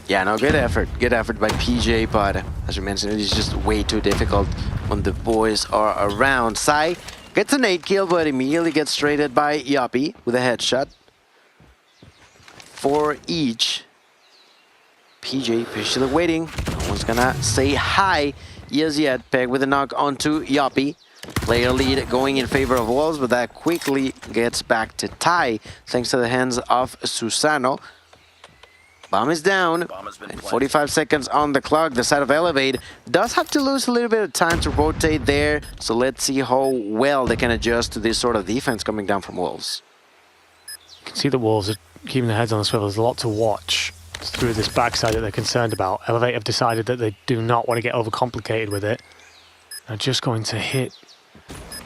Yeah, no, good effort. Good effort by PJ, but as you mentioned, it is just way too difficult when the boys are around. Sai gets an 8 kill, but immediately gets traded by Yoppy with a headshot. 4 each. PJ patiently waiting. No one's gonna say hi as yet. Peg with a knock onto Yoppy. Player lead going in favor of Wolves, but that quickly gets back to tie thanks to the hands of Susano. Bomb is down, and 45 seconds on the clock. The side of Elevate does have to lose a little bit of time to rotate there, so let's see how well they can adjust to this sort of defense coming down from Wolves. You can see the Wolves are keeping their heads on the swivel. There's a lot to watch through this backside that they're concerned about. Elevate have decided that they do not want to get overcomplicated with it. They're just going to hit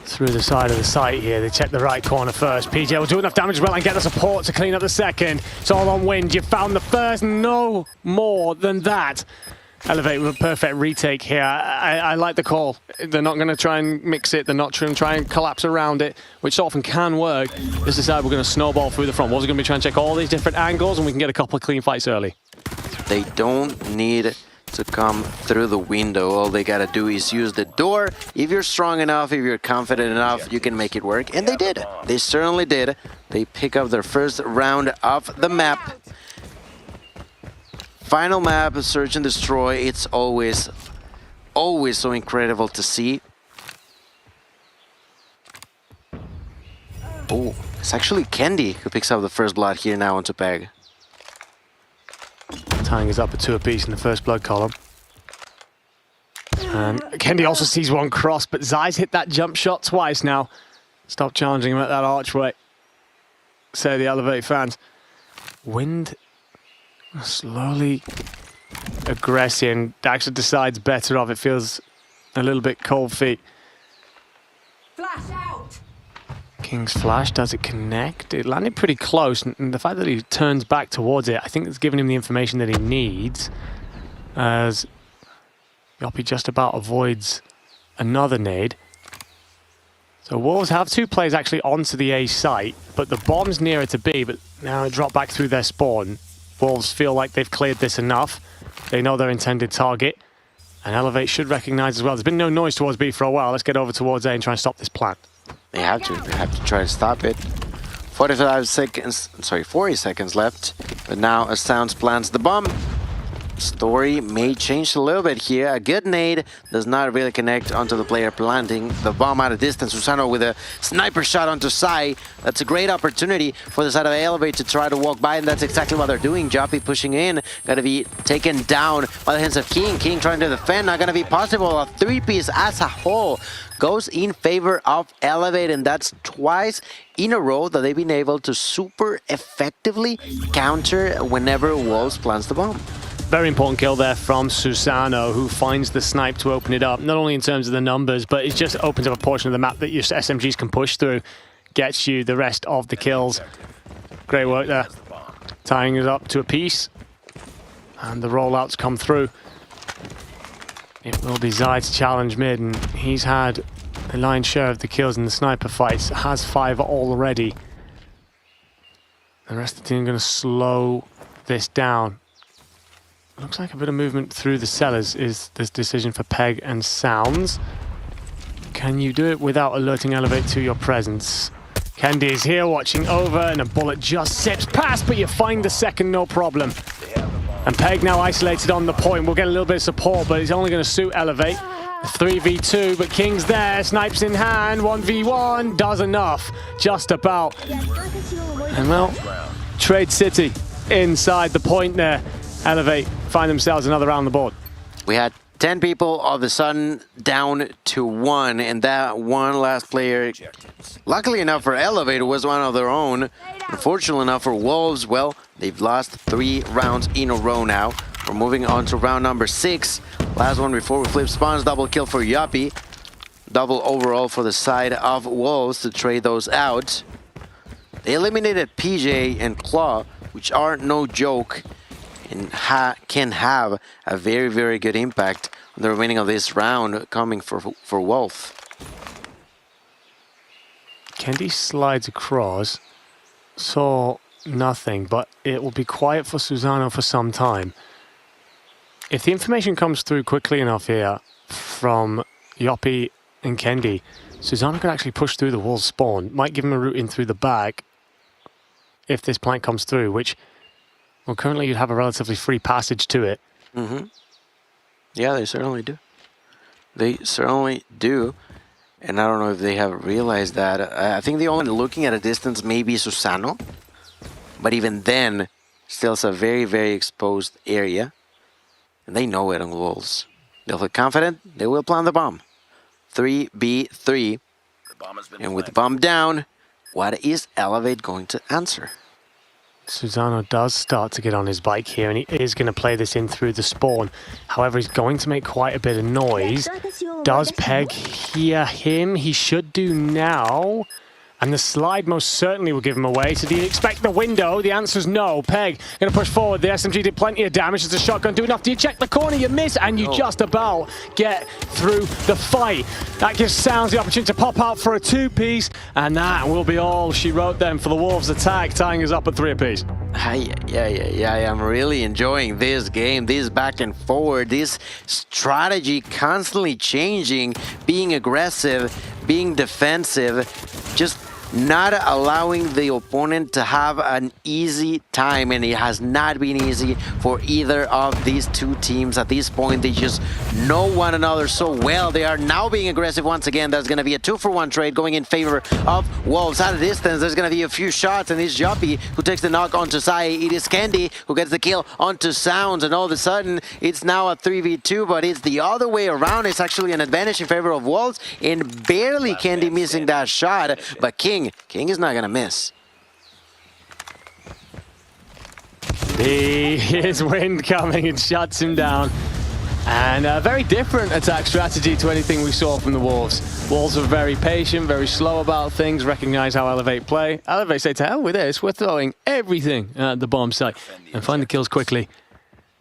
through the side of the site here. They check the right corner first. PJ will do enough damage as well and get the support to clean up the second. It's all on wind. You found the first, no more than that. Elevate with a perfect retake here. I like the call. They're not going to try and mix it. They're not going to try and collapse around it, which often can work. This is how we're going to snowball through the front. Wolves are going to be trying to check all these different angles, and we can get a couple of clean fights early. They don't need to come through the window. All they got to do is use the door. If you're strong enough, if you're confident enough, you can make it work. And they did. They certainly did. They pick up their first round of the map. Final map, search and destroy. It's always so incredible to see. Oh, it's actually Candy who picks up the first blood here now onto Peg. Tying us up at 2 apiece in the first blood column. And Candy also sees one cross, but Zai's hit that jump shot twice now. Stop challenging him at that archway, say the Elevate fans. Wind slowly aggressing. Daxter decides better off. It feels a little bit cold feet. Flash out. King's flash, does it connect? It landed pretty close, and the fact that he turns back towards it, I think it's given him the information that he needs, as Yoppy just about avoids another nade. So Wolves have 2 players actually onto the A site, but the bomb's nearer to B, but now it dropped back through their spawn. Wolves feel like they've cleared this enough. They know their intended target, and Elevate should recognize as well. There's been no noise towards B for a while. Let's get over towards A and try and stop this plant. They have to try to stop it. 40 seconds left, but now as Sounds plants the bomb. Story may change a little bit here. A good nade does not really connect onto the player planting the bomb out of distance. Susano with a sniper shot onto Sai. That's a great opportunity for the side of Elevate to try to walk by, and that's exactly what they're doing. Joppy pushing in, gonna be taken down by the hands of King. King trying to defend, not gonna be possible. A 3-piece as a whole goes in favor of Elevate, and that's twice in a row that they've been able to super effectively counter whenever Wolves plants the bomb. Very important kill there from Susano, who finds the snipe to open it up, not only in terms of the numbers, but it just opens up a portion of the map that your SMGs can push through, gets you the rest of the kills. Great work there. Tying it up to a piece, and the rollouts come through. It will be Zai to challenge mid, and he's had the lion's share of the kills in the sniper fights, has 5 already. The rest of the team going to slow this down. Looks like a bit of movement through the cellars is this decision for Peg and Sounds. Can you do it without alerting Elevate to your presence? Kendi is here watching over, and a bullet just zips past, but you find the second, no problem. And Peg now isolated on the point. We'll get a little bit of support, but it's only going to suit Elevate. 3v2, but King's there, snipes in hand, 1v1, does enough, just about. And well, Trade City inside the point there. Elevate find themselves another round the board. We had 10 people all of a sudden down to 1, and that one last player, luckily enough for Elevate, was one of their own. Unfortunately enough for Wolves, well, they've lost 3 rounds in a row now. We're moving on to round number 6. Last one before we flip spawns, double kill for Yuppie. Double overall for the side of Wolves to trade those out. They eliminated PJ and Claw, which are no joke, and can have a very, very good impact on the remaining of this round coming for Wolf. Kendi slides across, saw nothing, but it will be quiet for Susano for some time. If the information comes through quickly enough here from Yoppie and Kendi, Susano could actually push through the Wolves spawn. Might give him a route in through the back if this plank comes through, which, well, currently you'd have a relatively free passage to it. Mm-hmm. Yeah, they certainly do. They certainly do. And I don't know if they have realized that. I think the only looking at a distance maybe Susano. But even then, still it's a very, very exposed area. And they know it on Wolves. They'll feel confident, they will plant the bomb. 3v3. And with the bomb down, what is Elevate going to answer? Susano does start to get on his bike here, and he is going to play this in through the spawn. However, he's going to make quite a bit of noise. Does Peg hear him? He should do now. And the slide most certainly will give him away. So do you expect the window? The answer's no. Peg going to push forward. The SMG did plenty of damage. Does the shotgun do enough? Do you check the corner? You miss, and you just about get through the fight. That gives Sounds the opportunity to pop out for a 2-piece, and that will be all she wrote then for the Wolves attack, tying us up at 3 apiece. Yeah, I'm really enjoying this game, this back and forward, this strategy constantly changing, being aggressive, being defensive, just not allowing the opponent to have an easy time, and it has not been easy for either of these two teams at this point. They just know one another so well. They are now being aggressive once again. There's going to be a 2-for-1 trade going in favor of Wolves. At a distance, there's going to be a few shots, and it's Joppy who takes the knock onto Sai. It is Kendi who gets the kill onto Sounds, and all of a sudden, it's now a 3v2, but it's the other way around. It's actually an advantage in favor of Wolves, and barely Kendi missing that shot, but King is not gonna miss. Here's wind coming and shuts him down. And a very different attack strategy to anything we saw from the Wolves. Wolves are very patient, very slow about things, recognize how Elevate play. Elevate say, to hell with this, we're throwing everything at the bomb site and find the kills quickly.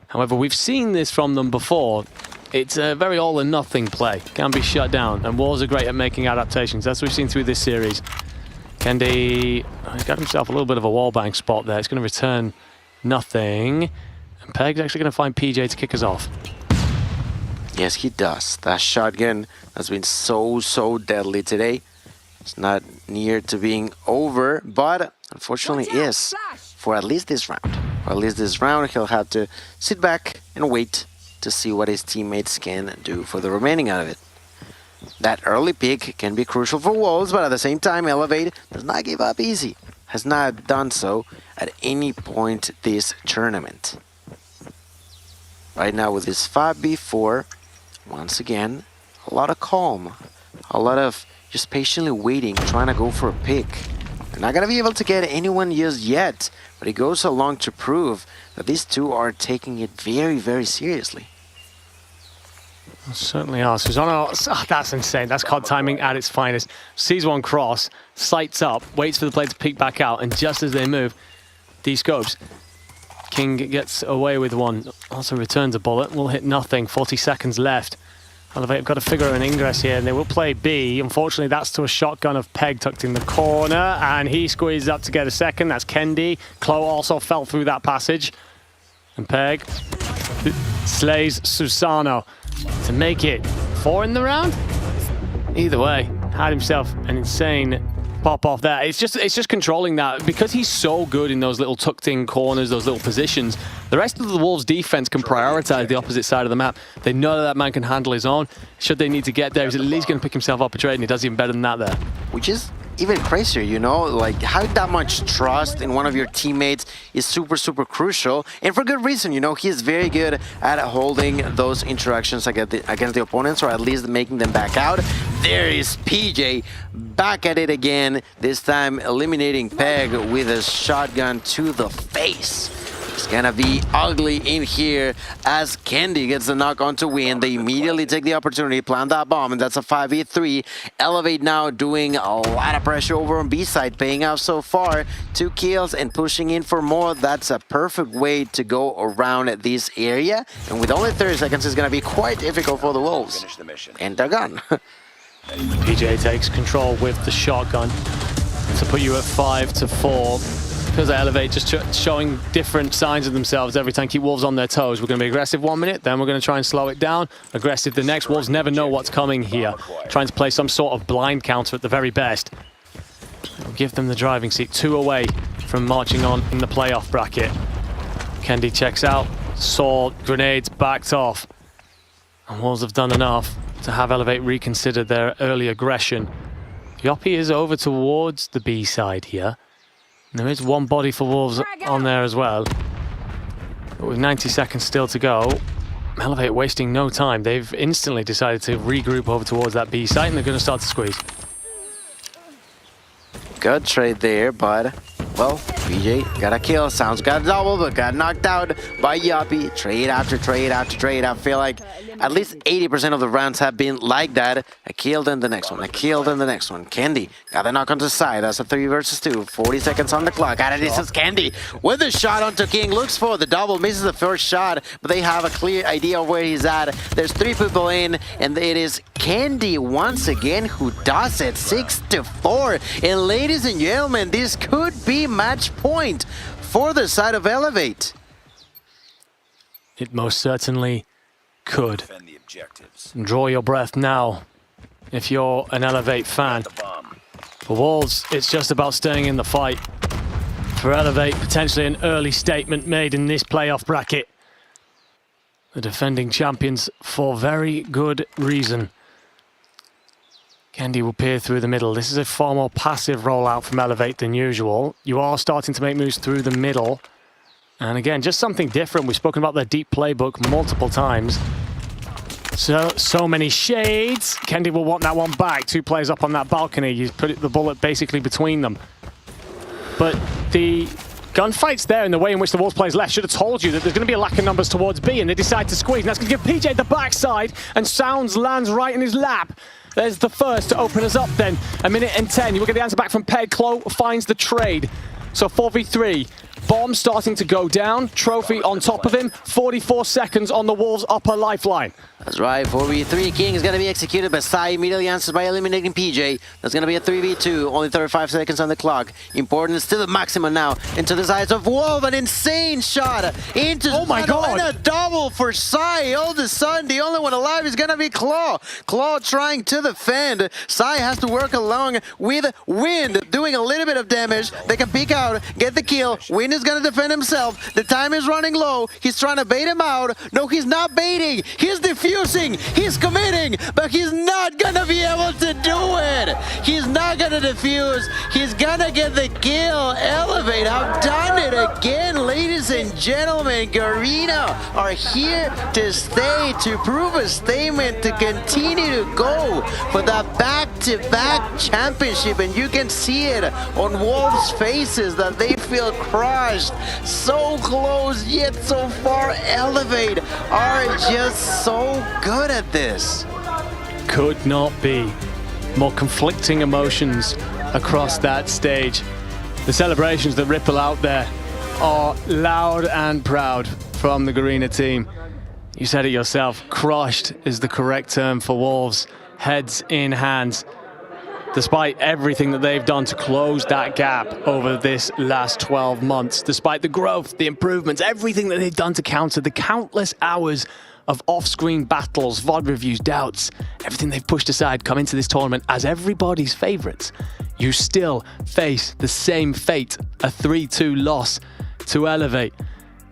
However, we've seen this from them before. It's a very all or nothing play, can be shut down, and Wolves are great at making adaptations. That's what we've seen through this series. Kendi, he's got himself a little bit of a wallbang spot there. It's going to return nothing. And Peg's actually going to find PJ to kick us off. Yes, he does. That shotgun has been so deadly today. It's not near to being over, but unfortunately is for at least this round. For at least this round, he'll have to sit back and wait to see what his teammates can do for the remaining of it. That early pick can be crucial for Wolves, but at the same time, Elevate does not give up easy. Has not done so at any point this tournament. Right now with this 5v4, once again, a lot of calm. A lot of just patiently waiting, trying to go for a pick. They're not going to be able to get anyone just yet, but it goes along to prove that these two are taking it very seriously. Certainly are. Susano, oh, that's insane. That's COD timing at its finest. Sees one cross, sights up, waits for the play to peek back out, and just as they move, descopes. King gets away with one. Also returns a bullet. Will hit nothing. 40 seconds left. Elevate have got to figure out an ingress here, and they will play B. Unfortunately, that's to a shotgun of Peg tucked in the corner, and he squeezed up to get a second. That's Kendi. Klo also fell through that passage. And Peg slays Susano to make it 4 in the round. Either way, had himself an insane pop off there. It's just controlling that, because he's so good in those little tucked in corners, those little positions. The rest of the Wolves defense can prioritize the opposite side of the map. They know that man can handle his own. Should they need to get there, he's at least going to pick himself up a trade, and he does even better than that there. Which is even crazier, you know, like having that much trust in one of your teammates is super, super crucial, and for good reason. You know, he is very good at holding those interactions against the opponents, or at least making them back out. There is PJ back at it again, this time eliminating Peg with a shotgun to the face. It's gonna be ugly in here as Kendi gets the knock on to win. They immediately take the opportunity, plant that bomb, and that's a 5v3. Elevate now doing a lot of pressure over on B side, paying off so far. 2 kills and pushing in for more. That's a perfect way to go around this area. And with only 30 seconds, it's gonna be quite difficult for the Wolves. And they're gone. PJ takes control with the shotgun to put you at 5-4. Because they Elevate just showing different signs of themselves every time. Keep Wolves on their toes. We're going to be aggressive 1 minute, then we're going to try and slow it down. Aggressive the next. Wolves never know what's coming here. Trying to play some sort of blind counter at the very best. We'll give them the driving seat. 2 away from marching on in the playoff bracket. Kendi checks out. Saw grenades backed off. And Wolves have done enough to have Elevate reconsider their early aggression. Yoppie is over towards the B side here. There is 1 body for Wolves on there as well. But with 90 seconds still to go, Elevate wasting no time. They've instantly decided to regroup over towards that B site, and they're going to start to squeeze. Good trade there, but, well, PJ got a kill. Sounds got a double, but got knocked out by Yoppie. Trade after trade after trade. I feel like at least 80% of the rounds have been like that. A kill, then the next one. A kill, then the next one. Kendi got a knock onto the side. That's a 3 versus 2. 40 seconds on the clock. Out of this is Kendi with the shot onto King. Looks for the double. Misses the first shot, but they have a clear idea of where he's at. There's 3 people in, and it is Kendi once again who does it. 6-4. And ladies and gentlemen, this could be match point for the side of Elevate. It most certainly could. Draw your breath now if you're an Elevate fan. For Wolves, it's just about staying in the fight. For Elevate, potentially an early statement made in this playoff bracket. The defending champions for very good reason. Kendi will peer through the middle. This is a far more passive rollout from Elevate than usual. You are starting to make moves through the middle. And again, just something different. We've spoken about their deep playbook multiple times. So many shades. Kendi will want that one back. 2 players up on that balcony. You put the bullet basically between them. But the gunfight's there, and the way in which the Wolves players left should have told you that there's going to be a lack of numbers towards B, and they decide to squeeze. And that's going to give PJ the backside, and Sounds lands right in his lap. There's the first to open us up then. 1 minute and 10. You will get the answer back from Peg. Klo finds the trade. So 4v3. Bomb starting to go down. Trophy on top of him. 44 seconds on the Wolves' upper lifeline. That's right, 4v3. King is going to be executed, but Sai immediately answers by eliminating PJ. That's going to be a 3v2. Only 35 seconds on the clock. Important still the maximum now into the sides of Wolf. An insane shot into oh my God. And a double for Sai. All of a sudden, the only one alive is going to be Klo. Klo trying to defend. Sai has to work along with Wind, doing a little bit of damage. They can peek out, get the kill. Wind is going to defend himself. The time is running low. He's trying to bait him out. No, he's not baiting. He's defusing. He's committing, but he's not gonna be able to do it. He's not gonna defuse. He's gonna get the kill. Elevate have done it again, ladies and gentlemen. Garena are here to stay, to prove a statement, to continue to go for that back-to-back championship, and you can see it on Wolves' faces that they feel crushed. So close, yet so far. Elevate are just so good at this. Could not be more conflicting emotions across that stage. The celebrations that ripple out there are loud and proud from the Garena team. You said it yourself, crushed is the correct term for Wolves. Heads in hands. Despite everything that they've done to close that gap over this last 12 months, despite the growth, the improvements, everything that they've done to counter the countless hours of off-screen battles, VOD reviews, doubts, everything they've pushed aside, come into this tournament as everybody's favourites, you still face the same fate, a 3-2 loss to Elevate,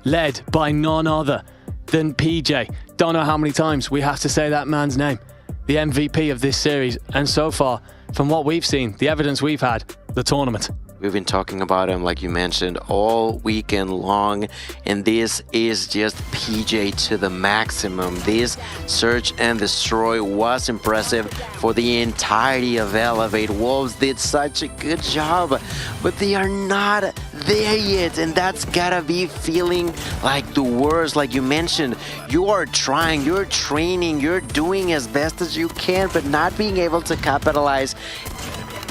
led by none other than PJ. Don't know how many times we have to say that man's name. The MVP of this series, and so far, from what we've seen, the evidence we've had, the tournament. We've been talking about him, like you mentioned, all weekend long, and this is just PJ to the maximum. This search and destroy was impressive for the entirety of Elevate. Wolves did such a good job, but they are not there yet, and that's gotta be feeling like the worst. Like you mentioned, you are trying, you're training, you're doing as best as you can, but not being able to capitalize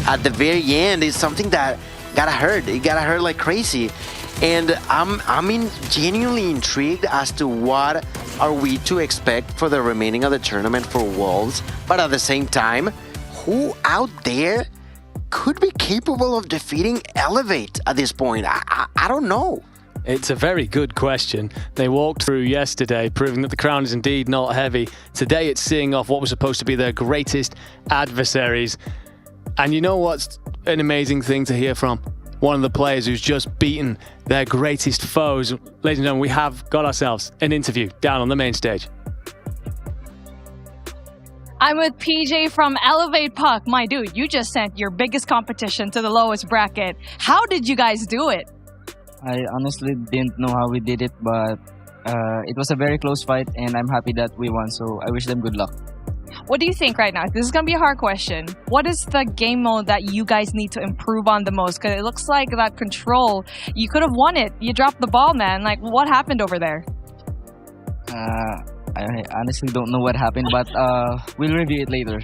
at the very end is something that gotta hurt. It gotta hurt like crazy. And I'm genuinely intrigued as to what are we to expect for the remaining of the tournament for Wolves. But at the same time, who out there could be capable of defeating Elevate at this point? I don't know. It's a very good question. They walked through yesterday, proving that the crown is indeed not heavy. Today it's seeing off what was supposed to be their greatest adversaries. And you know what's an amazing thing to hear from? One of the players who's just beaten their greatest foes. Ladies and gentlemen, we have got ourselves an interview down on the main stage. I'm with PJ from Elevate Puck. My dude, you just sent your biggest competition to the lowest bracket. How did you guys do it? I honestly didn't know how we did it, but it was a very close fight, and I'm happy that we won, so I wish them good luck. What do you think right now? This is going to be a hard question. What is the game mode that you guys need to improve on the most? Because it looks like that control, you could have won it. You dropped the ball, man. Like, what happened over there? I honestly don't know what happened, but we'll review it later.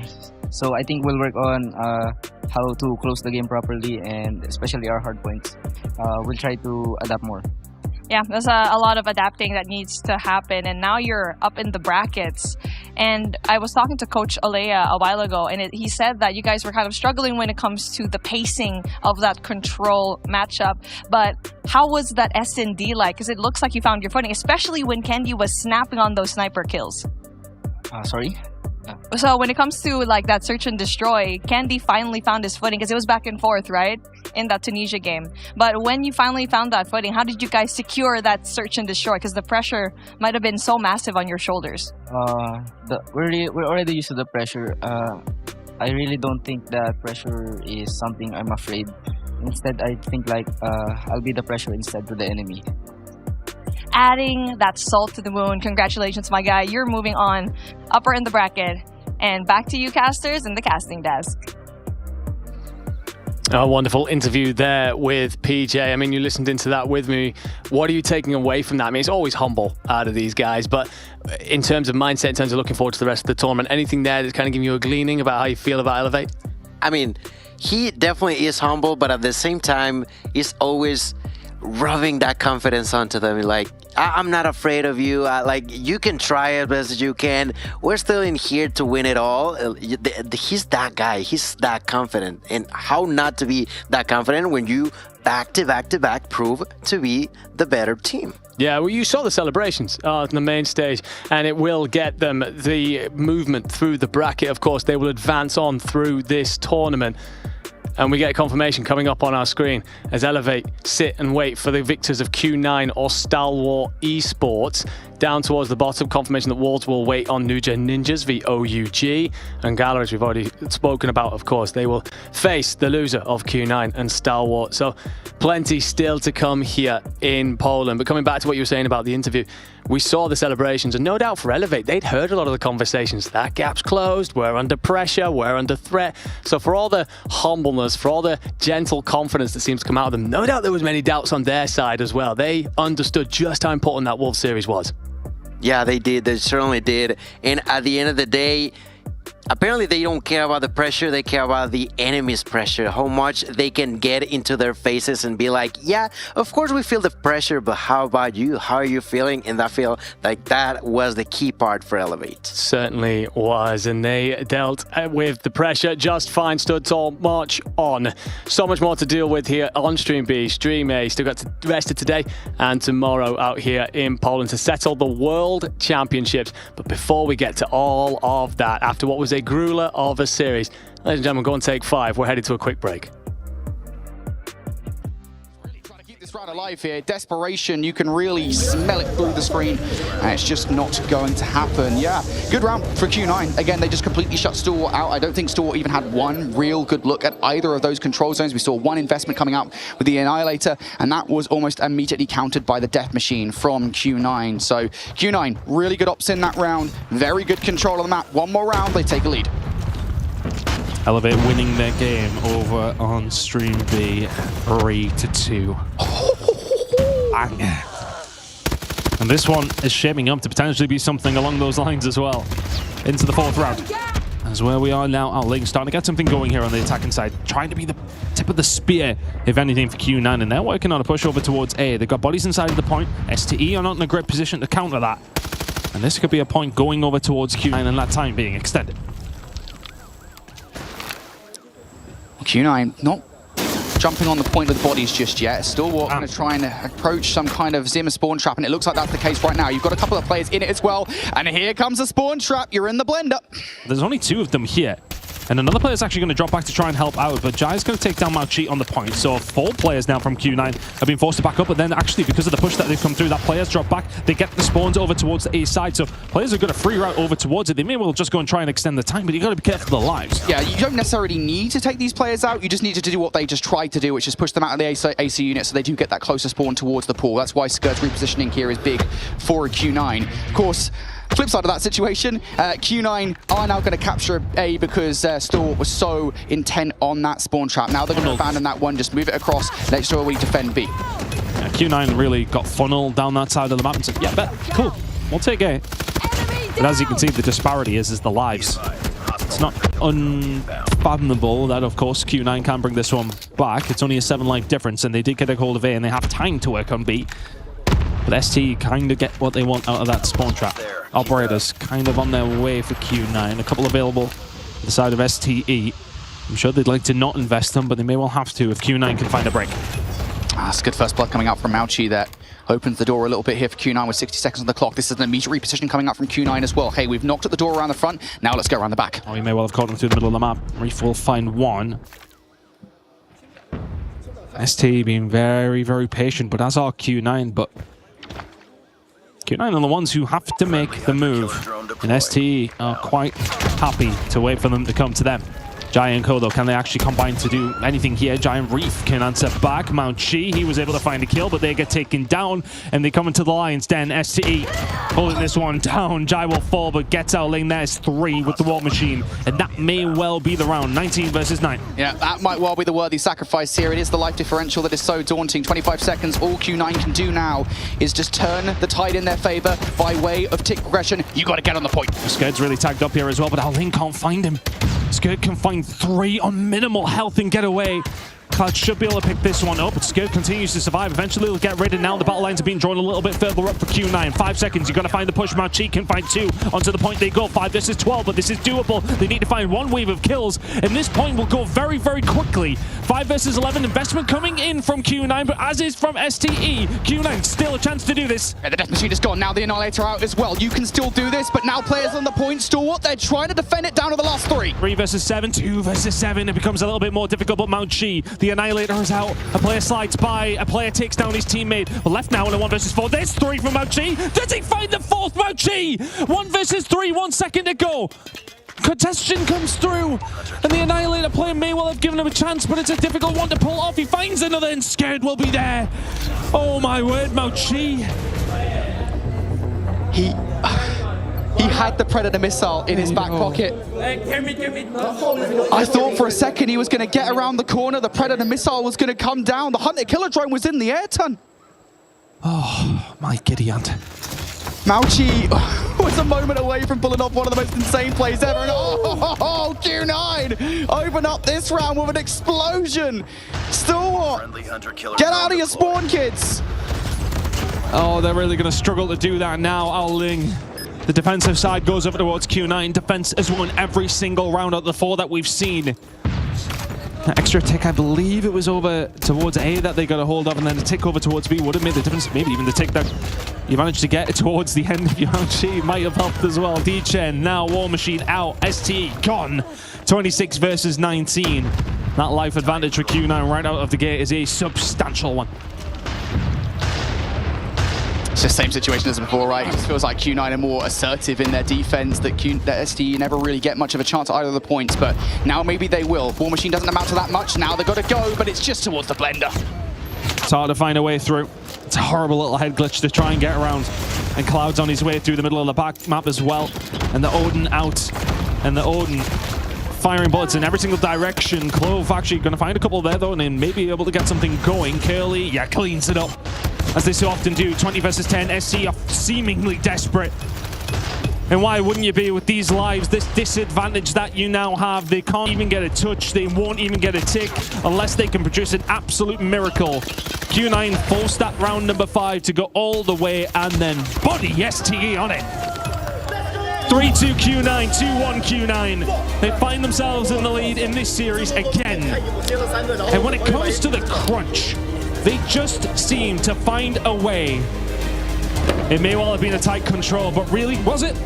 So I think we'll work on how to close the game properly, and especially our hard points. We'll try to adapt more. Yeah, there's a lot of adapting that needs to happen, and now you're up in the brackets. And I was talking to Coach Alea a while ago, and he said that you guys were kind of struggling when it comes to the pacing of that control matchup. But how was that S&D like? Because it looks like you found your footing, especially when Candy was snapping on those sniper kills. Sorry? So when it comes to like that search and destroy, Candy finally found his footing because it was back and forth, right, in that Tunisia game. But when you finally found that footing, how did you guys secure that search and destroy? Because the pressure might have been so massive on your shoulders. We're already used to the pressure. I really don't think that pressure is something I'm afraid. Instead, I think like I'll be the pressure instead to the enemy. Adding that salt to the wound. Congratulations, my guy. You're moving on upper in the bracket. And back to you, casters, in the casting desk. A wonderful interview there with PJ. I mean, you listened into that with me. What are you taking away from that? I mean, it's always humble out of these guys, but in terms of mindset, in terms of looking forward to the rest of the tournament, anything there that's kind of giving you a gleaning about how you feel about Elevate? I mean, he definitely is humble, but at the same time, he's always rubbing that confidence onto them. Like, I'm not afraid of you. Like, you can try as best as you can. We're still in here to win it all. He's that guy. He's that confident. And how not to be that confident when you back to back prove to be the better team? Yeah, well, you saw the celebrations on the main stage, and it will get them the movement through the bracket. Of course, they will advance on through this tournament. And we get confirmation coming up on our screen as Elevate sit and wait for the victors of Q9 or Stalwart Esports. Down towards the bottom, confirmation that Wolves will wait on New Gen Ninjas v OUG. And Gala, as we've already spoken about, of course, they will face the loser of Q9 and Stalwart. So plenty still to come here in Poland. But coming back to what you were saying about the interview, we saw the celebrations, and no doubt for Elevate, they'd heard a lot of the conversations. That gap's closed, we're under pressure, we're under threat. So for all the humbleness, for all the gentle confidence that seems to come out of them, no doubt there was many doubts on their side as well. They understood just how important that Wolves series was. Yeah, they did. They certainly did. And at the end of the day, Apparently they don't care about the pressure, they care about the enemy's pressure, how much they can get into their faces and be like, yeah, of course we feel the pressure, but how about you? How are you feeling? And I feel like that was the key part for Elevate. Certainly was, and they dealt with the pressure just fine, stood tall, march on. So much more to deal with here on Stream B. Stream A still got the rest of today and tomorrow out here in Poland to settle the World Championships. But before we get to all of that, after what was a grueler of a series, ladies and gentlemen, go and take 5. We're headed to a quick break. Round alive here, desperation, you can really smell it through the screen, and it's just not going to happen. Yeah, good round for Q9. Again, they just completely shut Stalwart out. I don't think Stalwart even had one real good look at either of those control zones. We saw one investment coming out with the Annihilator, and that was almost immediately countered by the Death Machine from Q9. So Q9, really good ops in that round, very good control on the map. One more round, they take a lead. Elevate winning their game over on Stream B 3-2. And this one is shaping up to potentially be something along those lines as well. Into the 4th round. As where we are now, Outling starting to get something going here on the attacking side. Trying to be the tip of the spear, if anything, for Q9. And they're working on a push over towards A. They've got bodies inside of the point. STE are not in a great position to counter that. And this could be a point going over towards Q9 and that time being extended. Q9 not jumping on the point of the bodies just yet. Stalwart going to try and approach some kind of Zimmer spawn trap, and it looks like that's the case right now. You've got a couple of players in it as well, and here comes a spawn trap. You're in the blender. There's only 2 of them here. And another player is actually going to drop back to try and help out, but Jai is going to take down Mauchi on the point. So 4 players now from Q9 have been forced to back up, but then actually because of the push that they've come through, that player's drop back, they get the spawns over towards the A side. So players have got a free route over towards it. They may well just go and try and extend the time, but you've got to be careful of their lives. Yeah, you don't necessarily need to take these players out. You just need to do what they just tried to do, which is push them out of the AC unit so they do get that closer spawn towards the pool. That's why Skirt's repositioning here is big for Q9. Of course, flip side of that situation, Q9 are now going to capture A because Stalwart was so intent on that spawn trap. Now they're going to abandon that one, just move it across, let Stalwart defend B. Yeah, Q9 really got funneled down that side of the map and said, yeah, bet, cool, we'll take A. But as you can see, the disparity is the lives. It's not unfathomable that, of course, Q9 can bring this one back. It's only a 7-life difference, and they did get a hold of A, and they have time to work on B. But ST kind of get what they want out of that spawn trap. Operators kind of on their way for Q9. A couple available on the side of STE. I'm sure they'd like to not invest them, but they may well have to if Q9 can find a break. That's good first blood coming out from Mauchi that opens the door a little bit here for Q9 with 60 seconds on the clock. This is an immediate reposition coming up from Q9 as well. Hey, we've knocked at the door around the front. Now let's go around the back. Oh, he may well have caught them through the middle of the map. Reef will find one. ST being very, very patient, but as are Q9, but Q9 are the ones who have to make the move, and ST are quite happy to wait for them to come to them. Jai and Kodo, can they actually combine to do anything here? Giant Reef can answer back. Mount Chi, he was able to find a kill, but they get taken down, and they come into the Lion's Den. STE holding this one down. Jai will fall, but gets out lane. There's 3 with the War Machine, and that may well be the round. 19 versus 9. Yeah, that might well be the worthy sacrifice here. It is the life differential that is so daunting. 25 seconds. All Q9 can do now is just turn the tide in their favor by way of tick progression. You got to get on the point. Skird's really tagged up here as well, but Lane can't find him. Skird can find 3 on minimal health and get away. Cloud should be able to pick this one up, but Skird continues to survive. Eventually, he'll get rid, and now the battle lines are being drawn a little bit further up for Q9. 5 seconds, you've got to find the push. Mauchi can find 2. Onto the point they go. 5 versus 12, but this is doable. They need to find 1 wave of kills, and this point will go very, very quickly. 5 versus 11, investment coming in from Q9, but as is from STE, Q9 still a chance to do this. Yeah, the Death Machine is gone. Now the Annihilator out as well. You can still do this, but now players on the point. Stalwart, they're trying to defend it down to the last 3. 3 versus 7, 2 versus 7. It becomes a little bit more difficult, but Mauchi, the Annihilator is out. A player slides by, a player takes down his teammate. We're left now in a 1 versus 4. There's 3 from Mauchi. Does he find the 4th Mauchi? 1 versus 3, 1 second to go. Contestation comes through, and the Annihilator player may well have given him a chance, but it's a difficult one to pull off. He finds another, and Scared will be there. Oh my word, Mauchi. He had the Predator missile in his back pocket. I thought for a second he was going to get around the corner. The Predator missile was going to come down. The Hunter Killer drone was in the air ton. Oh, my giddy aunt. Mauchi was a moment away from pulling off one of the most insane plays ever. And oh, Q9 open up this round with an explosion. Stalwart, get out of your spawn, kids. Oh, they're really going to struggle to do that now. Owling, the defensive side goes over towards Q9. Defense has won every single round out of the 4 that we've seen. That extra tick, I believe it was over towards A that they got a hold of, and then the tick over towards B would have made the difference. Maybe even the tick that you managed to get towards the end of your round G might have helped as well. D-Chen now, War Machine out, STE gone. 26 versus 19. That life advantage for Q9 right out of the gate is a substantial one. It's the same situation as before, right? It just feels like Q9 are more assertive in their defense, that STE never really get much of a chance at either of the points, but now maybe they will. War Machine doesn't amount to that much, now they've got to go, but it's just towards the blender. It's hard to find a way through. It's a horrible little head glitch to try and get around. And Cloud's on his way through the middle of the back map as well. And the Odin out. And the Odin firing bullets in every single direction. Clove actually going to find a couple there though, and then maybe able to get something going. Curly, yeah, cleans it up, as they so often do. 20 versus 10, SC are seemingly desperate. And why wouldn't you be with these lives, this disadvantage that you now have? They can't even get a touch, they won't even get a tick unless they can produce an absolute miracle. Q9 forced that round number 5 to go all the way and then body STE on it. 3-2 Q9, 2-1 Q9. They find themselves in the lead in this series again. And when it comes to the crunch, they just seem to find a way. It may well have been a tight control, but really, was it?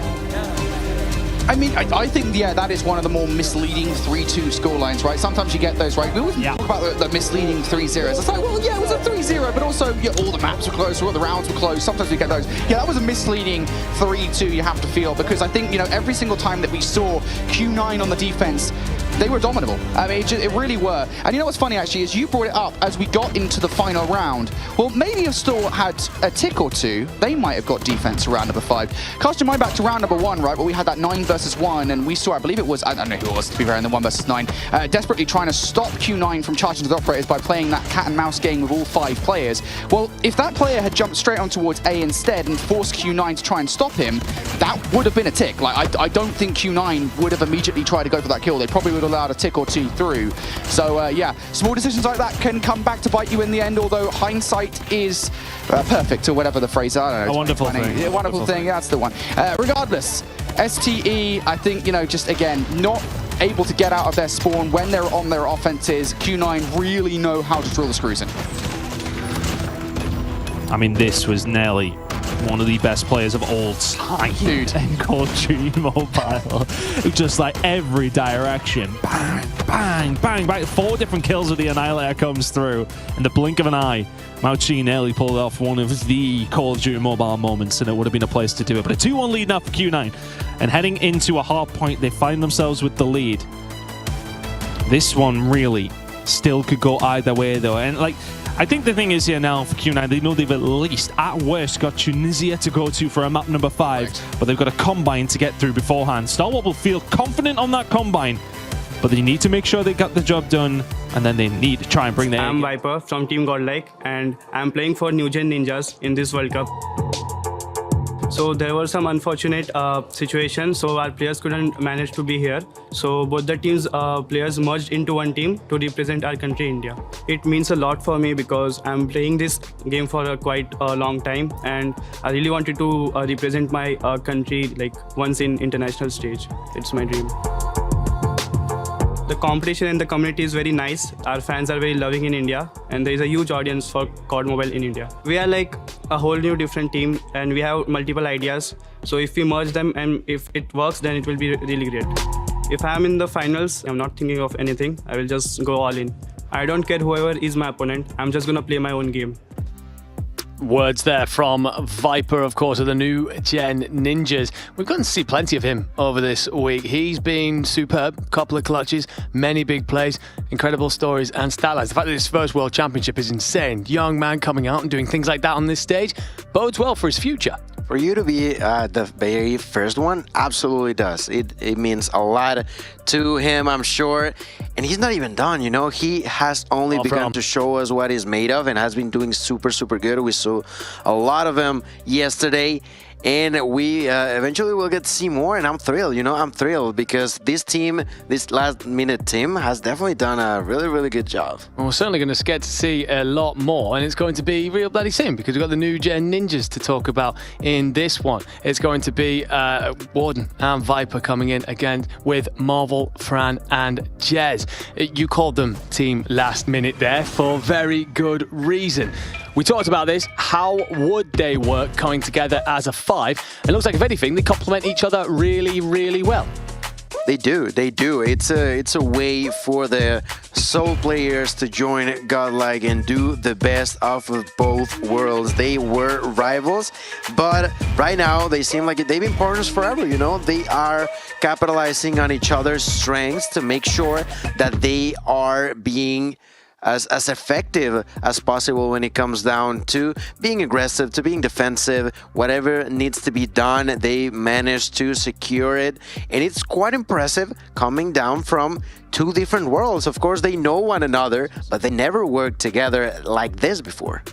I mean, I think, yeah, that is one of the more misleading 3-2 scorelines, right? Sometimes you get those, right? We always talk about the misleading 3-0s. It's like, well, yeah, it was a 3-0, but also, yeah, all the maps were close, all the rounds were close. Sometimes we get those. Yeah, that was a misleading 3-2, you have to feel, because I think, you know, every single time that we saw Q9 on the defense, they were dominable. I mean, it really were. And you know what's funny, actually, is you brought it up as we got into the final round. Well, maybe if Stalwart had a tick or two, they might have got defense to round number 5. Cast your mind back to round number 1, right, where we had that 9 versus 1, and we saw, I believe it was, I don't know who it was, to be fair, in the 1 versus 9, desperately trying to stop Q9 from charging to the operators by playing that cat and mouse game with all 5 players. Well, if that player had jumped straight on towards A instead and forced Q9 to try and stop him, that would have been a tick. Like, I don't think Q9 would have immediately tried to go for that kill. They probably would have allowed a tick or 2 through. So yeah, small decisions like that can come back to bite you in the end, although hindsight is perfect, or whatever the phrase is. I don't know. A wonderful thing. A wonderful thing, that's the one. Regardless, STE, I think, you know, just again, not able to get out of their spawn when they're on their offenses. Q9 really know how to drill the screws in. I mean, this was nearly one of the best players of all time, dude, in Call of Duty Mobile. Just like every direction, bang, bang, bang, bang. 4 different kills with the Annihilator comes through in the blink of an eye. Mao Chi nearly pulled off one of the Call of Duty Mobile moments, and it would have been a place to do it. But a 2-1 lead now for Q9, and heading into a hard point, they find themselves with the lead. This one really still could go either way, though, and like, I think the thing is here now for Q9, they know they've at least, at worst, got Tunisia to go to for a map number 5, but they've got a Combine to get through beforehand. Stalwart will feel confident on that Combine, but they need to make sure they got the job done, and then they need to try and bring their... I'm Viper from Team Godlike, and I'm playing for New Gen Ninjas in this World Cup. So there were some unfortunate situations, so our players couldn't manage to be here. So both the teams' players merged into one team to represent our country, India. It means a lot for me because I'm playing this game for quite a long time, and I really wanted to represent my country like once in international stage. It's my dream. The competition in the community is very nice. Our fans are very loving in India, and there is a huge audience for COD Mobile in India. We are like a whole new different team, and we have multiple ideas. So if we merge them and if it works, then it will be really great. If I'm in the finals, I'm not thinking of anything. I will just go all in. I don't care whoever is my opponent. I'm just gonna play my own game. Words there from Viper, of course, of the New Gen Ninjas. We've gotten to see plenty of him over this week. He's been superb, couple of clutches, many big plays, incredible stories and stat lines. The fact that his first World Championship is insane. Young man coming out and doing things like that on this stage bodes well for his future. For you to be the very first one, absolutely does. It means a lot to him, I'm sure. And he's not even done, you know. He has only begun to show us what he's made of and has been doing super, super good. We saw a lot of him yesterday. and we eventually will get to see more, and I'm thrilled, you know, I'm thrilled because this team, this last-minute team, has definitely done a really, really good job. Well, we're certainly going to get to see a lot more, and it's going to be real bloody soon because we've got the new gen ninjas to talk about in this one. It's going to be Warden and Viper coming in again with Marvel, Fran, and Jez. You called them team last minute there for very good reason. We talked about this. How would they work coming together as a 5? It looks like, if anything, they complement each other really, really well. They do. It's a way for the Soul players to join Godlike and do the best off of both worlds. They were rivals, but right now they seem like they've been partners forever, you know? They are capitalizing on each other's strengths to make sure that they are being as effective as possible when it comes down to being aggressive, to being defensive. Whatever needs to be done, they managed to secure it, and it's quite impressive coming down from two different worlds. Of course, they know one another, but they never worked together like this before.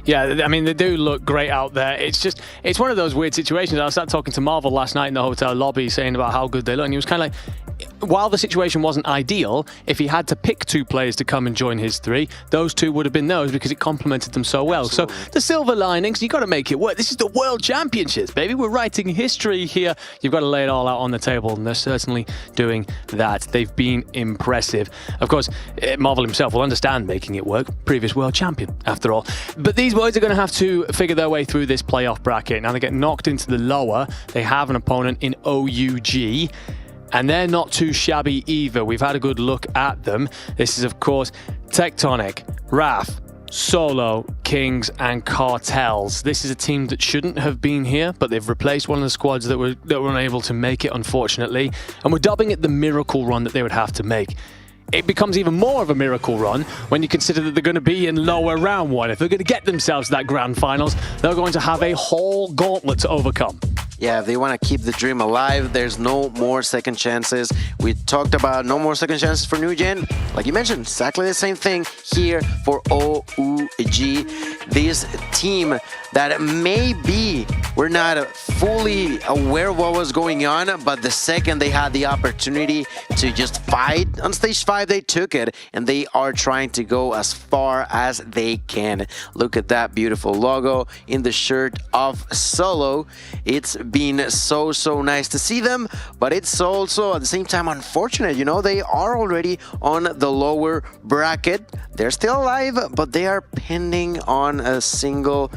Yeah, I mean, they do look great out there. It's one of those weird situations. I sat talking to Marvel last night in the hotel lobby saying about how good they look, and he was kind of like, while the situation wasn't ideal, if he had to pick 2 players to come and join his 3, those 2 would have been those because it complemented them so well. Absolutely. So the silver linings, you got to make it work. This is the World Championships, baby. We're writing history here. You've got to lay it all out on the table, and they're certainly doing that. They've been impressive. Of course, Marvel himself will understand making it work. Previous world champion, after all. But these boys are going to have to figure their way through this playoff bracket. Now they get knocked into the lower. They have an opponent in OUG. And they're not too shabby either. We've had a good look at them. This is, of course, Tectonic, Wrath, Solo, Kings, and Cartels. This is a team that shouldn't have been here, but they've replaced one of the squads that were unable to make it, unfortunately. And we're dubbing it the miracle run that they would have to make. It becomes even more of a miracle run when you consider that they're going to be in lower round 1. If they're going to get themselves to that grand finals, they're going to have a whole gauntlet to overcome. Yeah, if they want to keep the dream alive, there's no more second chances. We talked about no more second chances for New Gen. Like you mentioned, exactly the same thing here for OUG. This team that maybe we're not fully aware of what was going on, but the second they had the opportunity to just fight on stage 5, they took it, and they are trying to go as far as they can. Look at that beautiful logo in the shirt of Solo. It's been so nice to see them, but it's also at the same time unfortunate, you know. They are already on the lower bracket. They're still alive, but they are pending on a single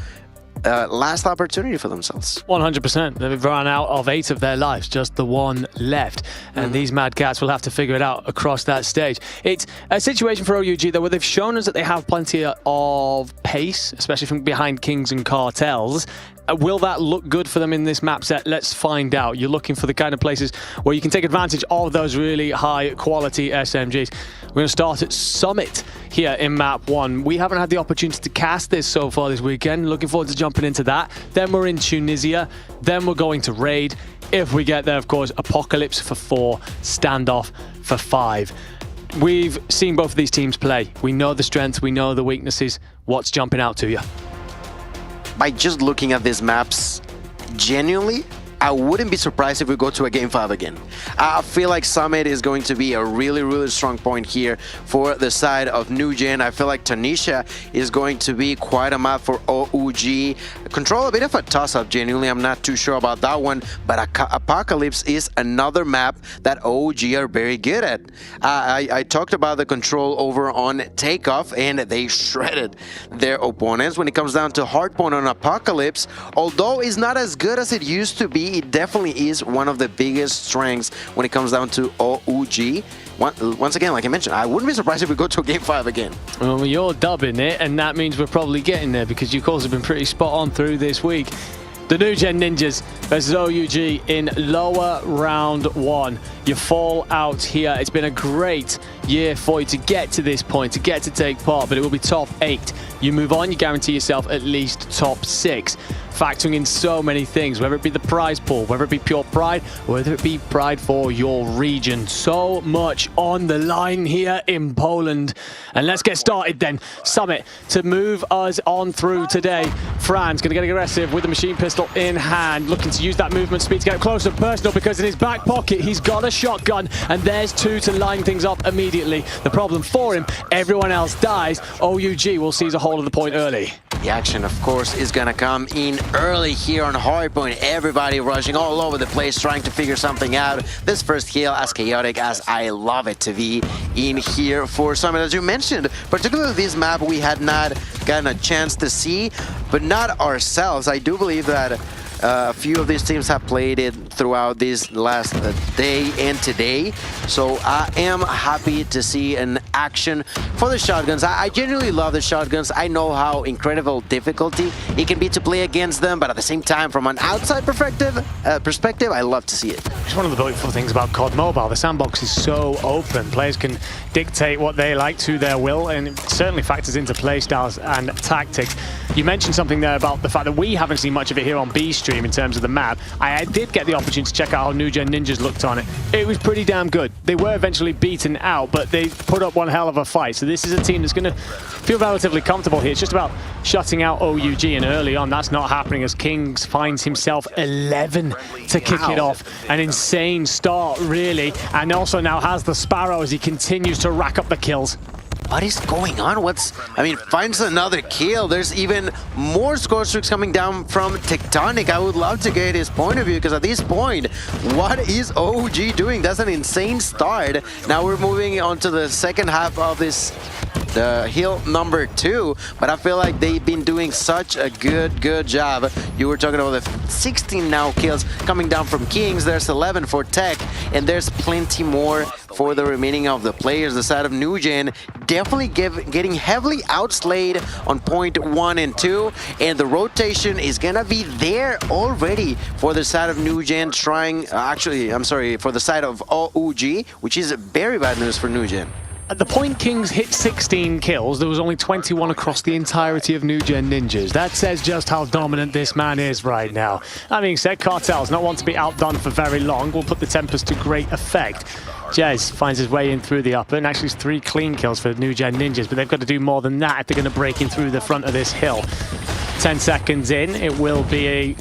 last opportunity for themselves. 100%. They've run out of 8 of their lives, just the 1 left. And these Mad Cats will have to figure it out across that stage. It's a situation for OUG, though, where they've shown us that they have plenty of pace, especially from behind Kings and Cartels. Will that look good for them in this map set? Let's find out. You're looking for the kind of places where you can take advantage of those really high quality SMGs. We're going to start at Summit here in map 1. We haven't had the opportunity to cast this so far this weekend. Looking forward to jumping into that. Then we're in Tunisia. Then we're going to Raid. If we get there, of course, Apocalypse for 4, Standoff for 5. We've seen both of these teams play. We know the strengths, we know the weaknesses. What's jumping out to you? By just looking at these maps, genuinely, I wouldn't be surprised if we go to a Game 5 again. I feel like Summit is going to be a really strong point here for the side of New Gen. I feel like Tunisia is going to be quite a map for OUG. Control a bit of a toss-up, genuinely. I'm not too sure about that one, but Apocalypse is another map that OUG are very good at. I talked about the control over on Takeoff, and they shredded their opponents. When it comes down to hardpoint on Apocalypse, although it's not as good as it used to be, it definitely is one of the biggest strengths when it comes down to OUG. Once again, like I mentioned, I wouldn't be surprised if we go to a Game 5 again. Well, you're dubbing it, and that means we're probably getting there because your calls have been pretty spot on through this week. The New Gen Ninjas versus OUG in lower round 1. You fall out here. It's been a great year for you to get to this point, to get to take part, but it will be top 8. You move on, you guarantee yourself at least top 6. Factoring in so many things, whether it be the prize pool, whether it be pure pride, whether it be pride for your region. So much on the line here in Poland. And let's get started then. Summit to move us on through today. Fran's going to get aggressive with the machine pistol in hand, looking to use that movement speed to get close and personal, because in his back pocket he's got a shotgun, and there's two to line things up immediately. The problem for him, everyone else dies. OUG will seize a hold of the point early. The action, of course, is gonna come in early here on hardpoint. Everybody rushing all over the place, trying to figure something out. This first kill, as chaotic as I love it to be in here for Summit. As you mentioned, particularly this map we had not gotten a chance to see, but not ourselves. I do believe that a few of these teams have played it throughout this last day and today. So I am happy to see an action for the shotguns. I genuinely love the shotguns. I know how incredible difficulty it can be to play against them, but at the same time, from an outside perspective, I love to see it. It's one of the beautiful things about COD Mobile. The sandbox is so open. Players can dictate what they like to their will, and it certainly factors into playstyles and tactics. You mentioned something there about the fact that we haven't seen much of it here on B Stream in terms of the map. I did get the opportunity to check out how New Gen Ninjas looked on it. It was pretty damn good. They were eventually beaten out, but they put up one hell of a fight. So this is a team that's going to feel relatively comfortable here. It's just about shutting out OUG, and early on that's not happening as Kings finds himself 11 to kick it off. An insane start, really, and also now has the Sparrow as he continues to rack up the kills. What is going on? Finds another kill. There's even more score streaks coming down from Tectonic. I would love to get his point of view, because at this point, what is OG doing? That's an insane start. Now we're moving on to the second half of this, the hill number 2, but I feel like they've been doing such a good job. You were talking about the 16 now kills coming down from Kings. There's 11 for Tech, and there's plenty more for the remaining of the players. The side of New Gen definitely getting heavily outslayed on point 1 and 2, and the rotation is gonna be there already for the side of New Gen, trying for the side of OUG, which is very bad news for New Gen. At the point Kings hit 16 kills, there was only 21 across the entirety of New Gen Ninjas. That says just how dominant this man is right now. That being said, Cartel's not one to be outdone for very long. Will put the tempers to great effect. Jez finds his way in through the upper, and actually it's 3 clean kills for New Gen Ninjas, but they've got to do more than that if they're going to break in through the front of this hill. 10 seconds in, it will be a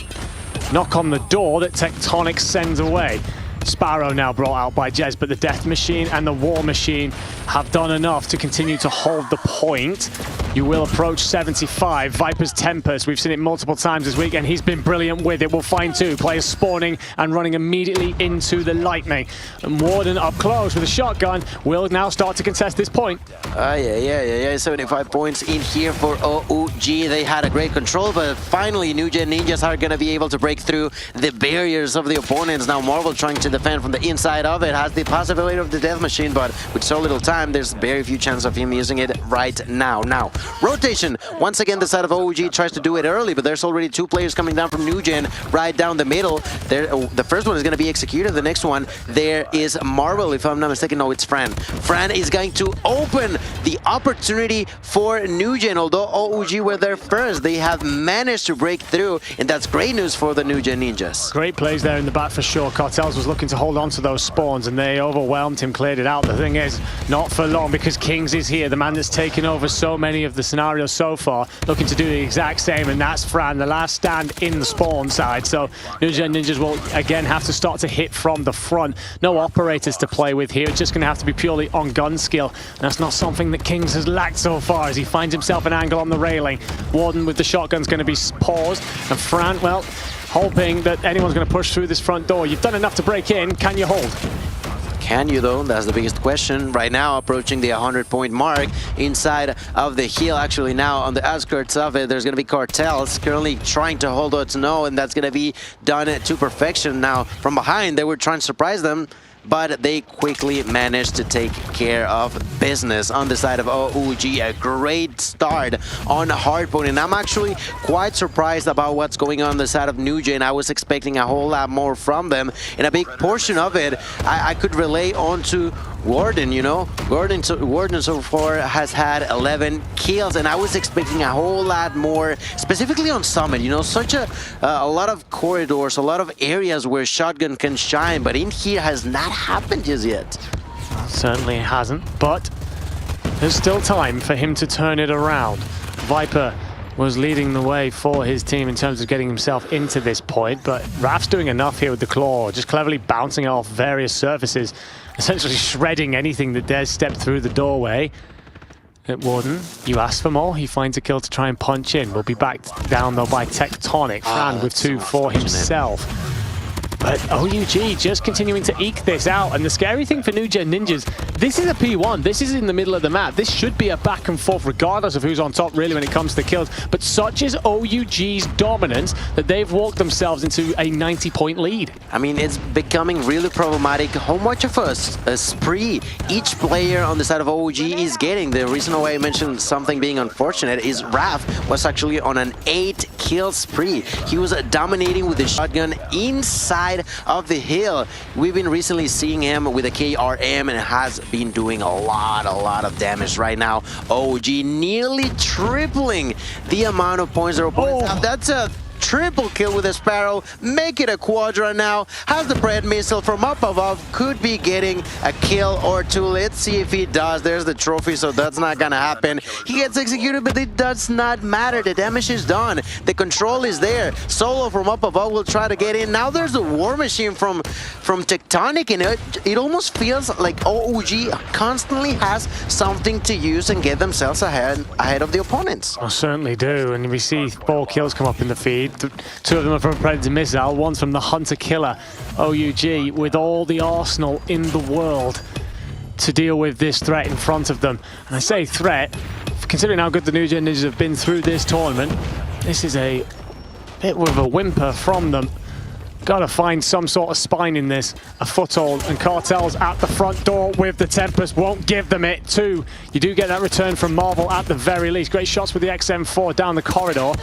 knock on the door that Tectonic sends away. Sparrow now brought out by Jez, but the Death Machine and the War Machine have done enough to continue to hold the point. You will approach 75. Viper's Tempest, we've seen it multiple times this week, and he's been brilliant with it. We'll find 2 players spawning and running immediately into the lightning. And Warden up close with a shotgun will now start to contest this point. Yeah. 75 points in here for OUG. They had a great control, but finally New Gen Ninjas are going to be able to break through the barriers of the opponents. Now Marvel trying to defend from the inside of it, has the possibility of the Death Machine, but with so little time, there's very few chance of him using it right now. Now, rotation. Once again, the side of OUG tries to do it early, but there's already 2 players coming down from New Gen right down the middle. The first one is going to be executed. The next one, there is Marvel, if I'm not mistaken. No, it's Fran. Fran is going to open the opportunity for New Gen. Although OUG were there first, they have managed to break through, and that's great news for the New Gen Ninjas. Great plays there in the back for sure. Cartels was looking to hold on to those spawns, and they overwhelmed him, cleared it out. The thing is, not for long, because Kings is here, the man that's taken over so many of the scenarios so far, looking to do the exact same, and that's Fran, the last stand in the spawn side. So New Gen Ninjas will again have to start to hit from the front. No operators to play with here. It's just going to have to be purely on gun skill. And that's not something that Kings has lacked so far, as he finds himself an angle on the railing. Warden with the shotgun's going to be paused, and Fran, well, hoping that anyone's going to push through this front door. You've done enough to break in. Can you hold? Can you though? That's the biggest question. Right now, approaching the 100-point mark inside of the hill. Actually now on the outskirts of it, there's going to be Cartels currently trying to hold on to no, and that's going to be done to perfection. Now from behind, they were trying to surprise them, but they quickly managed to take care of business on the side of OUG. A great start on hardpoint, and I'm actually quite surprised about what's going on the side of New Gen. I was expecting a whole lot more from them, and a big portion of it I could relay onto Warden, you know. Warden so far has had 11 kills, and I was expecting a whole lot more, specifically on Summit. You know, such a lot of corridors, a lot of areas where Shotgun can shine, but in here has not happened just yet. Certainly hasn't, but there's still time for him to turn it around. Viper was leading the way for his team in terms of getting himself into this point, but Raf's doing enough here with the claw, just cleverly bouncing off various surfaces, essentially shredding anything that dares step through the doorway. At Warden, you asked for more, he finds a kill to try and punch in. We'll be backed down though by Tectonic, Fran with 2 for himself. But OUG just continuing to eke this out, and the scary thing for New Gen Ninjas, this is a P1, this is in the middle of the map. This should be a back and forth regardless of who's on top really when it comes to kills, but such is OUG's dominance that they've walked themselves into a 90-point lead. I mean, it's becoming really problematic how much of a spree each player on the side of OUG is getting. The reason why I mentioned something being unfortunate is Raf was actually on an 8-kill spree. He was dominating with the shotgun inside of the hill. We've been recently seeing him with a KRM and has been doing a lot of damage right now. OG nearly tripling the amount of points their opponents have. That's a triple kill with a Sparrow, make it a quadra now, has the bread missile from up above, could be getting a kill or two. Let's see if he does. There's the trophy, so that's not gonna happen. He gets executed, but it does not matter. The damage is done. The control is there. Solo from up above will try to get in. Now there's a war machine from Tectonic, and it almost feels like OUG constantly has something to use and get themselves ahead of the opponents. I certainly do, and we see 4 kills come up in the feed. 2 of them are from Predator Missile, one's from the Hunter Killer. OUG with all the arsenal in the world to deal with this threat in front of them. And I say threat, considering how good the New Gen Ninjas have been through this tournament, this is a bit of a whimper from them. Gotta find some sort of spine in this, a foothold, and Cartel's at the front door with the Tempest, won't give them it. 2, you do get that return from Marvel at the very least. Great shots with the XM4 down the corridor.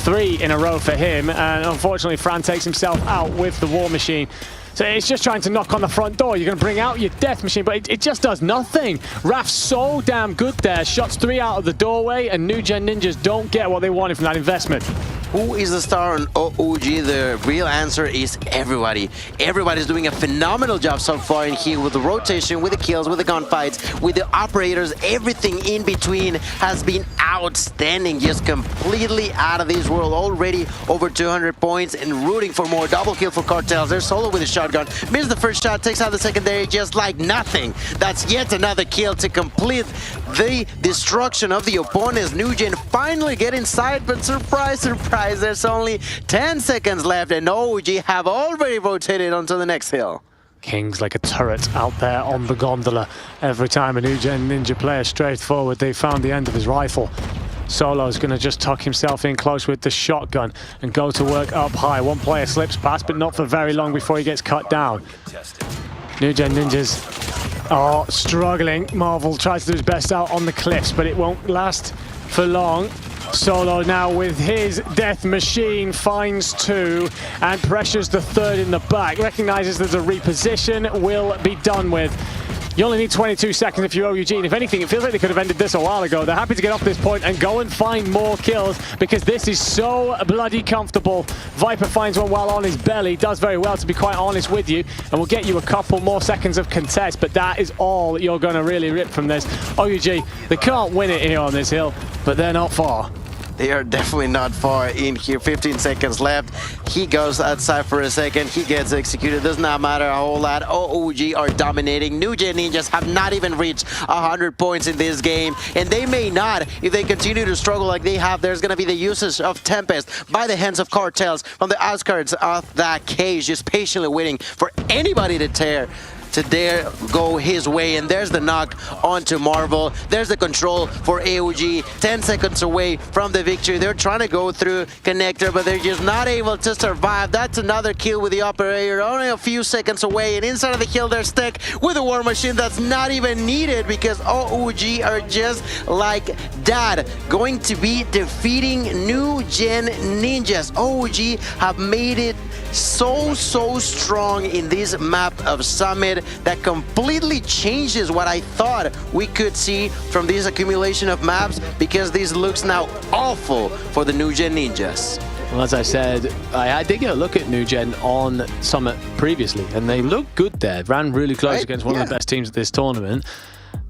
3 in a row for him, and unfortunately Fran takes himself out with the war machine. So it's just trying to knock on the front door. You're going to bring out your death machine, but it just does nothing. Raf's so damn good there. Shots 3 out of the doorway, and New Gen Ninjas don't get what they wanted from that investment. Who is the star on OUG? The real answer is everybody. Everybody's doing a phenomenal job so far in here with the rotation, with the kills, with the gunfights, with the operators. Everything in between has been outstanding. Just completely out of this world. Already over 200 points and rooting for more. Double kill for Cartels. They're solo with a shotgun. Missed the first shot, takes out the secondary just like nothing. That's yet another kill to complete the destruction of the opponents. New Gen finally get inside, but surprise, surprise. There's only 10 seconds left and OG have already rotated onto the next hill. King's like a turret out there on the gondola. Every time a New Gen Ninja player straight forward, they found the end of his rifle. Solo's going to just tuck himself in close with the shotgun and go to work up high. One player slips past, but not for very long before he gets cut down. New Gen Ninjas are struggling. Marvel tries to do his best out on the cliffs, but it won't last for long. Solo now with his death machine finds 2 and pressures the 3rd in the back. Recognizes there's a reposition, will be done with. You only need 22 seconds if you're OUG, and if anything, it feels like they could have ended this a while ago. They're happy to get off this point and go and find more kills because this is so bloody comfortable. Viper finds one while on his belly, does very well to be quite honest with you, and will get you a couple more seconds of contest, but that is all you're going to really rip from this. OUG, they can't win it here on this hill, but they're not far. They are definitely not far in here. 15 seconds left. He goes outside for a second. He gets executed. Does not matter a whole lot. OUG are dominating. New Gen Ninjas have not even reached 100 points in this game. And they may not if they continue to struggle like they have. There's going to be the usage of Tempest by the hands of Cartels from the outskirts of that cage, just patiently waiting for anybody to dare go his way. And there's the knock onto Marvel. There's the control for AOG. 10 seconds away from the victory. They're trying to go through connector, but they're just not able to survive. That's another kill with the operator. Only a few seconds away, and inside of the hill they're stuck with a war machine that's not even needed because OOG are just like that going to be defeating New Gen Ninjas. OOG have made it so strong in this map of Summit that completely changes what I thought we could see from this accumulation of maps, because this looks now awful for the New Gen Ninjas. Well, as I said, I did get a look at New Gen on Summit previously, and they looked good there. Ran really close against one of the best teams of this tournament.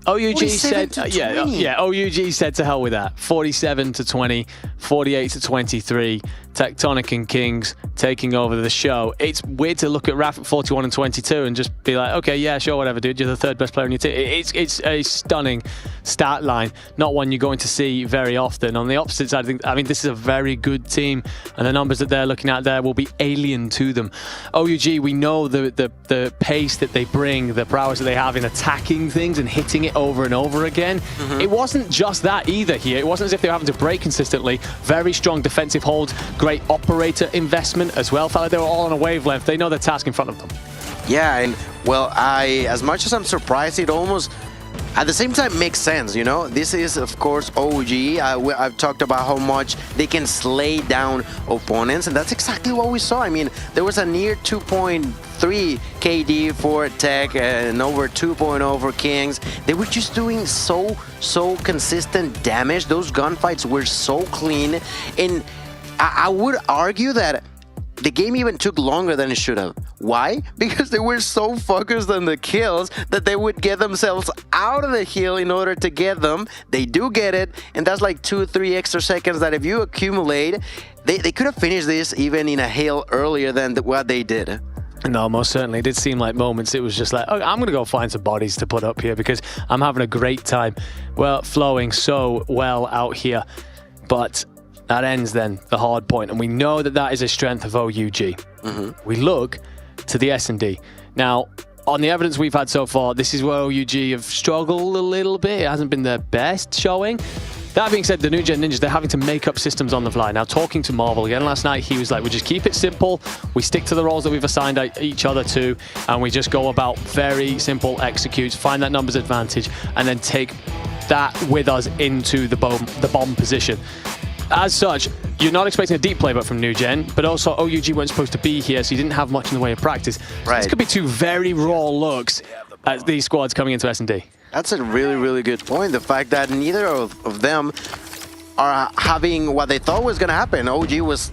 OUG said, 47-20. OUG said to hell with that. 47-20, 48-23. Tectonic and Kings taking over the show. It's weird to look at Raf at 41 and 22 and just be like, okay, yeah, sure, whatever, dude. You're the third best player on your team. It's a stunning stat line, not one you're going to see very often. On the opposite side, I mean, this is a very good team, and the numbers that they're looking at there will be alien to them. OUG, we know the pace that they bring, the prowess that they have in attacking things and hitting it over and over again. It wasn't just that either here. It wasn't as if they were having to break consistently. Very strong defensive holds, great operator investment as well. Felt like they were all on a wavelength. They know the task in front of them. Yeah, and well, as much as I'm surprised, it almost at the same time makes sense, you know. This is, of course, OG. I've talked about how much they can slay down opponents, and that's exactly what we saw. I mean, there was a near 2.3 KD for Tech and over 2.0 for Kings. They were just doing so consistent damage. Those gunfights were so clean, and I would argue that the game even took longer than it should have. Why? Because they were so focused on the kills that they would get themselves out of the hill in order to get them. They do get it, and that's like 2-3 extra seconds that if you accumulate, they could have finished this even in a hill earlier than what they did. No, most certainly. It did seem like moments. It was just like, okay, I'm going to go find some bodies to put up here because I'm having a great time. Well, flowing so well out here. But that ends then the hard point, and we know that that is a strength of OUG. We look to the S&D. Now, on the evidence we've had so far, this is where OUG have struggled a little bit. It hasn't been their best showing. That being said, the New Gen Ninjas, they're having to make up systems on the fly. Now, talking to Marvel again last night, he was like, we just keep it simple. We stick to the roles that we've assigned each other to, and we just go about very simple executes, find that numbers advantage, and then take that with us into the bomb position. As such, you're not expecting a deep playbook from New Gen, but also OUG weren't supposed to be here, so you didn't have much in the way of practice. So this could be two very raw looks at these squads coming into S&D. That's a really good point. The fact that neither of them are having what they thought was going to happen. OG was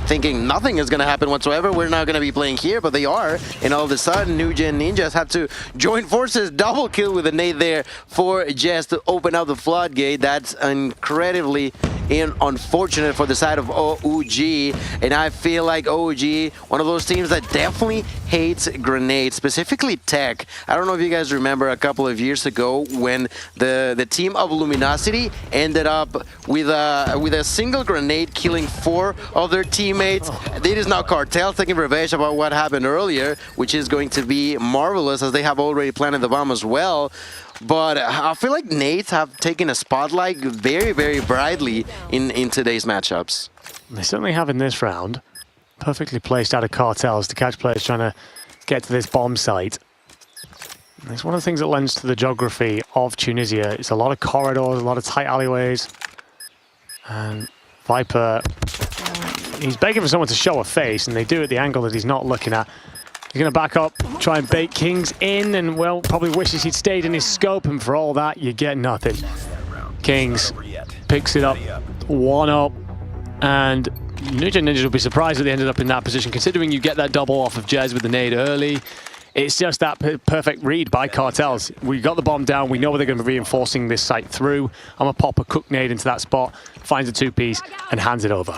thinking nothing is going to happen whatsoever. We're not going to be playing here, but they are. And all of a sudden, New Gen Ninjas have to join forces, double kill with a nade there for Jess to open up the floodgate. That's incredibly unfortunate for the side of OUG, and I feel like OUG, one of those teams that definitely hates grenades, specifically Tech. I don't know if you guys remember a couple of years ago when the team of Luminosity ended up with a single grenade killing 4 of their teammates. It is now Cartel taking revenge about what happened earlier, which is going to be marvelous as they have already planted the bomb as well. But I feel like nades have taken a spotlight very brightly in today's matchups. They certainly have in this round. Perfectly placed out of Cartels to catch players trying to get to this bomb site. And it's one of the things that lends to the geography of Tunisia. It's a lot of corridors, a lot of tight alleyways. And Viper, he's begging for someone to show a face, and they do at the angle that he's not looking at. He's going to back up, try and bait Kings in, and, well, probably wishes he'd stayed in his scope, and for all that, you get nothing. Kings picks it up, 1-up, and New Gen Ninjas will be surprised that they ended up in that position, considering you get that double off of Jez with the nade early. It's just that perfect read by Cartels. We got the bomb down, we know they're going to be reinforcing this site through. I'm going to pop a cook nade into that spot, finds a 2-piece, and hands it over.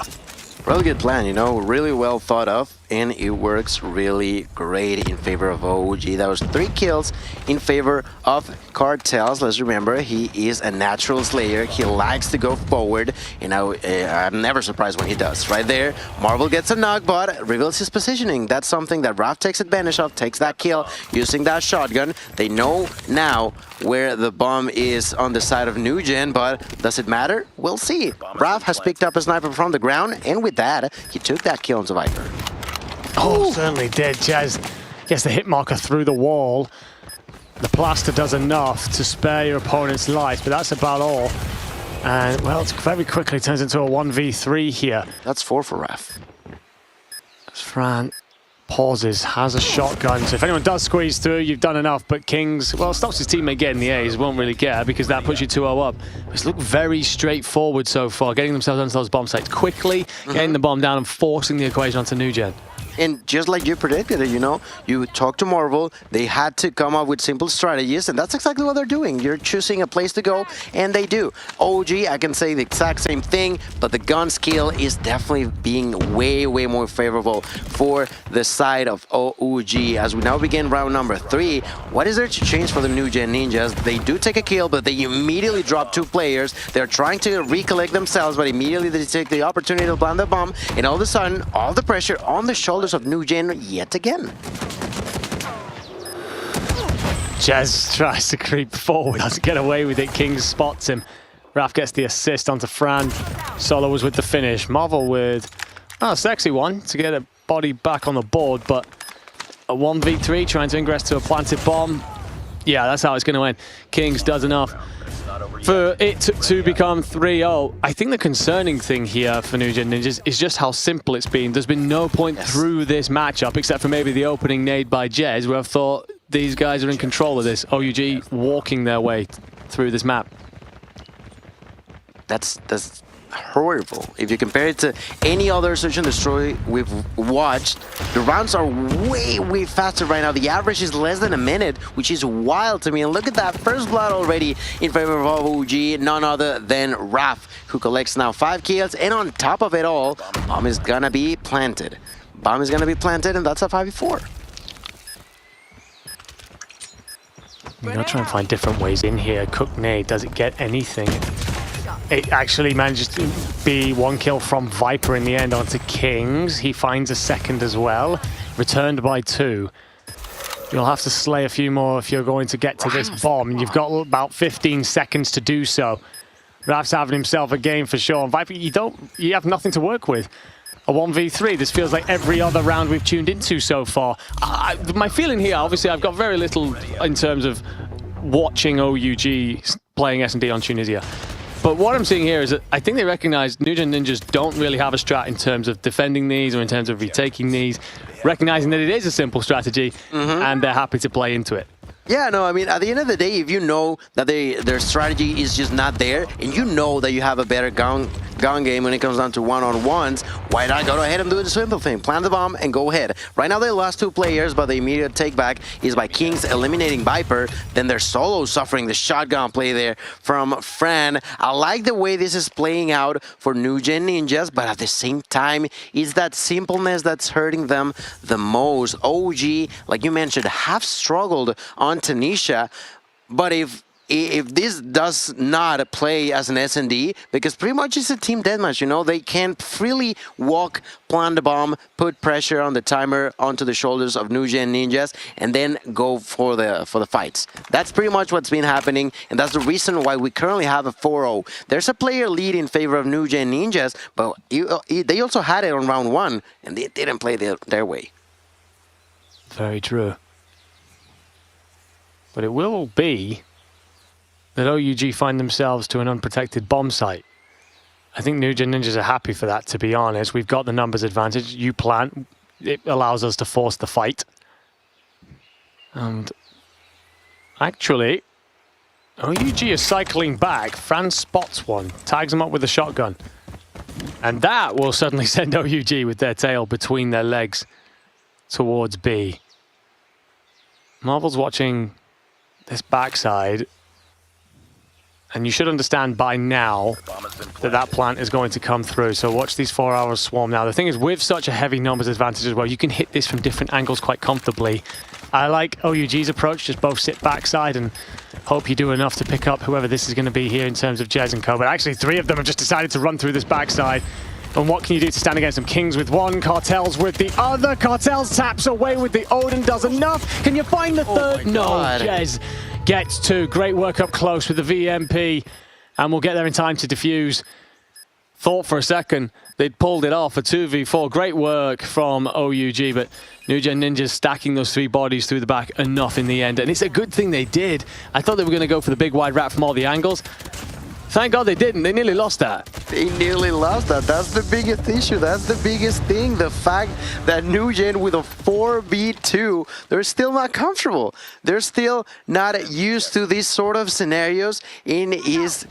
Really good plan, you know, really well thought of, and it works really great in favor of OG. That was 3 kills in favor of Cartels. Let's remember, he is a natural slayer. He likes to go forward, and I'm never surprised when he does. Right there, Marvel gets a knock, but reveals his positioning. That's something that Raf takes advantage of, takes that kill using that shotgun. They know now where the bomb is on the side of New Gen, but does it matter? We'll see. Raf has picked up a sniper from the ground, and with that, he took that kill into Viper. Oh, certainly did. Jez gets the hit marker through the wall. The plaster does enough to spare your opponent's life, but that's about all. And, well, it very quickly turns into a 1v3 here. That's 4 for Raf. As Fran pauses, has a shotgun. So if anyone does squeeze through, you've done enough. But Kings, well, stops his teammate getting the A's, won't really care because that puts you 2-0 up. It's looked very straightforward so far, getting themselves onto those bomb sites quickly, getting the bomb down and forcing the equation onto New Gen. And just like you predicted it, you know, you talked to Marvel, they had to come up with simple strategies, and that's exactly what they're doing. You're choosing a place to go, and they do. OG, I can say the exact same thing, but the gun skill is definitely being way, way more favorable for the side of OG. As we now begin round number 3, what is there to change for the New Gen Ninjas? They do take a kill, but they immediately drop 2 players. They're trying to recollect themselves, but immediately they take the opportunity to plant the bomb, and all of a sudden, all the pressure on the shoulders of New Gen yet again. Jez tries to creep forward, doesn't get away with it. Kings spots him. Raf gets the assist onto Fran. Solo was with the finish. Marvel with a sexy one to get a body back on the board, but a 1v3 trying to ingress to a planted bomb. Yeah, that's how it's going to end. Kings does enough for it to become 3-0. I think the concerning thing here for New Gen Ninjas is just how simple it's been. There's been no point through this matchup, except for maybe the opening nade by Jez, where I've thought these guys are in control of this. OUG walking their way through this map. That's horrible. If you compare it to any other Search and Destroy we've watched, the rounds are way, way faster right now. The average is less than a minute, which is wild to me. And look at that, first blood already in favor of OG, none other than Raf, who collects now 5 kills. And on top of it all, bomb is gonna be planted. Bomb is gonna be planted, and that's a 5v4. You're gonna try and find different ways in here. Cook nade, does it get anything? It actually manages to be 1 kill from Viper in the end onto Kings. He finds a second as well, returned by 2. You'll have to slay a few more if you're going to get to this bomb, and you've got about 15 seconds to do so. Raf's having himself a game for sure. And Viper, you have nothing to work with. A 1v3, this feels like every other round we've tuned into so far. My feeling here, obviously I've got very little in terms of watching OUG playing S&D on Tunisia. But what I'm seeing here is that I think they recognize New Gen Ninjas don't really have a strat in terms of defending these or in terms of retaking these, recognizing that it is a simple strategy, and they're happy to play into it. Yeah, no, I mean, at the end of the day, if you know that their strategy is just not there, and you know that you have a better gun game when it comes down to one-on-ones, why not go ahead and do the simple thing? Plant the bomb and go ahead. Right now, they lost 2 players, but the immediate takeback is by Kings eliminating Viper. Then they're solo suffering the shotgun play there from Fran. I like the way this is playing out for New Gen Ninjas, but at the same time, it's that simpleness that's hurting them the most. OG, like you mentioned, have struggled on Tunisia, but if this does not play as an S&D, because pretty much it's a team deathmatch, you know, they can freely walk, plant the bomb, put pressure on the timer onto the shoulders of New Gen Ninjas, and then go for the fights. That's pretty much what's been happening, and that's the reason why we currently have a 4-0. There's a player lead in favor of New Gen Ninjas, but they also had it on round 1, and they didn't play their way. Very true. But it will be that OUG find themselves to an unprotected bomb site. I think New Gen Ninjas are happy for that, to be honest. We've got the numbers advantage. You plant, it allows us to force the fight. And actually, OUG is cycling back. Fran spots one, tags him up with a shotgun. And that will suddenly send OUG with their tail between their legs towards B. Marvel's watching this backside, and you should understand by now that plant is going to come through. So watch these 4 hours swarm now. The thing is, with such a heavy numbers advantage as well, you can hit this from different angles quite comfortably. I like OUG's approach, just both sit backside and hope you do enough to pick up whoever this is going to be here in terms of Jez and Co. But actually 3 of them have just decided to run through this backside. And what can you do to stand against them? Kings with 1, Cartels with the other. Cartels taps away with the Odin, does enough. Can you find the third? No, Jez gets 2. Great work up close with the VMP. And we'll get there in time to defuse. Thought for a second they'd pulled it off, a 2v4. Great work from OUG, but New Gen Ninjas stacking those 3 bodies through the back enough in the end. And it's a good thing they did. I thought they were going to go for the big wide wrap from all the angles. Thank God they didn't. They nearly lost that. They nearly lost that. That's the biggest issue. That's the biggest thing. The fact that New Gen with a 4v2, they're still not comfortable. They're still not used to these sort of scenarios. And is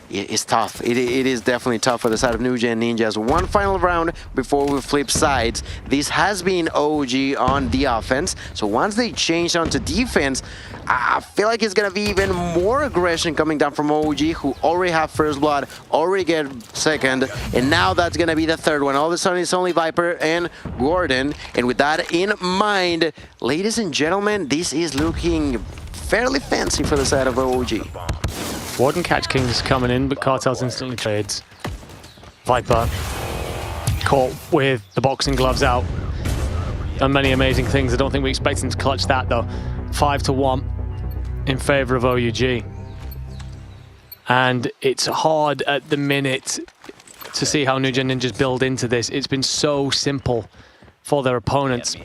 It's tough. It is definitely tough for the side of New Gen Ninjas. One final round before we flip sides. This has been OG on the offense. So once they change onto defense, I feel like it's going to be even more aggression coming down from OG, who already have first blood, already get second, and now that's going to be the third one. All of a sudden, it's only Viper and Gordon. And with that in mind, ladies and gentlemen, this is looking fairly fancy for the side of OG. Warden catch Kings coming in, but Cartels instantly trades. Viper caught with the boxing gloves out. Done many amazing things. I don't think we expect him to clutch that though. 5-1 in favor of OUG. And it's hard at the minute to see how New Gen Ninjas build into this. It's been so simple for their opponents.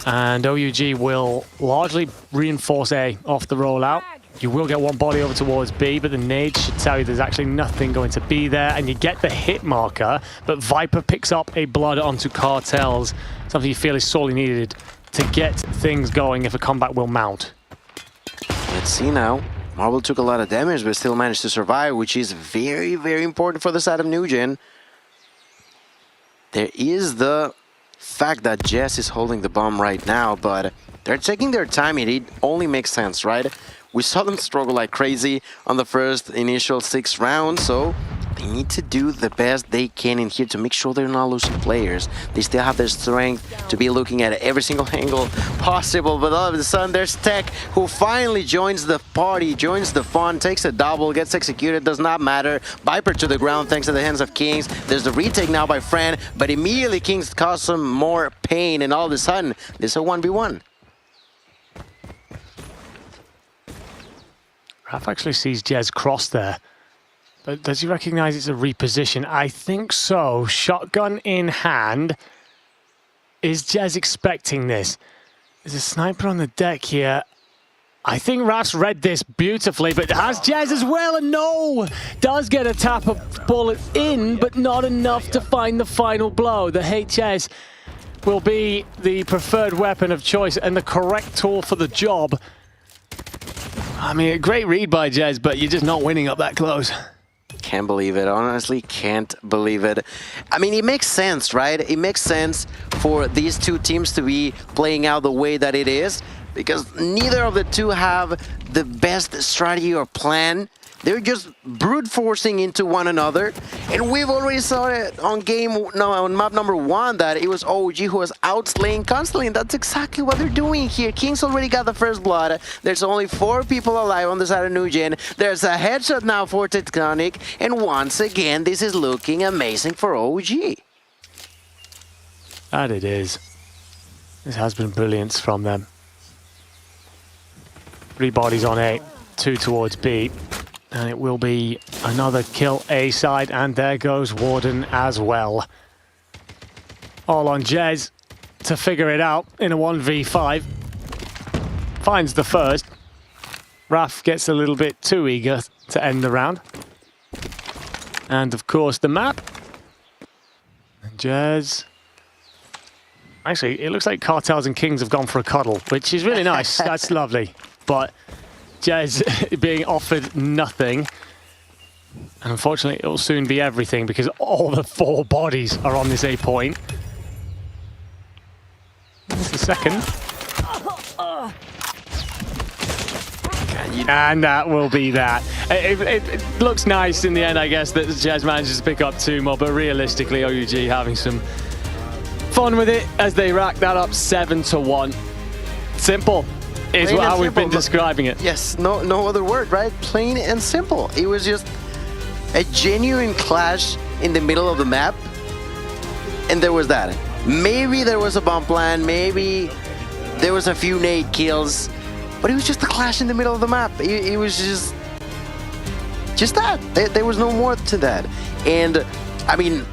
And OUG will largely reinforce A off the rollout. You will get one body over towards B, but the nade should tell you there's actually nothing going to be there, and you get the hit marker, but Viper picks up a blood onto Cartels, something you feel is sorely needed to get things going if a comeback will mount. Let's see now. Marvel took a lot of damage, but still managed to survive, which is very, very important for the side of New Gen. There is the fact that Jess is holding the bomb right now, but they're taking their time. It only makes sense, right? We saw them struggle like crazy on the first initial 6 rounds, so they need to do the best they can in here to make sure they're not losing players. They still have their strength to be looking at every single angle possible, but all of a sudden there's Tech, who finally joins the party, joins the fun, takes a double, gets executed, does not matter. Viper to the ground thanks to the hands of Kings. There's the retake now by Fran, but immediately Kings cause some more pain, and all of a sudden this is a 1v1. Raf actually sees Jez cross there, but does he recognize it's a reposition? I think so. Shotgun in hand. Is Jez expecting this? There's a sniper on the deck here. I think Raf's read this beautifully, but has Jez as well, and no! Does get a tap of bullet in, but not enough to find the final blow. The HS will be the preferred weapon of choice and the correct tool for the job. I mean, a great read by Jez, but you're just not winning up that close. Can't believe it. Honestly, can't believe it. I mean, it makes sense, right? It makes sense for these two teams to be playing out the way that it is, because neither of the two have the best strategy or plan. They're just brute forcing into one another, and we've already saw it on map number 1 that it was OG who was outslaying constantly, and that's exactly what they're doing here. Kings already got the first blood. There's only 4 people alive on the side of New Gen. There's a headshot now for Tectonic, and once again, this is looking amazing for OG. That it is. This has been brilliance from them. 3 bodies on A, 2 towards B. And it will be another kill A side, and there goes Warden as well. All on Jez to figure it out in a 1v5. Finds the first. Raf gets a little bit too eager to end the round. And of course the map. And Jez. Actually, it looks like Cartels and Kings have gone for a cuddle, which is really nice. That's lovely. But Jez being offered nothing, and unfortunately it will soon be everything because all the 4 bodies are on this A point. That's the second. And that will be that. It looks nice in the end, I guess, that Jez manages to pick up 2 more, but realistically OUG having some fun with it as they rack that up 7-1. Simple. Is how we've been describing it. Yes, no other word, right? Plain and simple. It was just a genuine clash in the middle of the map, and there was that. Maybe there was a bomb plan, maybe there was a few nade kills, but it was just a clash in the middle of the map. It was just that. There was no more to that. And, I mean,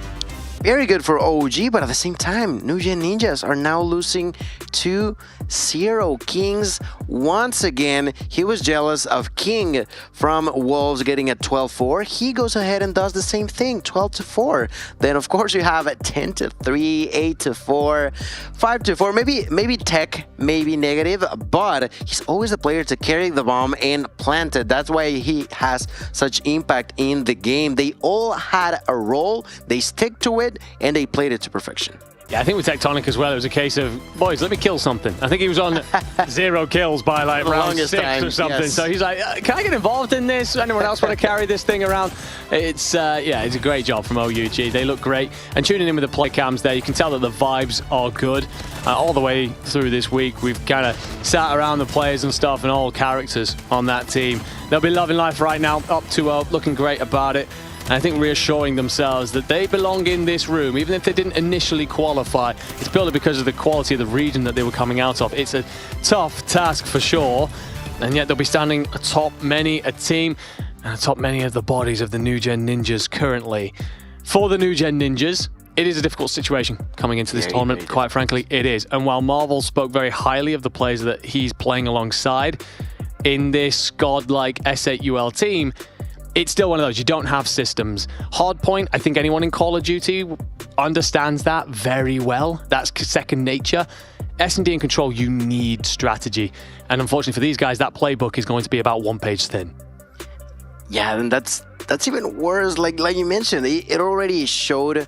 very good for OG, but at the same time, New Gen Ninjas are now losing 2-0. Kings, once again, he was jealous of King from Wolves getting a 12-4. He goes ahead and does the same thing, 12-4. Then, of course, you have a 10-3, 8-4, 5-4. Maybe tech, maybe negative, but he's always the player to carry the bomb and plant it. That's why he has such impact in the game. They all had a role, they stick to it, and they played it to perfection. Yeah, I think with Tectonic as well, it was a case of, boys, let me kill something. I think he was on 0 kills by like round 6 or something. Yes. So he's like, can I get involved in this? Anyone else want to carry this thing around? It's a great job from OUG. They look great. And tuning in with the play cams there, you can tell that the vibes are good. All the way through this week, we've kind of sat around the players and stuff and all characters on that team. They'll be loving life right now, up 2-0, looking great about it. And I think reassuring themselves that they belong in this room, even if they didn't initially qualify. It's purely because of the quality of the region that they were coming out of. It's a tough task for sure, and yet they'll be standing atop many a team and atop many of the bodies of the New Gen Ninjas currently. For the New Gen Ninjas, it is a difficult situation coming into this tournament, quite frankly, it is. And while Marvel spoke very highly of the players that he's playing alongside in this godlike S8UL team, it's still one of those, you don't have systems. Hardpoint, I think anyone in Call of Duty understands that very well. That's second nature. S&D and Control, you need strategy. And unfortunately for these guys, that playbook is going to be about 1 page thin. Yeah, and that's even worse. Like you mentioned, it already showed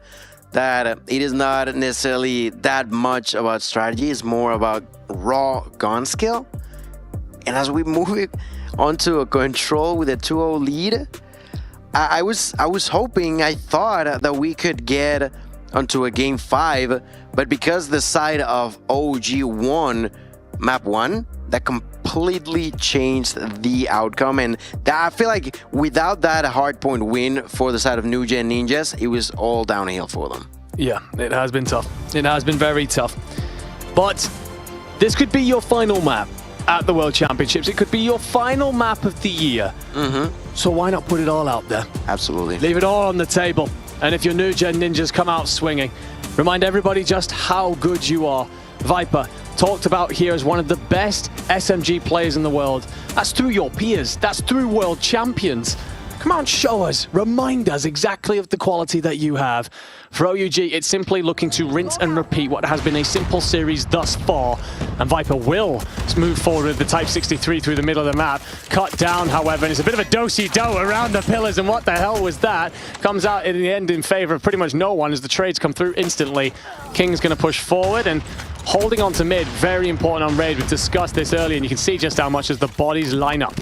that it is not necessarily that much about strategy. It's more about raw gun skill. And as we move it onto a Control with a 2-0 lead, I was hoping, I thought that we could get onto a game 5, but because the side of OG won map 1, that completely changed the outcome. And I feel like without that hardpoint win for the side of New Gen Ninjas, it was all downhill for them. Yeah, it has been tough. It has been very tough. But this could be your final map at the World Championships. It could be your final map of the year. So why not put it all out there? Absolutely. Leave it all on the table. And if your New Gen Ninjas come out swinging, remind everybody just how good you are. Viper, talked about here as one of the best SMG players in the world. That's through your peers. That's through world champions. Come on, show us, remind us exactly of the quality that you have. For OUG, it's simply looking to rinse and repeat what has been a simple series thus far. And Viper will move forward with the Type 63 through the middle of the map. Cut down, however, and it's a bit of a do-si-do around the pillars, and what the hell was that? Comes out in the end in favor of pretty much no one as the trades come through instantly. King's going to push forward and holding on to mid, very important on raid. We've discussed this earlier, and you can see just how much as the bodies line up.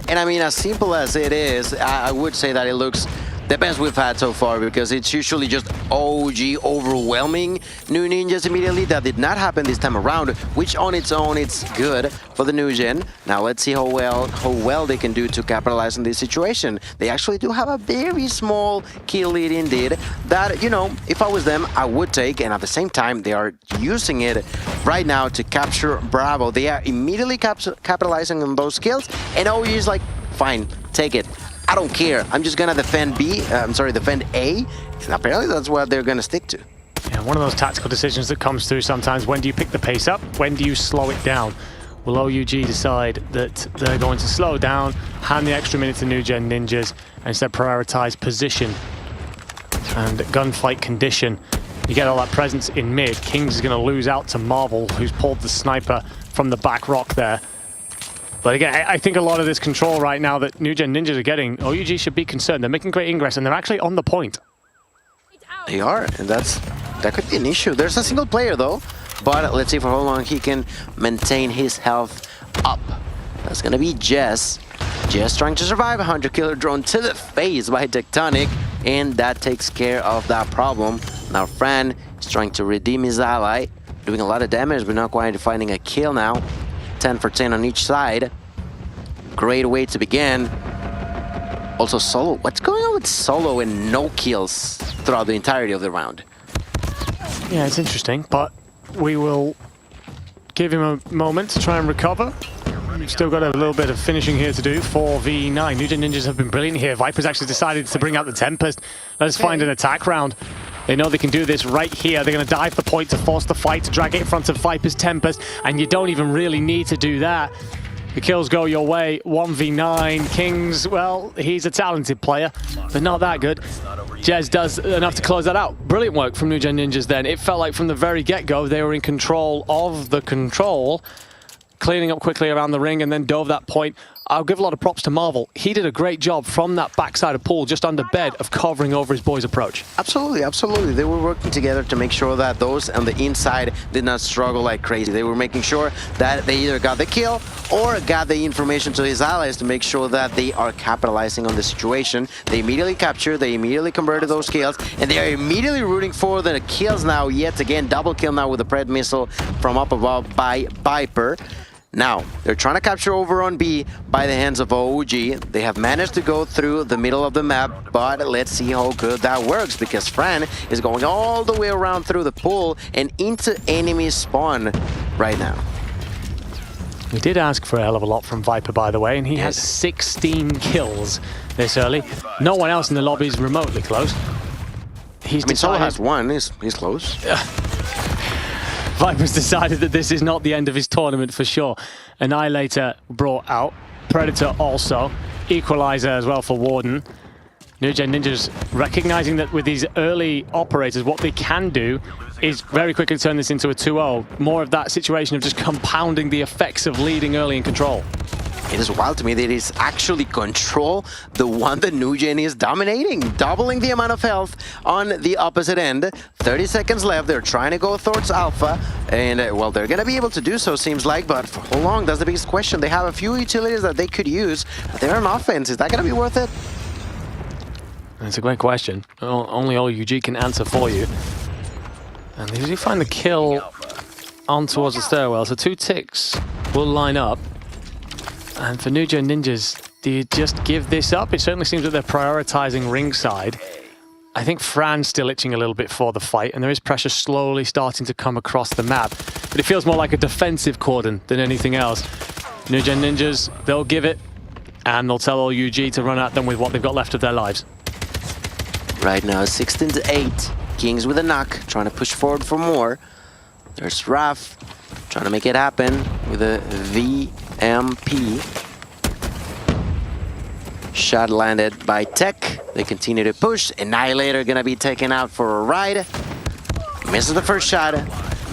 And I mean, as simple as it is, I would say that it looks the best we've had so far, because it's usually just OG overwhelming New Ninjas immediately. That did not happen this time around, which on its own, it's good for the New Gen. Now let's see how well they can do to capitalize on this situation. They actually do have a very small kill lead indeed that, you know, if I was them, I would take, and at the same time, they are using it right now to capture Bravo. They are immediately capitalizing on those kills, and OG is like, fine, take it. I don't care. I'm just gonna defend defend A. And apparently that's what they're gonna stick to. Yeah, one of those tactical decisions that comes through sometimes. When do you pick the pace up? When do you slow it down? Will OUG decide that they're going to slow down, hand the extra minute to New Gen Ninjas, and instead prioritize position and gunfight condition? You get all that presence in mid. Kings is going to lose out to Marvel, who's pulled the sniper from the back rock there. But again, I think a lot of this control right now that New Gen Ninjas are getting, OUG should be concerned. They're making great ingress, and they're actually on the point. They are, and that could be an issue. There's a single player though, but let's see for how long he can maintain his health up. That's gonna be Jess. Jess trying to survive, 100 killer drone to the face by Tectonic, and that takes care of that problem. Now Fran is trying to redeem his ally, doing a lot of damage, but not quite finding a kill now. 10 for 10 on each side. Great way to begin. Also Solo, what's going on with Solo and no kills throughout the entirety of the round? Yeah, it's interesting, but we will give him a moment to try and recover. We've still got a little bit of finishing here to do. 4v9. New Gen Ninjas have been brilliant here. Viper's actually decided to bring out the Tempest. Let's find an attack round They know they can do this right here. They're going to dive the point to force the fight, to drag it in front of Viper's Tempest, and you don't even really need to do that. The kills go your way, 1v9. Kings, well, he's a talented player, but not that good. Jez does enough to close that out. Brilliant work from New Gen Ninjas then. It felt like from the very get-go they were in control of the control, cleaning up quickly around the ring and then dove that point. I'll give a lot of props to Marvel. He did a great job from that backside of pool, just under bed, of covering over his boy's approach. Absolutely, absolutely. They were working together to make sure that those on the inside did not struggle like crazy. They were making sure that they either got the kill or got the information to his allies to make sure that they are capitalizing on the situation. They immediately captured, they immediately converted those kills, and they are immediately rooting for the kills now, yet again. Double kill now with the Pred missile from up above by Viper. Now, they're trying to capture over on B by the hands of OG. They have managed to go through the middle of the map, but let's see how good that works, because Fran is going all the way around through the pool and into enemy spawn right now. We did ask for a hell of a lot from Viper, by the way, and he has 16 kills this early. No one else in the lobby is remotely close. Solo has one, he's close. Viper's decided that this is not the end of his tournament for sure. Annihilator brought out, Predator also, Equalizer as well for Warden. New Gen Ninjas recognizing that with these early operators, what they can do is very quickly turn this into a 2-0. More of that situation of just compounding the effects of leading early in control. It is wild to me that it is actually control, the one that New Gen is dominating, doubling the amount of health on the opposite end. 30 seconds left, they're trying to go towards Alpha, and well, they're gonna be able to do so, seems like, but for how long? That's the biggest question. They have a few utilities that they could use, but they're on offense. Is that gonna be worth it? That's a great question. Only OUG can answer for you. And they usually find the kill on towards the stairwell, so 2 ticks will line up. And for New Gen Ninjas, do you just give this up? It certainly seems that they're prioritizing ringside. I think Fran's still itching a little bit for the fight, and there is pressure slowly starting to come across the map. But it feels more like a defensive cordon than anything else. New Gen Ninjas, they'll give it, and they'll tell OUG to run at them with what they've got left of their lives. Right now, 16-8. Kings with a knock, trying to push forward for more. There's Raf, trying to make it happen with a VMP. Shot landed by Tech. They continue to push. Annihilator gonna be taken out for a ride. Misses the first shot,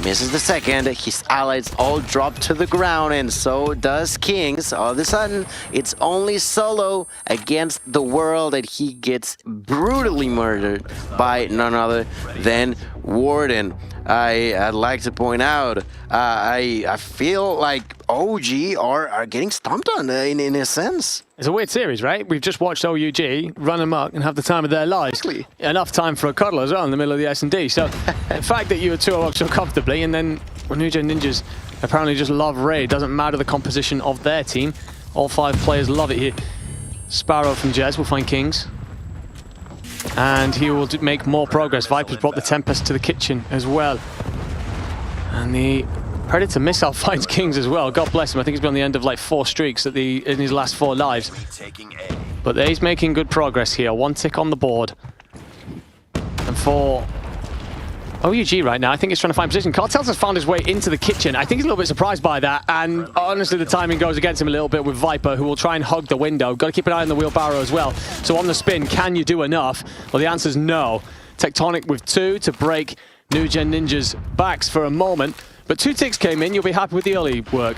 misses the second. His allies all drop to the ground, and so does Kings. All of a sudden, it's only Solo against the world, and he gets brutally murdered by none other than Warden. I'd like to point out, I feel like OG are getting stomped on in a sense. It's a weird series, right? We've just watched OUG run amok and have the time of their lives. Exactly. Enough time for a cuddle as well in the middle of the S&D. So the fact that you were 2-0 so comfortably, and then when New Gen Ninjas apparently just love Raid, doesn't matter the composition of their team. All 5 players love it here. Sparrow from Jez will find Kings. And he will make more progress. Viper's brought the Tempest to the kitchen as well. And the Predator missile finds Kings as well. God bless him. I think he's been on the end of like 4 streaks in his last 4 lives. But he's making good progress here. 1 tick on the board. And for OUG right now, I think he's trying to find position. Cartels has found his way into the kitchen. I think he's a little bit surprised by that. And honestly, the timing goes against him a little bit with Viper, who will try and hug the window. Got to keep an eye on the wheelbarrow as well. So on the spin, can you do enough? Well, the answer is no. Tectonic with 2 to break New Gen Ninjas' backs for a moment. But 2 ticks came in. You'll be happy with the early work.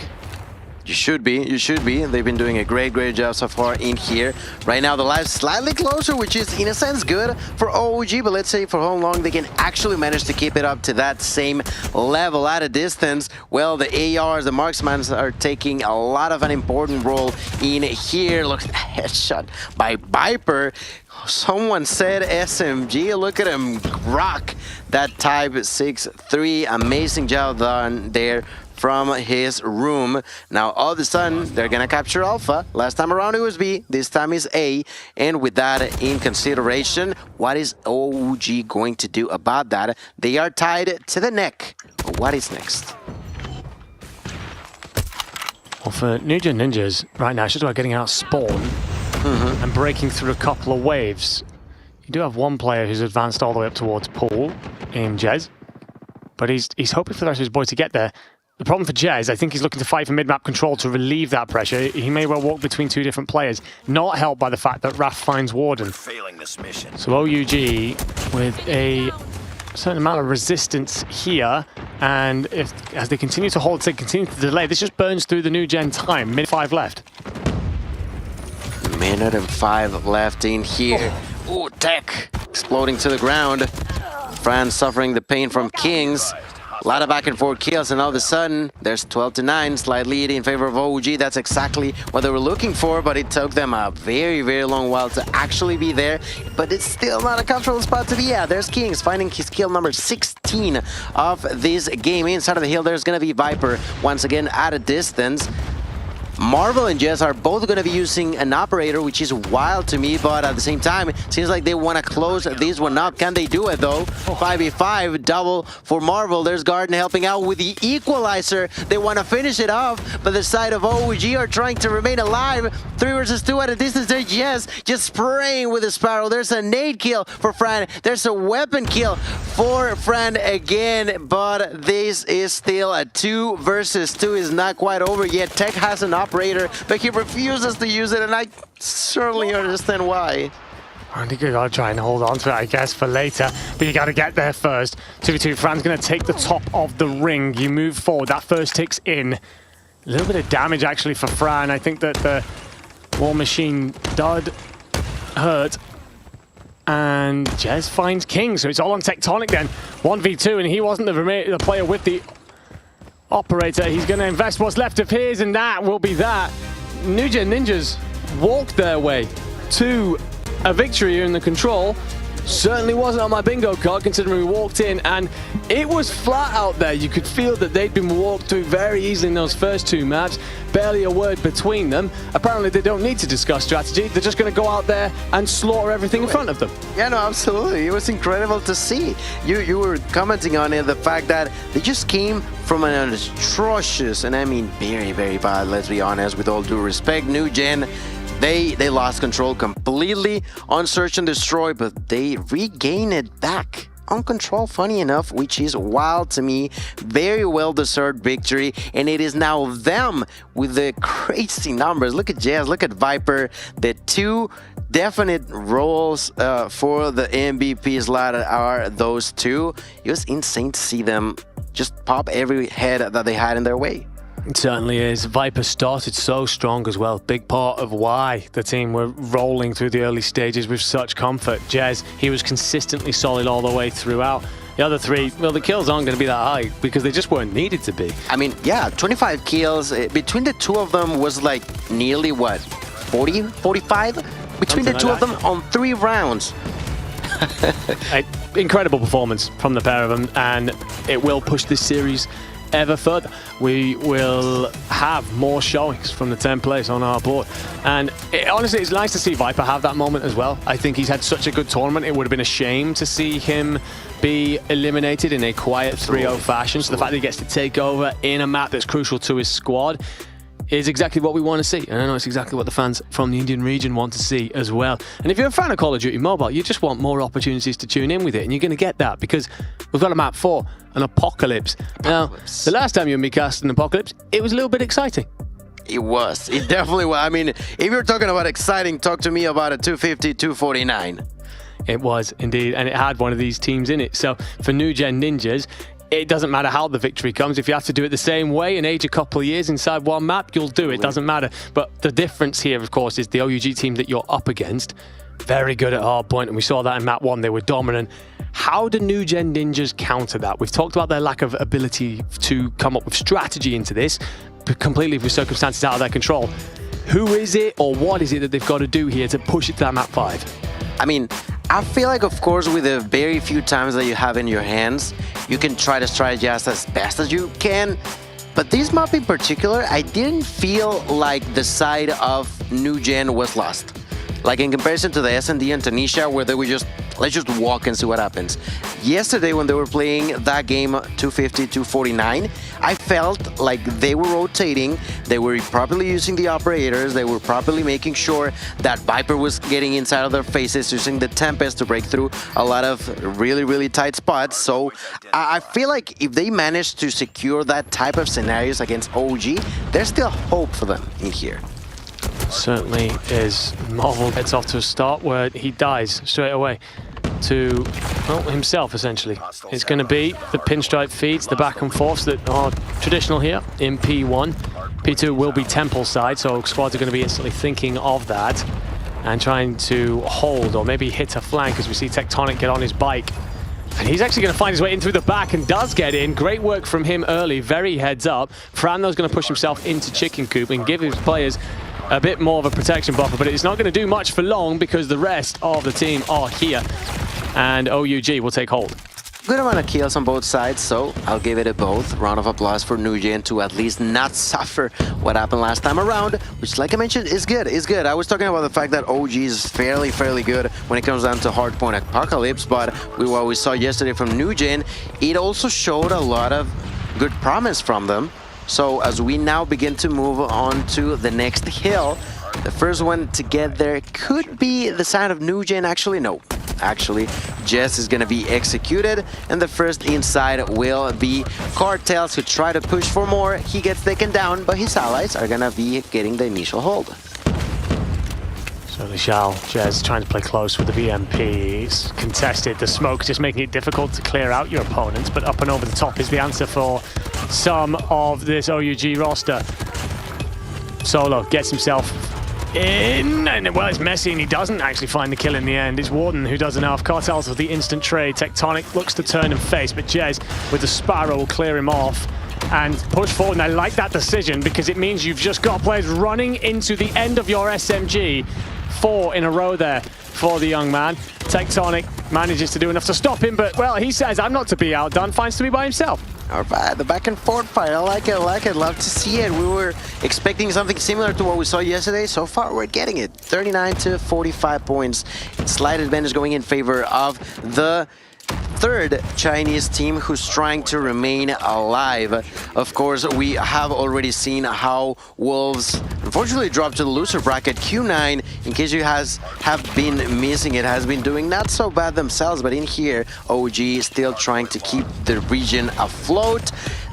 You should be, you should be. They've been doing a great job so far in here. Right now, the live's slightly closer, which is, in a sense, good for OG, but let's see for how long they can actually manage to keep it up to that same level at a distance. Well, the ARs, the marksmen are taking a lot of an important role in here. Look at the headshot by Viper. Someone said SMG, look at him rock that Type 6-3. Amazing job done there from his room. Now all of a sudden they're gonna capture Alpha. Last time around it was B, this time is A, and with that in consideration, what is OG going to do about that? They are tied to the neck. What is next? Well, for New Gen Ninjas right now, it's just about getting out spawn and breaking through a couple of waves. You do have one player who's advanced all the way up towards Pool in Jez, but he's hoping for the rest of his boys to get there. The problem for Jez, I think he's looking to fight for mid-map control to relieve that pressure. He may well walk between two different players, not helped by the fact that Raf finds Warden. So OUG with a certain amount of resistance here, and as they continue to hold, they continue to delay, this just burns through the new gen time. Minute 5 left. Minute and 5 left in here. Ooh, Tech exploding to the ground. Fran suffering the pain from Kings. A lot of back and forth kills, and all of a sudden, there's 12-9, slight lead in favor of OG. That's exactly what they were looking for, but it took them a very, very long while to actually be there. But it's still not a comfortable spot to be at. There's Kings finding his kill number 16 of this game. Inside of the hill, there's going to be Viper once again at a distance. Marvel and Jez are both going to be using an operator, which is wild to me, but at the same time, it seems like they want to close this one up. Can they do it, though? 5v5, double for Marvel. There's Garden helping out with the equalizer. They want to finish it off, but the side of OG are trying to remain alive. 3 versus 2 at a distance. There's Jez just spraying with a Sparrow. There's a nade kill for Fran. There's a weapon kill for Fran again, but this is still a 2 versus 2. Is not quite over yet. Tech has an operator, but he refuses to use it, and I certainly understand why. I think you gotta try and hold on to it, I guess, for later, but you gotta get there first. 2v2, Fran's gonna take the top of the ring. You move forward, that first ticks in. A little bit of damage actually for Fran. I think that the War Machine did hurt. And Jez finds King, so it's all on Tectonic then. 1v2, and he wasn't the player with the operator. He's going to invest what's left of his, and that will be that. New Gen Ninjas walked their way to a victory here in the control. Certainly wasn't on my bingo card, considering we walked in and it was flat out there. You could feel that they'd been walked through very easily in those first 2 maps. Barely a word between them. Apparently they don't need to discuss strategy. They're just going to go out there and slaughter everything in front of them. Yeah, no, absolutely. It was incredible to see. You were commenting on it, the fact that they just came from an atrocious, and I mean very, very bad, let's be honest, with all due respect, New Gen. They lost control completely on Search and Destroy, but they regained it back on Control, funny enough, which is wild to me. Very well-deserved victory, and it is now them with the crazy numbers. Look at Jez, look at Viper, the 2 definite roles for the MVP slot are those 2. It was insane to see them just pop every head that they had in their way. It certainly is. Viper started so strong as well. Big part of why the team were rolling through the early stages with such comfort. Jez, he was consistently solid all the way throughout. The other 3, well, the kills aren't going to be that high because they just weren't needed to be. I mean, yeah, 25 kills. Between the 2 of them was like nearly, what, 40, 45? Between the 2 of them on 3 rounds. Incredible performance from the pair of them, and it will push this series ever further. We will have more showings from the 10th place on our board, and honestly, it's nice to see Viper have that moment as well. I think he's had such a good tournament. It would have been a shame to see him be eliminated in a quiet 3-0 fashion. So the fact that he gets to take over in a map that's crucial to his squad is exactly what we want to see, and I know it's exactly what the fans from the Indian region want to see as well. And if you're a fan of Call of Duty Mobile, you just want more opportunities to tune in with it, and you're going to get that because we've got a map 4, an Apocalypse. Now, the last time you and me cast an Apocalypse, it was a little bit exciting. It was. It definitely was. I mean, if you're talking about exciting, talk to me about a 250, 249. It was indeed, and it had one of these teams in it. So for New Gen Ninjas, it doesn't matter how the victory comes. If you have to do it the same way and age a couple of years inside one map, you'll do it. Doesn't matter. But the difference here, of course, is the OUG team that you're up against. Very good at hardpoint, and we saw that in map 1. They were dominant. How do New Gen Ninjas counter that? We've talked about their lack of ability to come up with strategy into this, but completely with circumstances out of their control. Who is it, or what is it that they've got to do here to push it to that map 5? I mean, I feel like, of course, with the very few times that you have in your hands, you can try to strategize as best as you can. But this map in particular, I didn't feel like the side of New Gen was lost. Like in comparison to the S&D and Tanisha, where they would just let's just walk and see what happens. Yesterday when they were playing that game 250-249, I felt like they were rotating, they were properly using the operators, they were properly making sure that Viper was getting inside of their faces, using the Tempest to break through a lot of really tight spots. So I feel like if they manage to secure that type of scenarios against OG, there's still hope for them in here. Certainly is. Marvel gets off to a start where he dies straight away to, well, himself essentially. It's going to be the pinstripe feeds, the back and forths that are traditional here in P1. P2 will be Temple side, so squads are going to be instantly thinking of that and trying to hold or maybe hit a flank as we see Tectonic get on his bike. And he's actually going to find his way in through the back and does get in. Great work from him early, very heads up. Frando's going to push himself into Chicken Coop and give his players a bit more of a protection buffer, but it's not going to do much for long because the rest of the team are here. And OUG will take hold. Good amount of kills on both sides, so I'll give it a both. Round of applause for Nujen to at least not suffer what happened last time around, which, like I mentioned, is good. I was talking about the fact that OG is fairly good when it comes down to hardpoint apocalypse, but what we saw yesterday from Nujen, it also showed a lot of good promise from them. So as we now begin to move on to the next hill, the first one to get there could be the side of Nujen. Actually, no. Actually, Jess is going to be executed, and the first inside will be Cartels, who try to push for more. He gets taken down, but his allies are going to be getting the initial hold. Certainly shall. Jez trying to play close with the VMP. He's contested. The smoke just making it difficult to clear out your opponents, but up and over the top is the answer for some of this OUG roster. Solo gets himself in, and well, it's messy, and he doesn't actually find the kill in the end. It's Warden who does enough. Cartels with the instant trade. Tectonic looks to turn and face, but Jez with the Sparrow will clear him off and push forward. And I like that decision because it means you've just got players running into the end of your SMG. 4 in a row there for the young man. Tectonic manages to do enough to stop him, but well, he says, I'm not to be outdone, finds to be by himself. All right, the back and forth fight, I like it, love to see it. We were expecting something similar to what we saw yesterday. So far, we're getting it. 39 to 45 points. Slight advantage going in favor of the third Chinese team who's trying to remain alive. Of course, we have already seen how Wolves unfortunately dropped to the loser bracket. Q9, in case you have been missing it, has been doing not so bad themselves, but in here, OG is still trying to keep the region afloat.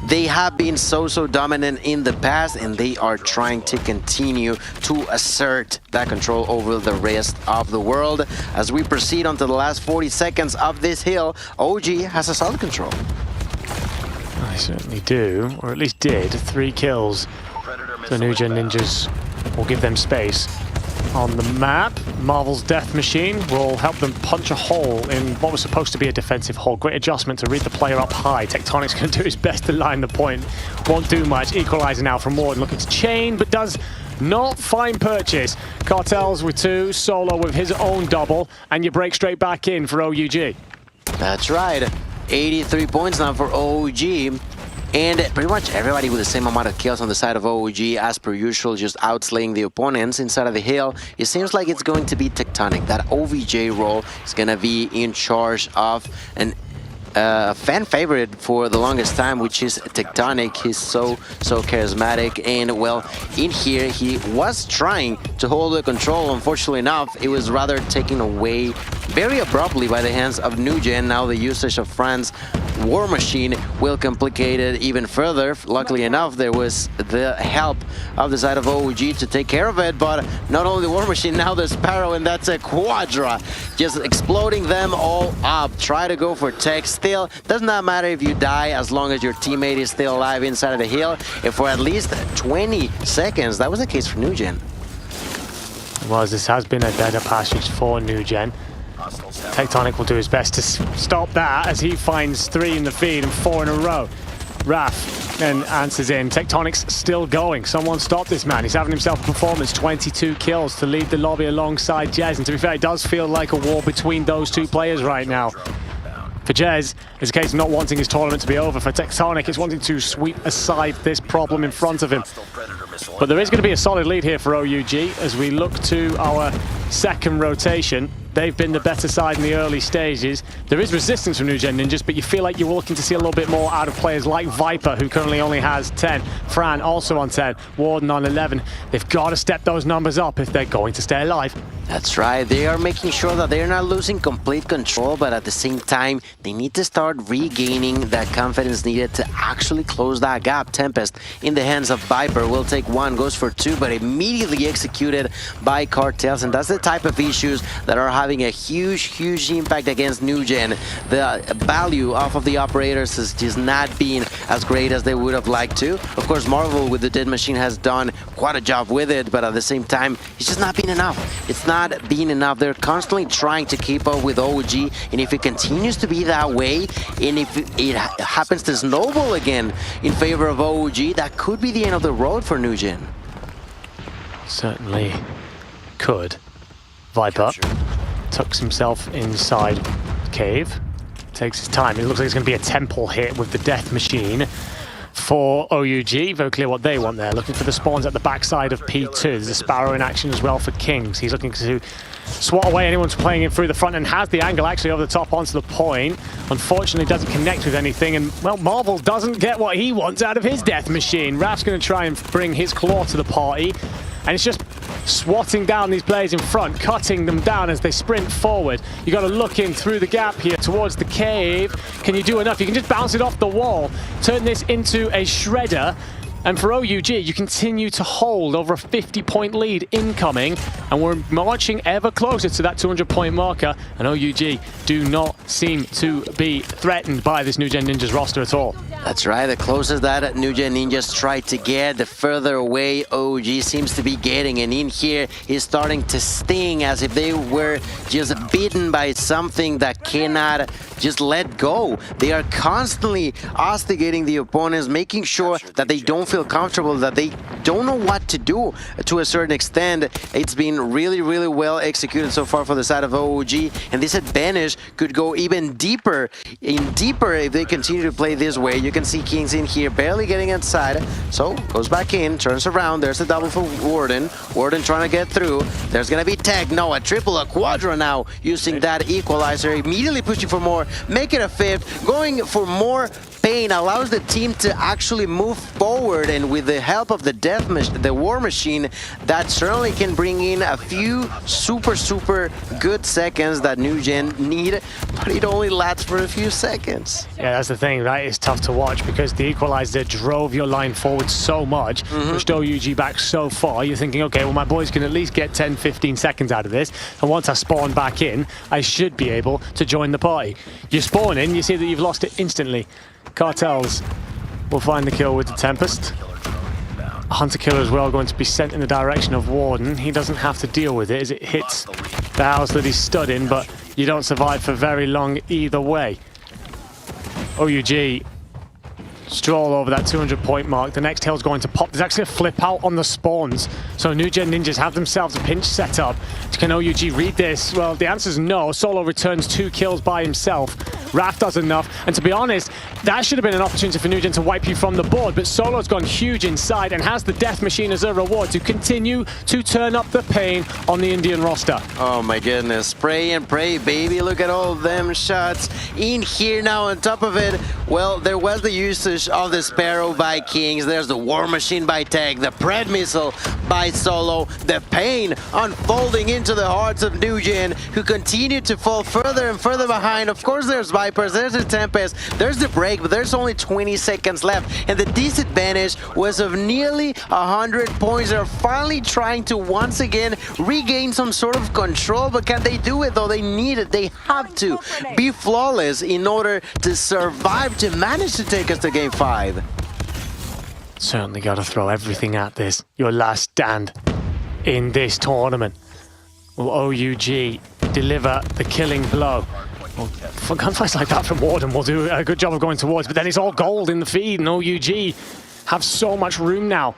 They have been so dominant in the past, and they are trying to continue to assert that control over the rest of the world. As we proceed onto the last 40 seconds of this hill, OG has a solid control. I certainly do, or at least did. 3 kills. The Nujen Ninjas will give them space on the map. Marvel's Death Machine will help them punch a hole in what was supposed to be a defensive hole. Great adjustment to read the player up high. Tectonic's going to do his best to line the point. Won't do much. Equalizer now from Warden, looking to chain, but does not find purchase. Cartels with 2, Solo with his own double, and you break straight back in for OUG. That's right. 83 points now for OG. And pretty much everybody with the same amount of kills on the side of OG, as per usual, just outslaying the opponents inside of the hill. It seems like it's going to be Tectonic. That OVJ role is going to be in charge of an fan favorite for the longest time, which is Tectonic. He's so charismatic, and well, in here he was trying to hold the control. Unfortunately enough, it was rather taken away very abruptly by the hands of Nujen. Now the usage of Fran's War Machine will complicate it even further. Luckily enough, there was the help of the side of OG to take care of it, but not only the War Machine, now the Sparrow, and that's a Quadra, just exploding them all up. Try to go for tech. Still, does not matter if you die as long as your teammate is still alive inside of the hill, and for at least 20 seconds. That was the case for Nujen. Well, this has been a better passage for Nujen. Tectonic will do his best to stop that as he finds 3 in the feed and 4 in a row. Raf then answers in. Tectonic's still going. Someone stop this man. He's having himself a performance. 22 kills to lead the lobby alongside Jez. And to be fair, it does feel like a war between those 2 players right now. For Jez, it's a case of not wanting his tournament to be over. For Tectonic, it's wanting to sweep aside this problem in front of him. But there is going to be a solid lead here for OUG as we look to our second rotation. they've been the better side in the early stages. There is resistance from New Gen Ninjas, but you feel like you're looking to see a little bit more out of players like Viper, who currently only has 10. Fran also on 10. Warden on 11. They've got to step those numbers up if they're going to stay alive. That's right. They are making sure that they're not losing complete control, but at the same time, they need to start regaining that confidence needed to actually close that gap. Tempest in the hands of Viper will take one, goes for two, but immediately executed by Cartels, and that's the type of issues that are having a huge impact against New Gen. The value off of the operators is just not being as great as they would have liked to. Of course, Marvel with the Dead Machine has done quite a job with it, but at the same time, it's just not been enough. It's not being enough. They're constantly trying to keep up with OG, and if it continues to be that way, and if it happens to snowball again in favor of OG, that could be the end of the road for New Gen. Certainly could. Viper tucks himself inside the cave, takes his time. It looks like it's going to be a temple hit with the Death Machine for OUG. Very clear what they want there. Looking for the spawns at the backside of P2. There's a Sparrow in action as well for Kings. He's looking to swat away anyone who's playing in through the front and has the angle actually over the top onto the point. Unfortunately, doesn't connect with anything, and, well, Marvel doesn't get what he wants out of his Death Machine. Raf's going to try and bring his claw to the party, and it's just swatting down these players in front, cutting them down as they sprint forward. You got to look in through the gap here towards the cave. Can you do enough? You can just bounce it off the wall, turn this into a shredder. And for OUG, you continue to hold over a 50-point lead incoming, and we're marching ever closer to that 200-point marker, and OUG do not seem to be threatened by this New Gen Ninjas roster at all. That's right, the closest that New Gen Ninjas try to get, the further away OG seems to be getting, and in here is starting to sting as if they were just bitten by something that cannot just let go. They are constantly ostigating the opponents, making sure that they don't feel comfortable, that they don't know what to do to a certain extent. It's been really well executed so far for the side of OG, and this advantage could go even deeper if they continue to play this way. You can see Kings in here barely getting inside, so goes back in, turns around. There's a double for Warden. Warden trying to get through. There's gonna be tech. No, a triple, a quadra now using that equalizer, immediately pushing for more, make it a fifth, going for more. Pain allows the team to actually move forward, and with the help of the War Machine, that certainly can bring in a few super good seconds that New Gen need, but it only lasts for a few seconds. Yeah, that's the thing, right? It's tough to watch because the equalizer drove your line forward so much, pushed OUG back so far. You're thinking, okay, well, my boys can at least get 10-15 seconds out of this, and once I spawn back in, I should be able to join the party. You spawn in, you see that you've lost it instantly. Cartels will find the kill with the Tempest. Hunter Killer as well going to be sent in the direction of Warden. He doesn't have to deal with it as it hits the house that he's stood in, but you don't survive for very long either way. OUG stroll over that 200-point mark. The next hill's going to pop. There's actually a flip out on the spawns. So New Gen Ninjas have themselves a pinch set up. Can OUG read this? Well, the answer is no. Solo returns 2 kills by himself. Raf does enough. And to be honest, that should have been an opportunity for New Gen to wipe you from the board. But Solo's gone huge inside and has the Death Machine as a reward to continue to turn up the pain on the Indian roster. Oh my goodness. Pray and pray, baby. Look at all them shots in here now. On top of it, well, there was the usage of the Sparrow by Kings. There's the War Machine by Tech, the Pred Missile by Solo, the pain unfolding into the hearts of New Gen, who continue to fall further and further behind. Of course, there's Vipers, there's the Tempest, there's the break, but there's only 20 seconds left, and the disadvantage was of nearly 100 points. They're finally trying to once again regain some sort of control, but can they do it though? They need it. They have to be flawless in order to survive, to manage to take us to game 5. Certainly got to throw everything at this. Your last stand in this tournament. Will OUG deliver the killing blow? Well, for gunfights like that from Warden, will do a good job of going towards, but then it's all gold in the feed, and OUG have so much room now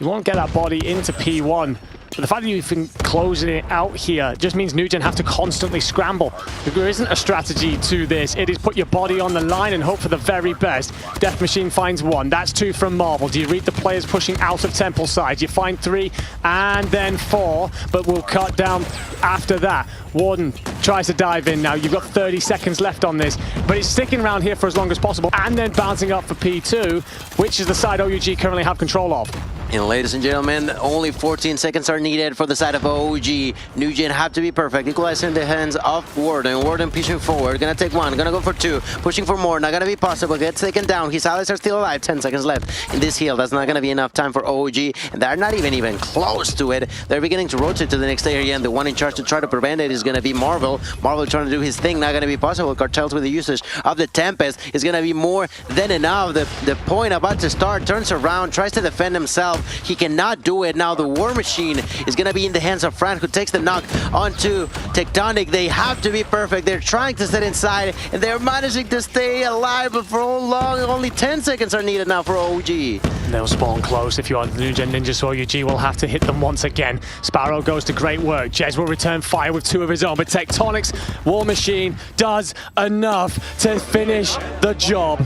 You won't get that body into P1. But the fact that you've been closing it out here just means NewGen have to constantly scramble. There isn't a strategy to this. It is put your body on the line and hope for the very best. Death Machine finds 1. That's 2 from Marvel. Do you read the players pushing out of Temple side? You find 3 and then 4, but we'll cut down after that. Warden tries to dive in now. You've got 30 seconds left on this, but it's sticking around here for as long as possible and then bouncing up for P2, which is the side OUG currently have control of. And ladies and gentlemen, only 14 seconds are needed for the side of OG. NewGen have to be perfect. Equalizer in the hands of Warden. Warden pushing forward. Gonna take 1. Gonna go for 2. Pushing for more. Not gonna be possible. Gets taken down. His allies are still alive. 10 seconds left in this heal. That's not gonna be enough time for OG. And they're not even close to it. They're beginning to rotate to the next area. And the one in charge to try to prevent it is gonna be Marvel. Marvel trying to do his thing. Not gonna be possible. Cartels with the usage of the Tempest is gonna be more than enough. The point about to start. Turns around. Tries to defend himself. He cannot do it. Now the War Machine is going to be in the hands of Fran, who takes the knock onto Tectonic. They have to be perfect. They're trying to sit inside, and they're managing to stay alive, but for how long? Only 10 seconds are needed now for OG. They'll spawn close if you are the NewGen Ninjas, so OUG will have to hit them once again. Sparrow goes to great work. Jez will return fire with 2 of his own, but Tectonic's War Machine does enough to finish the job.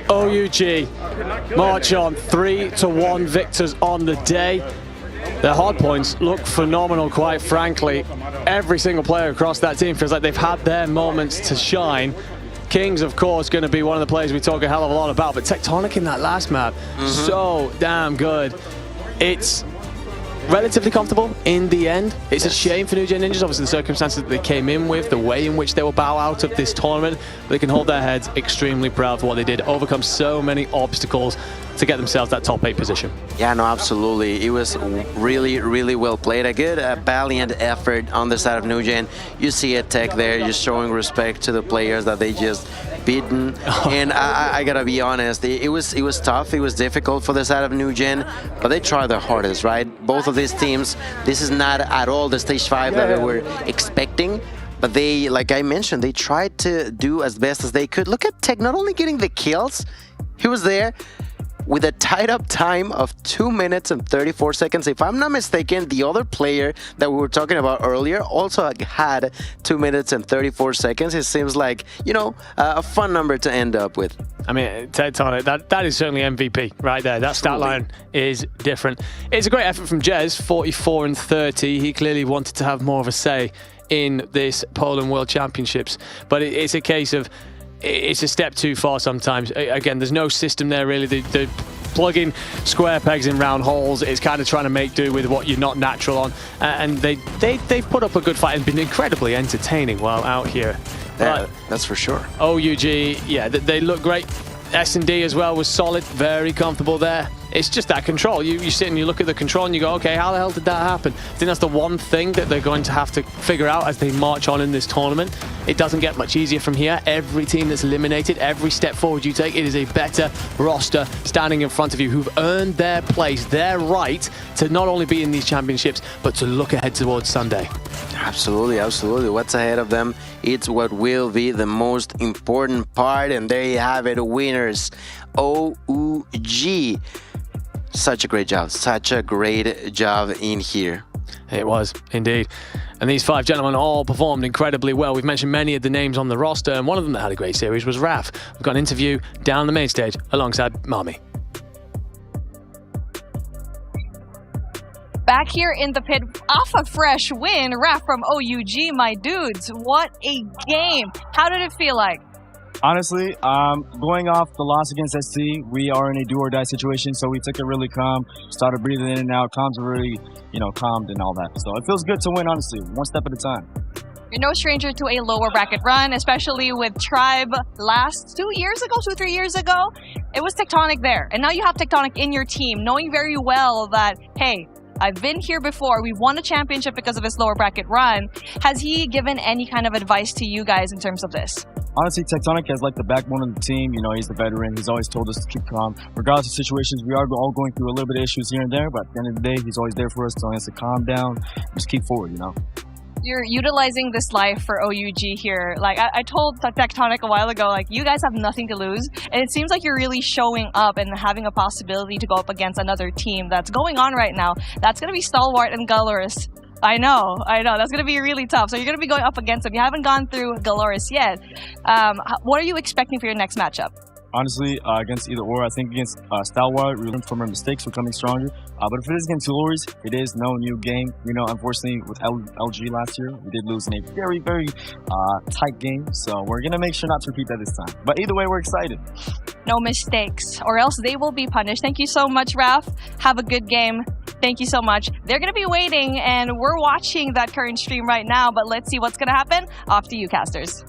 OUG march on 3-1 victors on the day. Their hard points look phenomenal, quite frankly. Every single player across that team feels like they've had their moments to shine. Kings, of course, going to be one of the players we talk a hell of a lot about, but Tectonic in that last map, so damn good. It's relatively comfortable in the end. It's a shame for NewGen Ninjas, obviously the circumstances that they came in with, the way in which they will bow out of this tournament. They can hold their heads extremely proud for what they did, overcome so many obstacles to get themselves that top 8 position. Yeah, no, absolutely. It was really well played. A good, valiant effort on the side of NewGen. You see a Tech there just showing respect to the players that they just beaten. And I gotta be honest, it was tough. It was difficult for the side of NewGen, but they tried their hardest, right? Both of these teams, this is not at all the stage 5 that we were expecting. But they, like I mentioned, they tried to do as best as they could. Look at Tech not only getting the kills, he was there with a tied up time of 2 minutes and 34 seconds. If I'm not mistaken, the other player that we were talking about earlier also had 2 minutes and 34 seconds. It seems like, you know, a fun number to end up with. I mean, Tectonic, that is certainly MVP right there. That stat line is different. It's a great effort from Jez, 44 and 30. He clearly wanted to have more of a say in this Poland World Championships, but it's a case of it's a step too far sometimes. Again, there's no system there really. They're plugging square pegs in round holes. It's kind of trying to make do with what you're not natural on. And they've put up a good fight and been incredibly entertaining while out here. Yeah, that's for sure. OUG, yeah, they look great. S&D as well was solid, very comfortable there. It's just that control. You sit and you look at the control and you go, okay, how the hell did that happen? I think that's the one thing that they're going to have to figure out as they march on in this tournament. It doesn't get much easier from here. Every team that's eliminated, every step forward you take, it is a better roster standing in front of you who've earned their place, their right to not only be in these championships, but to look ahead towards Sunday. Absolutely, absolutely. What's ahead of them, it's what will be the most important part, and there you have it, winners, OUG. Such a great job, such a great job in here. It was, indeed. And these 5 gentlemen all performed incredibly well. We've mentioned many of the names on the roster, and one of them that had a great series was Raf. We've got an interview down the main stage alongside Mami. Back here in the pit, off a fresh win, Raf from OUG, my dudes. What a game. How did it feel like? Honestly, going off the loss against SC, we are in a do-or-die situation, so we took it really calm, started breathing in and out, calms were really, calmed and all that. So it feels good to win, honestly, one step at a time. You're no stranger to a lower bracket run, especially with Tribe last 2 years ago, 2-3 years ago. It was Tectonic there, and now you have Tectonic in your team, knowing very well that, hey, I've been here before. We won a championship because of his lower bracket run. Has he given any kind of advice to you guys in terms of this? Honestly, Tectonic has like the backbone of the team. He's the veteran. He's always told us to keep calm. Regardless of situations, we are all going through a little bit of issues here and there, but at the end of the day, he's always there for us, telling us to calm down, just keep forward, you're utilizing this life for OUG here. Like I told Tectonic a while ago, like you guys have nothing to lose, and it seems like you're really showing up and having a possibility to go up against another team that's going on right now. That's gonna be Stalwart and Galoris. I know. That's gonna be really tough. So you're gonna be going up against them. You haven't gone through Galoris yet. What are you expecting for your next matchup? Honestly, against either or, I think against Stalwart, we learned from our mistakes, we're coming stronger. But if it is against Glories, it is no new game. You know, unfortunately, with LG last year, we did lose in a very, very tight game. So we're going to make sure not to repeat that this time. But either way, we're excited. No mistakes, or else they will be punished. Thank you so much, Raf. Have a good game. Thank you so much. They're going to be waiting, and we're watching that current stream right now. But let's see what's going to happen. Off to you, casters.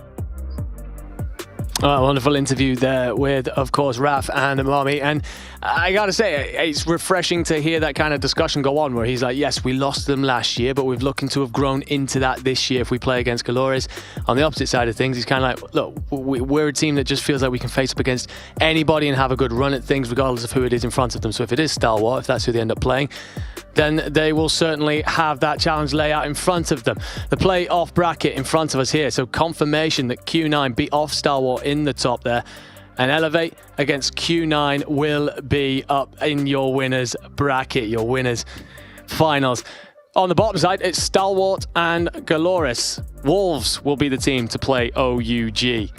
Oh, wonderful interview there with, of course, Raf and Mommy. And I got to say, it's refreshing to hear that kind of discussion go on where he's like, yes, we lost them last year, but we're looking to have grown into that this year if we play against Galoris. On the opposite side of things, he's kind of like, look, we're a team that just feels like we can face up against anybody and have a good run at things regardless of who it is in front of them. So if it is Stalwart, if that's who they end up playing, then they will certainly have that challenge lay out in front of them. The playoff bracket in front of us here. So confirmation that Q9 beat off Stalwart in the top there. And Elevate against Q9 will be up in your winners bracket, your winners finals. On the bottom side, it's Stalwart and Galoris. Wolves will be the team to play OUG.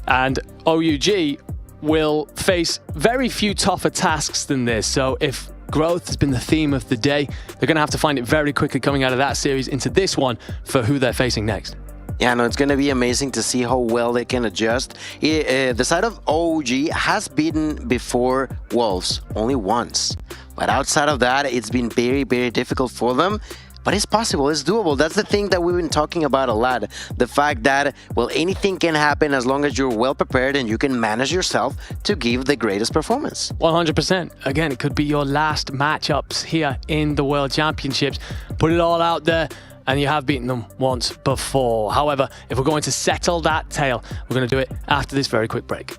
And OUG will face very few tougher tasks than this. So if growth has been the theme of the day, they're going to have to find it very quickly coming out of that series into this one for who they're facing next. Yeah, no, it's going to be amazing to see how well they can adjust. The side of OG has beaten before Wolves, only once. But outside of that, it's been very, very difficult for them. But it's possible, it's doable. That's the thing that we've been talking about a lot. The fact that, well, anything can happen as long as you're well prepared and you can manage yourself to give the greatest performance. 100%. Again, it could be your last matchups here in the World Championships. Put it all out there, and you have beaten them once before. However, if we're going to settle that tale, we're going to do it after this very quick break.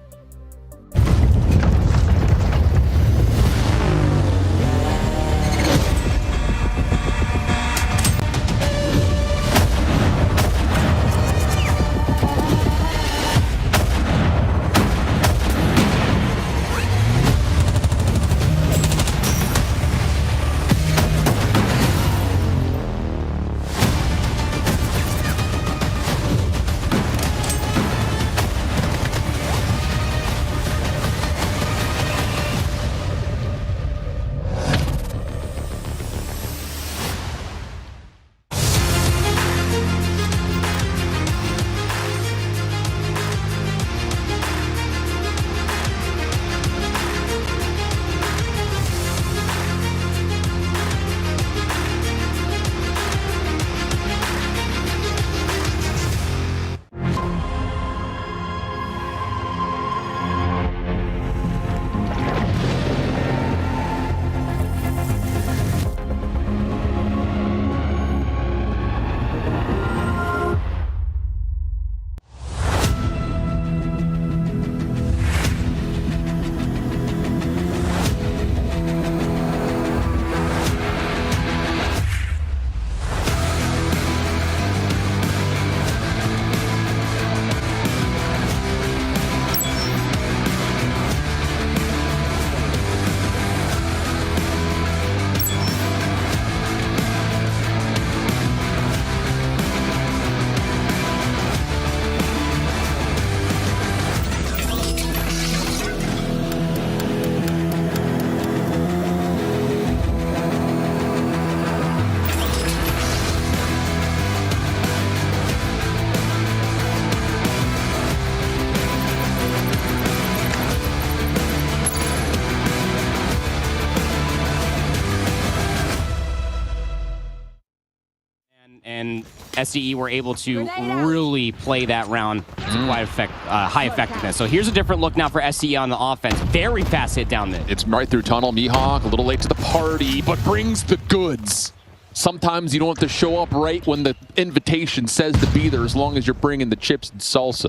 And SDE were able to really play that round to quite high effectiveness. So here's a different look now for SDE on the offense. Very fast hit down mid. It's right through tunnel. Mihawk a little late to the party, but brings the goods. Sometimes you don't have to show up right when the invitation says to be there, as long as you're bringing the chips and salsa.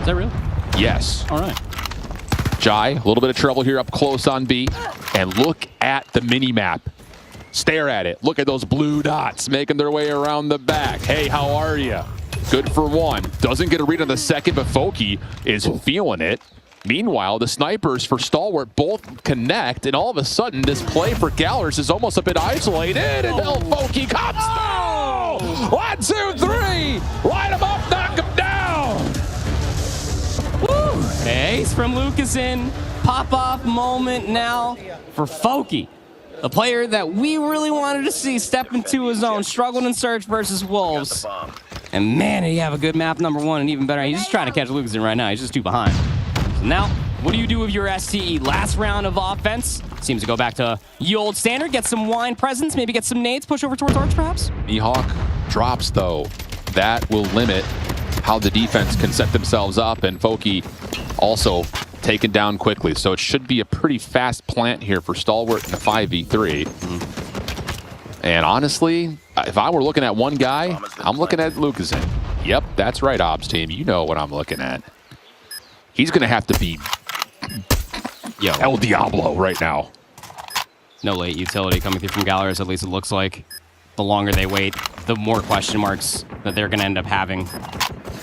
Is that real? Yes. All right. Jai, a little bit of trouble here up close on B. And look at the mini-map. Stare at it. Look at those blue dots making their way around the back. Hey, how are you? Good for one. Doesn't get a read on the second, but Foki is feeling it. Meanwhile, the snipers for Stalwart both connect, and all of a sudden, this play for Gallers is almost a bit isolated, and Foki comes through! 1, 2, 3! Light him up, knock him down! Woo! Ace from Lucasen. Pop-off moment now for Foki. The player that we really wanted to see step into his own, struggled in search versus Wolves. And man, did he have a good map number one, and even better, he's just trying to catch Lucasen right now. He's just too behind. So now, what do you do with your STE? Last round of offense. Seems to go back to the old standard. Get some wine presents, maybe get some nades, push over towards Arch perhaps? Mihawk drops though. That will limit how the defense can set themselves up, and Foki also taken down quickly. So it should be a pretty fast plant here for Stalwart in the 5v3. And honestly, if I were looking at one guy, I'm looking at Lucasen. Yep, that's right, Obs team. You know what I'm looking at. He's going to have to be El Diablo right now. No late utility coming through from Gallers, at least it looks like. The longer they wait, the more question marks that they're going to end up having.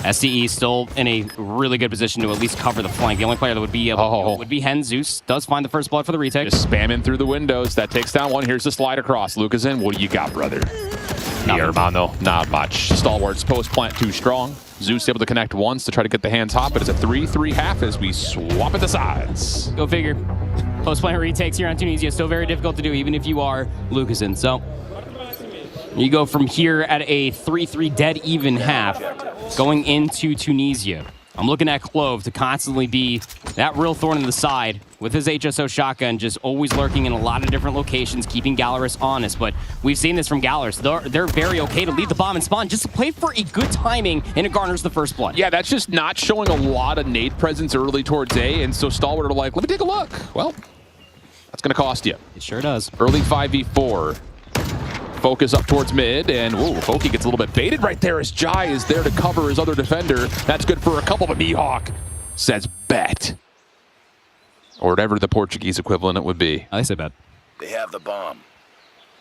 SCE still in a really good position to at least cover the flank. The only player that would be able would be Hen. Zeus does find the first blood for the retake. Just spamming through the windows. That takes down one. Here's the slide across. Lucasen, what do you got, brother? Mi hermano, not much. Stalwart's post plant too strong. Zeus able to connect once to try to get the hands hot, but it's a 3-3-half as we swap at the sides. Go figure. Post plant retakes here on Tunisia. Still very difficult to do, even if you are Lucasen. So you go from here at a 3-3 dead even half going into Tunisia. I'm looking at Clove to constantly be that real thorn in the side with his HSO shotgun, just always lurking in a lot of different locations, keeping Gallus honest. But we've seen this from Gallus. They're very okay to leave the bomb and spawn, just to play for a good timing, and it garners the first blood. Yeah, that's just not showing a lot of nade presence early towards A, and so Stalwart are like, let me take a look. Well, that's going to cost you. It sure does. Early 5v4. Focus up towards mid, and ooh, Foki gets a little bit baited right there as Jai is there to cover his other defender. That's good for a couple, but Mihawk says bet. Or whatever the Portuguese equivalent it would be. I say bet. They have the bomb.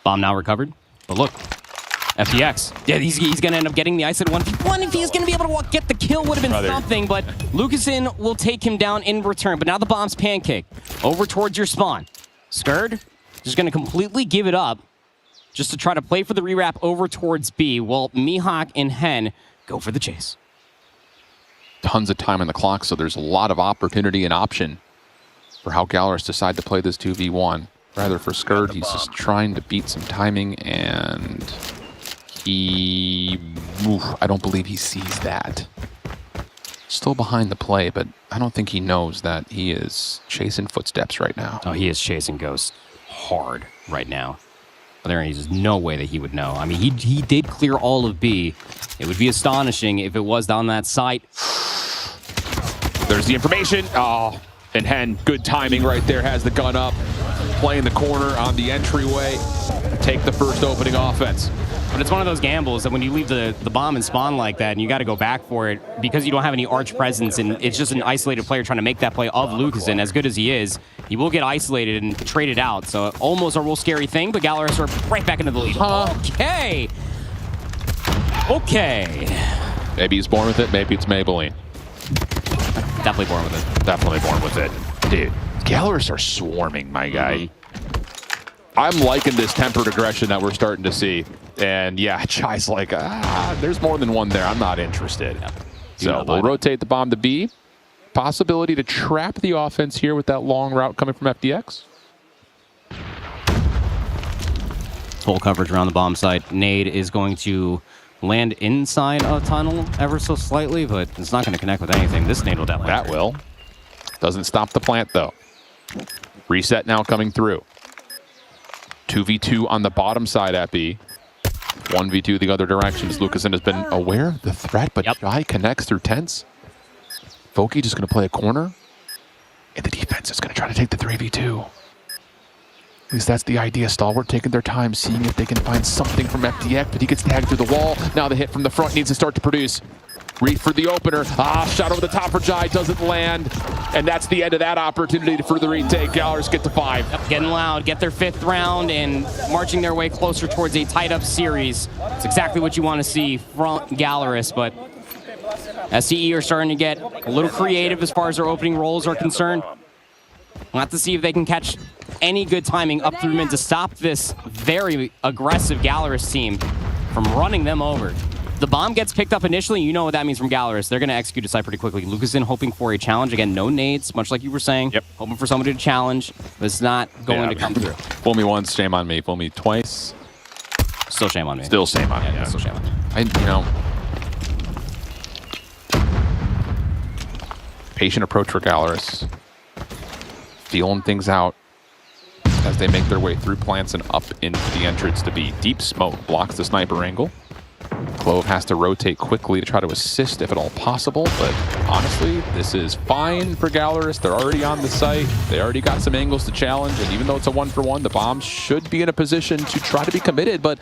Bomb now recovered. But look, FTX. Yeah, he's going to end up getting the isolated 1v1. If he's going to be able to get the kill, would have been something, but Lucasen will take him down in return. But now the bomb's pancake over towards your spawn. Skurd just going to completely give it up, just to try to play for the rewrap over towards B, while Mihawk and Hen go for the chase. Tons of time on the clock, so there's a lot of opportunity and option for how Gallus decide to play this 2v1. Rather for Skurd, he's just trying to beat some timing, and I don't believe he sees that. Still behind the play, but I don't think he knows that he is chasing footsteps right now. Oh, he is chasing Ghost hard right now. But there is no way that he would know. I mean, he did clear all of B. It would be astonishing if it was down that site. There's the information. Oh, and Hen, good timing right there, has the gun up, playing the corner on the entryway. Take the first opening offense. But it's one of those gambles that when you leave the bomb and spawn like that and you got to go back for it because you don't have any arch presence and it's just an isolated player trying to make that play of Lucasen, as good as he is, he will get isolated and traded out. So almost a real scary thing, but Gallus are right back into the lead. Okay. Maybe he's born with it, maybe it's Maybelline. Definitely born with it. Definitely born with it. Dude, Gallus are swarming, my guy. I'm liking this tempered aggression that we're starting to see. And yeah, Chai's like, there's more than one there. I'm not interested. Yep. So we'll rotate the bomb to B. Possibility to trap the offense here with that long route coming from FDX. Full coverage around the bomb site. Nade is going to land inside a tunnel ever so slightly, but it's not going to connect with anything. This nade will definitely. That will. Doesn't stop the plant, though. Reset now coming through. 2v2 on the bottom side at B. 1v2 the other directions. Lucasen has been aware of the threat, but Jai connects through tents. Foki just going to play a corner, and the defense is going to try to take the 3v2. At least that's the idea. Stalwart taking their time, seeing if they can find something from FDX, but he gets tagged through the wall. Now the hit from the front needs to start to produce. Reach for the opener. Shot over the top for Jai, doesn't land. And that's the end of that opportunity for the retake. Gallerist get to 5. Getting loud, get their 5th round, and marching their way closer towards a tied-up series. It's exactly what you want to see from Gallerist, but SCE are starting to get a little creative as far as their opening roles are concerned. We'll have to see if they can catch any good timing up through mid to stop this very aggressive Gallerist team from running them over. The bomb gets picked up initially, you know what that means from Gallerist. They're going to execute a site pretty quickly. Lucasen hoping for a challenge. Again, no nades, much like you were saying. Yep. Hoping for somebody to challenge, but it's not going to come through. Fool me once, shame on me. Fool me twice. Still shame on me. Still shame on me. Yeah, still shame on me. Patient approach for Gallerist. Feeling things out as they make their way through plants and up into the entrance to B. Deep smoke blocks the sniper angle. Clove has to rotate quickly to try to assist if at all possible, but honestly, this is fine for Gallerist. They're already on the site. They already got some angles to challenge, and even though it's a 1-for-1, the bombs should be in a position to try to be committed, but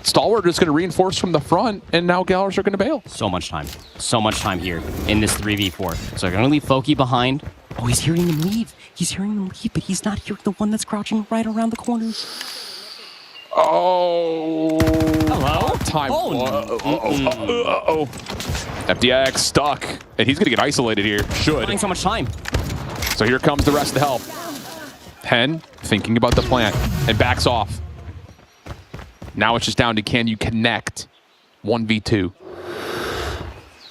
Stalwart is going to reinforce from the front, and now Gallerist are going to bail. So much time here in this 3v4. So they're going to leave Foki behind. Oh, he's hearing him leave. He's hearing him leave, but he's not hearing the one that's crouching right around the corner. Oh. Hello? Time. Oh. FDX stuck. And he's going to get isolated here. Should. Spending so much time. So here comes the rest of the help. Hen thinking about the plant and backs off. Now it's just down to can you connect 1v2.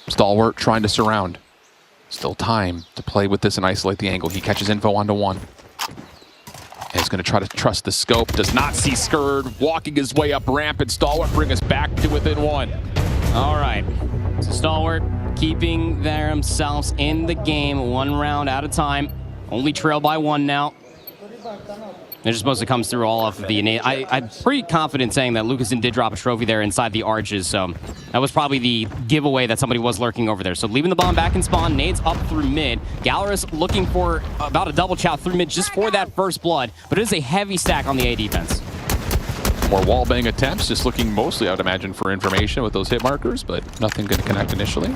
Stalwart trying to surround. Still time to play with this and isolate the angle. He catches info onto 1. And he's going to try to trust the scope. Does not see Skurd walking his way up ramp, and Stalwart bring us back to within 1. All right. So Stalwart keeping themselves in the game 1 round at a time. Only trailed by 1 now. They're just supposed to come through all off of the innate. I'm pretty confident saying that Lucasen did drop a trophy there inside the arches, so that was probably the giveaway that somebody was lurking over there. So leaving the bomb back in spawn, nades up through mid. Gallerist looking for about a double chow through mid just for that first blood, but it is a heavy stack on the A defense. More wallbang attempts, just looking mostly, I would imagine, for information with those hit markers, but nothing going to connect initially.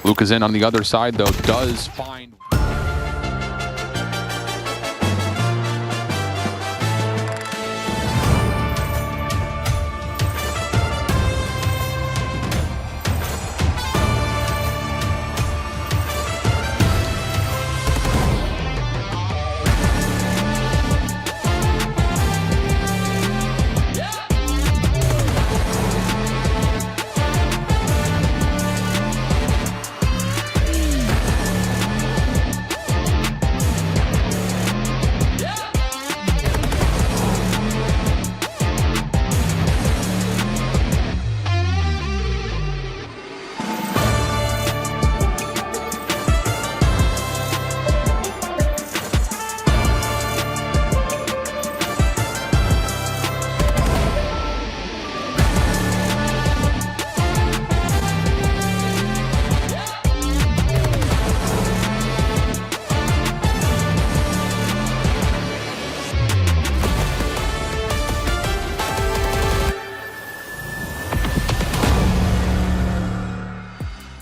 Lucasen on the other side, though, does find...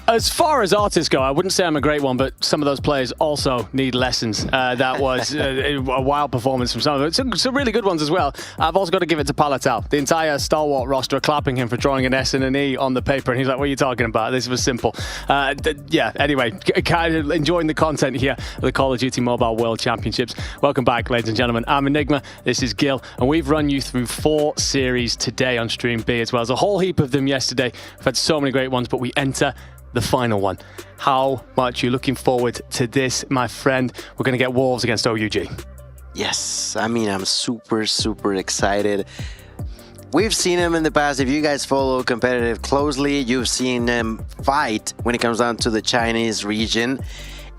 As far as artists go, I wouldn't say I'm a great one, but some of those players also need lessons. That was a wild performance from some of them. Some really good ones as well. I've also got to give it to Palatal. The entire Stalwart roster are clapping him for drawing an S and an E on the paper, and he's like, what are you talking about? This was simple. Yeah, anyway, kind of enjoying the content here of the Call of Duty Mobile World Championships. Welcome back, ladies and gentlemen. I'm Enigma, this is Gil, and we've run you through 4 series today on Stream B as well. There's a whole heap of them yesterday. We've had so many great ones, but we enter the final one. How much are you looking forward to this, my friend? We're going to get Wolves against OUG. Yes, I mean, I'm super, super excited. We've seen them in the past. If you guys follow competitive closely, you've seen them fight when it comes down to the Chinese region.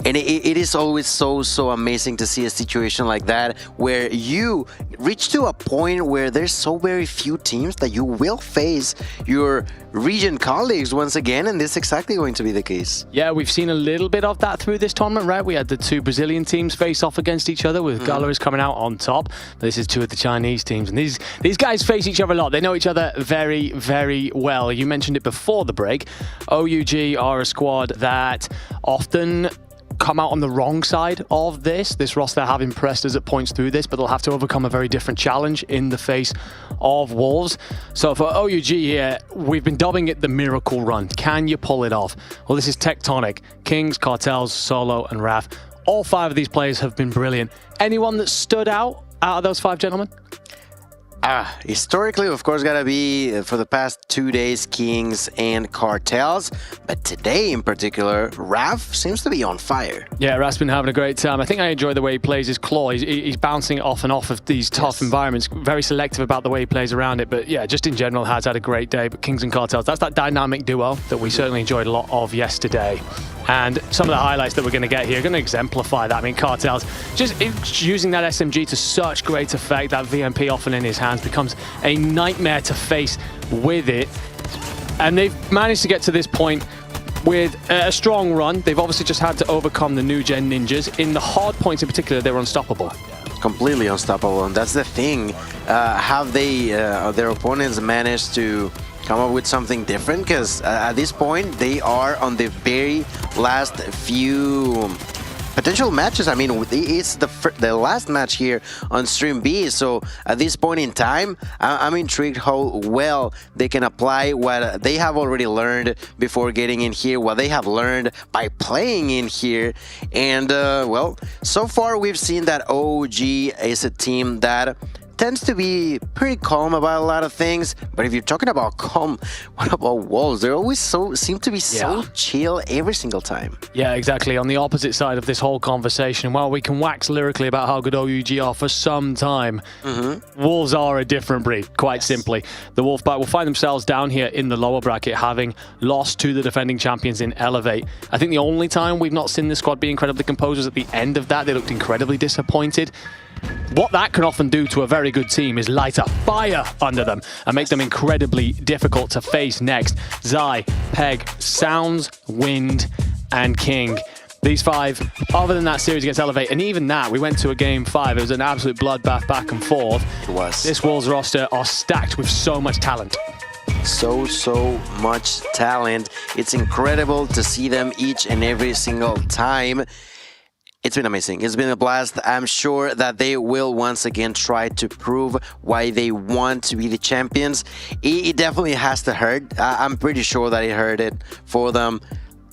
And it is always so amazing to see a situation like that where you reach to a point where there's so very few teams that you will face your region colleagues once again, and this is exactly going to be the case. Yeah, we've seen a little bit of that through this tournament, right? We had the two Brazilian teams face off against each other with Galaris coming out on top. This is two of the Chinese teams, and these guys face each other a lot. They know each other very well. You mentioned it before the break. OUG are a squad that often come out on the wrong side of this. This roster have impressed us at points through this, but they'll have to overcome a very different challenge in the face of Wolves. So for OUG here, we've been dubbing it the miracle run. Can you pull it off? Well, this is Tectonic, Kings, Cartels, Solo, and Raf. All 5 of these players have been brilliant. Anyone that stood out of those 5 gentlemen? Historically, of course, gotta be for the past 2 days, Kings and Cartels. But today in particular, Raf seems to be on fire. Yeah, Raf's been having a great time. I think I enjoy the way he plays his claw. He's bouncing off and off of these tough environments. Very selective about the way he plays around it. But yeah, just in general, has had a great day. But Kings and Cartels, that's that dynamic duo that we certainly enjoyed a lot of yesterday. And some of the highlights that we're going to get here are going to exemplify that. I mean, Cartels just using that SMG to such great effect. That VMP often in his hands becomes a nightmare to face with it. And they've managed to get to this point with a strong run. They've obviously just had to overcome the new gen ninjas. In the hard points in particular, they were unstoppable. Completely unstoppable, and that's the thing. Have they, their opponents managed to come up with something different? Because at this point, they are on the very last few potential matches. I mean, it's the last match here on Stream B, so at this point in time, I'm intrigued how well they can apply what they have already learned before getting in here, what they have learned by playing in here. And well, so far we've seen that OG is a team that tends to be pretty calm about a lot of things, but if you're talking about calm, what about Wolves? They're always seem to be so chill every single time. Yeah, exactly. On the opposite side of this whole conversation, while we can wax lyrically about how good OUG are for some time, Wolves are a different breed, quite simply. The Wolfpack will find themselves down here in the lower bracket, having lost to the defending champions in Elevate. I think the only time we've not seen the squad be incredibly composed was at the end of that. They looked incredibly disappointed. What that can often do to a very good team is light a fire under them and make them incredibly difficult to face next. Zai, Peg, Sounds, Wind, and King. These 5, other than that series against Elevate, and even that, we went to a game 5. It was an absolute bloodbath back and forth. It was. This Wolves roster are stacked with so much talent. So much talent. It's incredible to see them each and every single time. It's been amazing. It's been a blast. I'm sure that they will once again try to prove why they want to be the champions. It definitely has to hurt. I'm pretty sure that it hurt it for them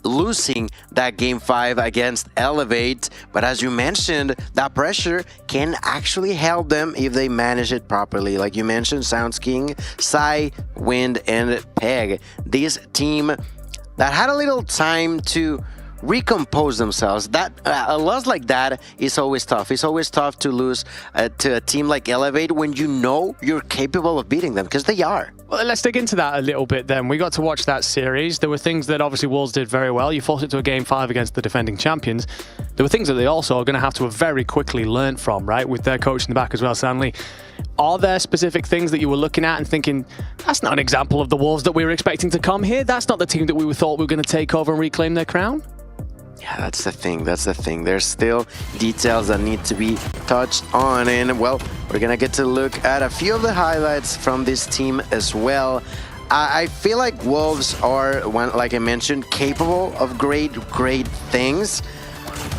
losing that game 5 against Elevate. But as you mentioned, that pressure can actually help them if they manage it properly. Like you mentioned, Sounds King, Sai, Wind, and Peg. This team that had a little time to recompose themselves. That a loss like that is always tough. It's always tough to lose to a team like Elevate when you know you're capable of beating them, because they are. Well, let's dig into that a little bit then. We got to watch that series. There were things that obviously Wolves did very well. You forced it to a game 5 against the defending champions. There were things that they also are going to have to very quickly learn from, right? With their coach in the back as well, Stanley. Are there specific things that you were looking at and thinking, that's not an example of the Wolves that we were expecting to come here? That's not the team that we thought we were going to take over and reclaim their crown? Yeah, that's the thing. That's the thing. There's still details that need to be touched on. And, well, we're going to get to look at a few of the highlights from this team as well. I feel like Wolves are, like I mentioned, capable of great things.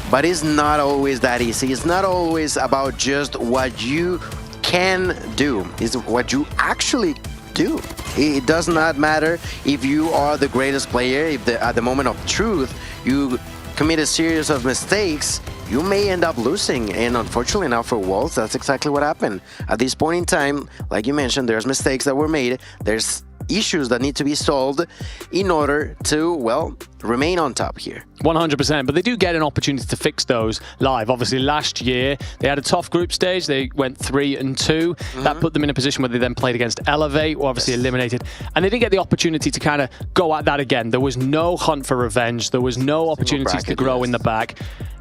But it's not always that easy. It's not always about just what you can do. It's what you actually do. It does not matter if you are the greatest player. If at the moment of truth you commit a series of mistakes, you may end up losing. And unfortunately enough for Wolves, that's exactly what happened. At this point in time, like you mentioned, there's mistakes that were made. There's issues that need to be solved in order to, well, remain on top here. 100%, but they do get an opportunity to fix those live. Obviously, last year, they had a tough group stage. They went 3-2. That put them in a position where they then played against Elevate, were obviously eliminated. And they didn't get the opportunity to kind of go at that again. There was no hunt for revenge. There was no opportunities to grow in the back.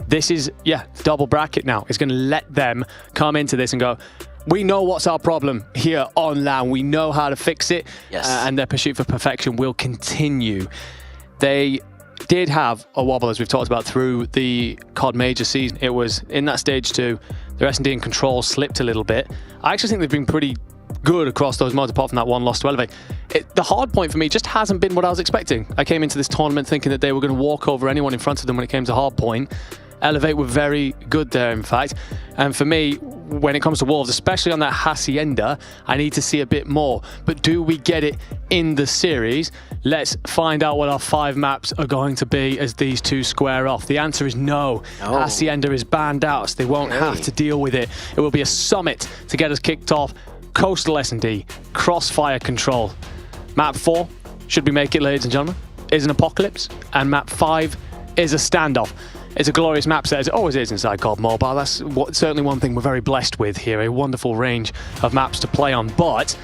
This is, double bracket now. It's going to let them come into this and go, we know what's our problem here on LAN. We know how to fix it. Yes. And their pursuit for perfection will continue. They did have a wobble, as we've talked about, through the COD Major season. It was in that stage 2. Their S&D and control slipped a little bit. I actually think they've been pretty good across those modes, apart from that one loss to Elevate. The hard point for me just hasn't been what I was expecting. I came into this tournament thinking that they were going to walk over anyone in front of them when it came to hard point. Elevate were very good there, in fact. And for me, when it comes to Wolves, especially on that Hacienda, I need to see a bit more. But do we get it in the series? Let's find out what our 5 maps are going to be as these two square off. The answer is no. Hacienda is banned out, so they won't have to deal with it. It will be a summit to get us kicked off. Coastal S&D, Crossfire Control. Map 4, should we make it, ladies and gentlemen, is an Apocalypse. And map 5 is a Standoff. It's a glorious map set, as it always is inside COD Mobile. That's certainly one thing we're very blessed with here, a wonderful range of maps to play on. But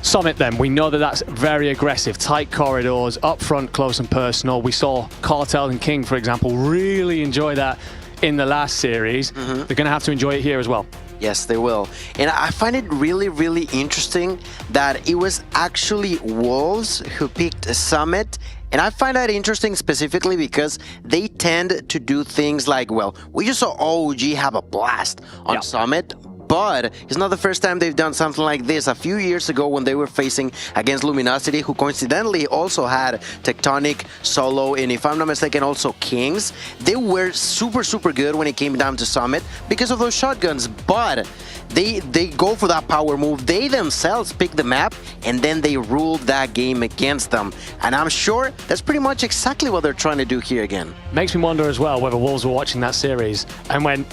Summit then, we know that that's very aggressive, tight corridors, up front, close and personal. We saw Cartel and King, for example, really enjoy that in the last series. They're going to have to enjoy it here as well. Yes, they will. And I find it really, really interesting that it was actually Wolves who picked Summit. And I find that interesting specifically because they tend to do things like, well, we just saw OG have a blast on Summit, but it's not the first time they've done something like this. A few years ago when they were facing against Luminosity, who coincidentally also had Tectonic, Solo, and if I'm not mistaken, also Kings, they were super, super good when it came down to Summit because of those shotguns, but they go for that power move. They themselves pick the map, and then they ruled that game against them. And I'm sure that's pretty much exactly what they're trying to do here again. Makes me wonder as well whether Wolves were watching that series and when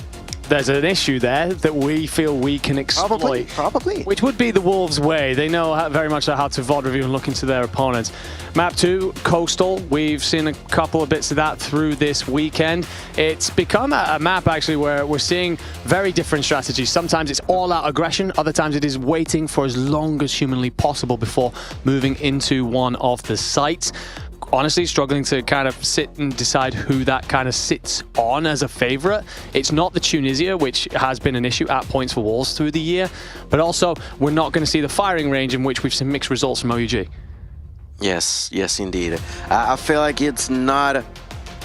there's an issue there that we feel we can exploit. Probably. Which would be the Wolves' way. They know very much how to VOD review and look into their opponents. Map 2, Coastal. We've seen a couple of bits of that through this weekend. It's become a map, actually, where we're seeing very different strategies. Sometimes it's all-out aggression. Other times it is waiting for as long as humanly possible before moving into one of the sites. Honestly, struggling to kind of sit and decide who that kind of sits on as a favorite. It's not the Tunisia, which has been an issue at points for Wolves through the year, but also we're not going to see the firing range in which we've seen mixed results from OUG. Yes, indeed. I feel like it's not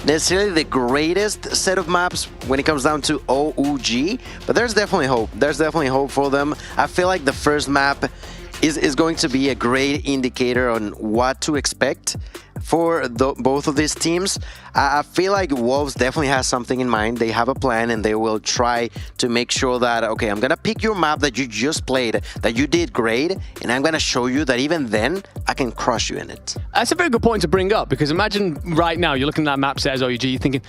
necessarily the greatest set of maps when it comes down to OUG, but there's definitely hope. There's definitely hope for them. I feel like the first map is going to be a great indicator on what to expect for both of these teams. I feel like Wolves definitely has something in mind. They have a plan and they will try to make sure that, okay, I'm gonna pick your map that you just played, that you did great, and I'm gonna show you that even then, I can crush you in it. That's a very good point to bring up, because imagine right now, you're looking at that map set as OUG, you're thinking,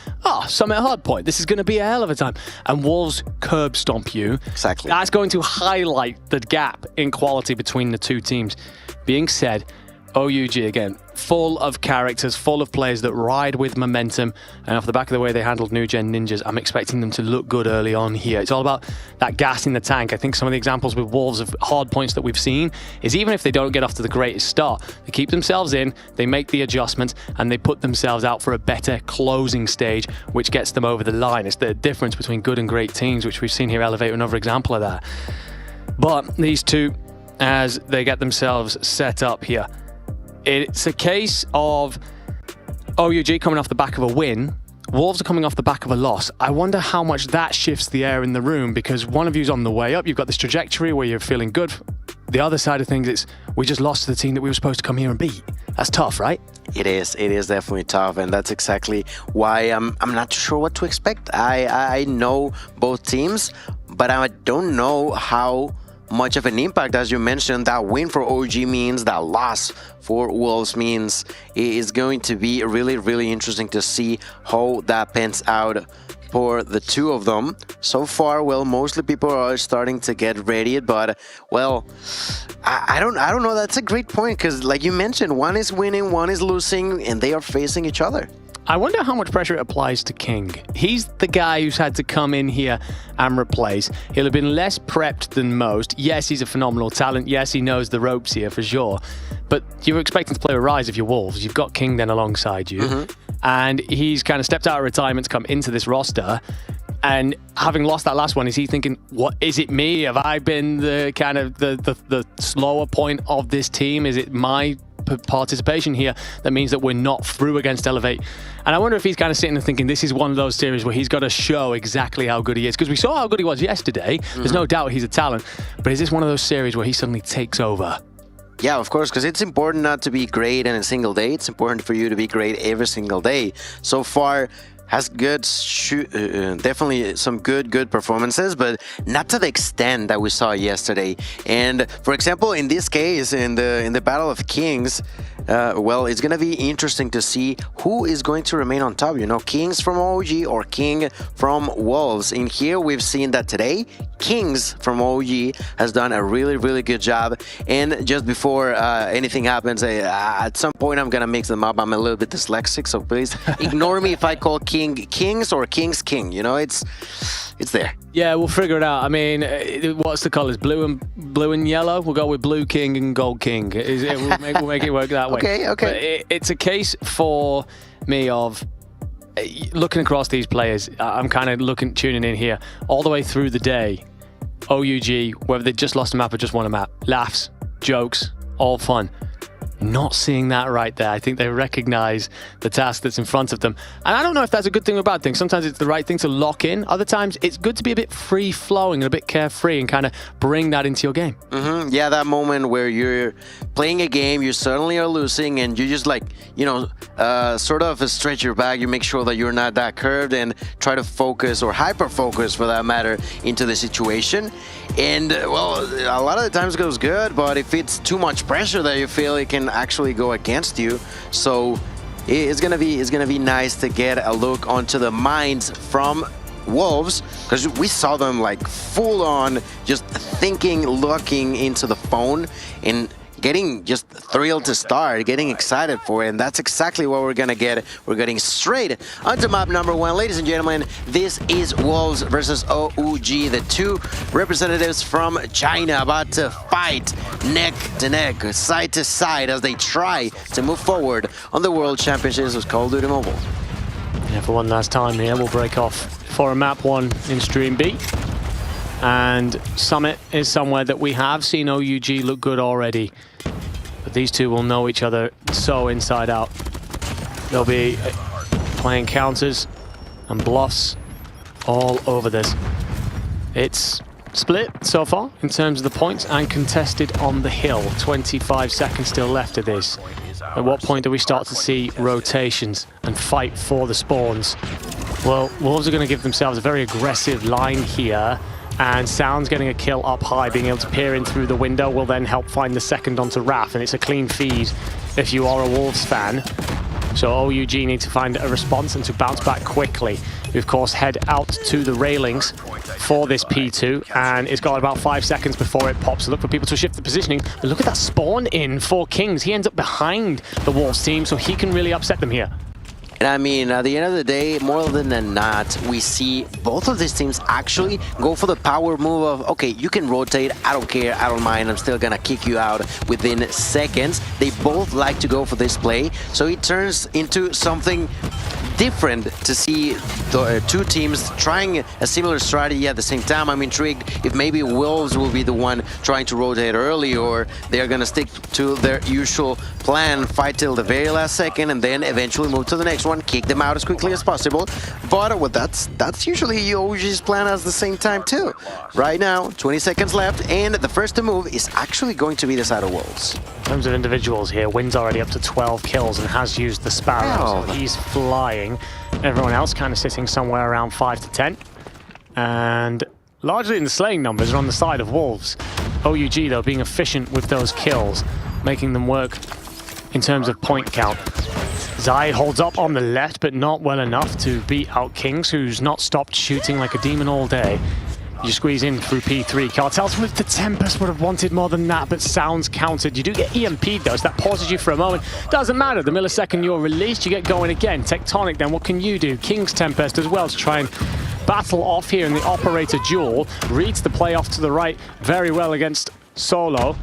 Summit Hardpoint, this is gonna be a hell of a time. And Wolves curb stomp you. Exactly. That's going to highlight the gap in quality between the two teams. Being said, OUG, again, full of characters, full of players that ride with momentum, and off the back of the way they handled New Gen Ninjas, I'm expecting them to look good early on here. It's all about that gas in the tank. I think some of the examples with Wolves of hard points that we've seen is even if they don't get off to the greatest start, they keep themselves in, they make the adjustments, and they put themselves out for a better closing stage, which gets them over the line. It's the difference between good and great teams, which we've seen here elevate another example of that. But these two, as they get themselves set up here, it's a case of OUG coming off the back of a win. Wolves are coming off the back of a loss. I wonder how much that shifts the air in the room, because one of you's on the way up. You've got this trajectory where you're feeling good. The other side of things, it's we just lost to the team that we were supposed to come here and beat. That's tough, right? It is definitely tough, and that's exactly why I'm not sure what to expect. I know both teams, but I don't know how much of an impact, as you mentioned, that win for OG means, that loss for Wolves means. It is going to be really, really interesting to see how that pans out. for the two of them. So far, well, mostly people are starting to get ready, but well, I don't know. That's a great point because, like you mentioned, one is winning, one is losing, and they are facing each other. I wonder how much pressure it applies to King. He's the guy who's had to come in here and replace. He'll have been less prepped than most. Yes, he's a phenomenal talent. Yes, he knows the ropes here for sure. But you're expecting to play with Rise if you're Wolves. You've got King then alongside you. And he's kind of stepped out of retirement to come into this roster. And having lost that last one, is he thinking, what is it me? Have I been the kind of the slower point of this team? Is it my participation here that means that we're not through against Elevate? And I wonder if he's kind of sitting and thinking this is one of those series where he's got to show exactly how good he is, because we saw how good he was yesterday. There's no doubt he's a talent, but is this one of those series where he suddenly takes over? Yeah, of course, because it's important not to be great in a single day. It's important for you to be great every single day. So far, has good, definitely some good performances, but not to the extent that we saw yesterday. And for example, in this case, in the Battle of Kings, well, it's gonna be interesting to see who is going to remain on top. You know, Kings from OG or King from Wolves. In here, we've seen that today, Kings from OG has done a really good job. And just before anything happens, at some point I'm gonna mix them up. I'm a little bit dyslexic, so please ignore me if I call Kings or King's King. You know, it's there. Yeah, we'll figure it out. I mean, what's the colors? Blue and yellow. We'll go with Blue King and Gold King. We'll make it work that way. Okay. But it's a case for me of looking across these players. I'm kind of tuning in here all the way through the day. OUG, whether they just lost a map or just won a map, laughs, jokes, all fun. Not seeing that right there. I think they recognize the task that's in front of them. And I don't know if that's a good thing or a bad thing. Sometimes it's the right thing to lock in. Other times it's good to be a bit free-flowing and a bit carefree and kind of bring that into your game. Yeah, that moment where you're playing a game, you suddenly are losing, and you just, like, you know, sort of stretch your back. You make sure that you're not that curved and try to focus, or hyper-focus for that matter, into the situation. And, well, a lot of the times it goes good, but if it's too much pressure that you feel, it can actually go against you. So it's gonna be nice to get a look onto the minds from Wolves, because we saw them like full on just thinking, looking into the phone and getting just thrilled to start, getting excited for it, and that's exactly what we're gonna get. We're getting straight onto map number 1. Ladies and gentlemen, this is Wolves versus OUG, the two representatives from China about to fight neck to neck, side to side, as they try to move forward on the World Championships of Call of Duty Mobile. Yeah, for one last time here, we'll break off for a map 1 in Stream B. And Summit is somewhere that we have seen OUG look good already. But these two will know each other so inside out. They'll be playing counters and bluffs all over this. It's split so far in terms of the points and contested on the hill. 25 seconds still left of this. At what point do we start to see rotations and fight for the spawns? Well, Wolves are going to give themselves a very aggressive line here. And Sound's getting a kill up high, being able to peer in through the window will then help find the second onto Raph, and it's a clean feed if you are a Wolves fan. So OUG need to find a response and to bounce back quickly. We of course head out to the railings for this P2, and it's got about 5 seconds before it pops. So look for people to shift the positioning. But look at that spawn in for Kings. He ends up behind the Wolves team, so he can really upset them here. And I mean, at the end of the day, more than not, we see both of these teams actually go for the power move of, okay, you can rotate, I don't care, I don't mind, I'm still gonna kick you out within seconds. They both like to go for this play, so it turns into something different to see the two teams trying a similar strategy at the same time. I'm intrigued if maybe Wolves will be the one trying to rotate early, or they're gonna stick to their usual plan, fight till the very last second, and then eventually move to the next one, kick them out as quickly as possible. But well, that's usually OG's plan at the same time too. Right now, 20 seconds left, and the first to move is actually going to be the side of Wolves. In terms of individuals here, Wynn's already up to 12 kills and has used the Sparrow, so he's flying. Everyone else kind of sitting somewhere around 5 to 10. And largely in the slaying numbers are on the side of Wolves. OUG, though, being efficient with those kills, making them work in terms of point count. Zai holds up on the left, but not well enough to beat out Kings, who's not stopped shooting like a demon all day. You squeeze in through P3. Cartels with the Tempest would have wanted more than that, but Sounds countered. You do get EMP'd though, so that pauses you for a moment. Doesn't matter, the millisecond you're released, you get going again. Tectonic then, what can you do? King's Tempest as well to try and battle off here in the operator duel. Reads the play off to the right very well against Solo.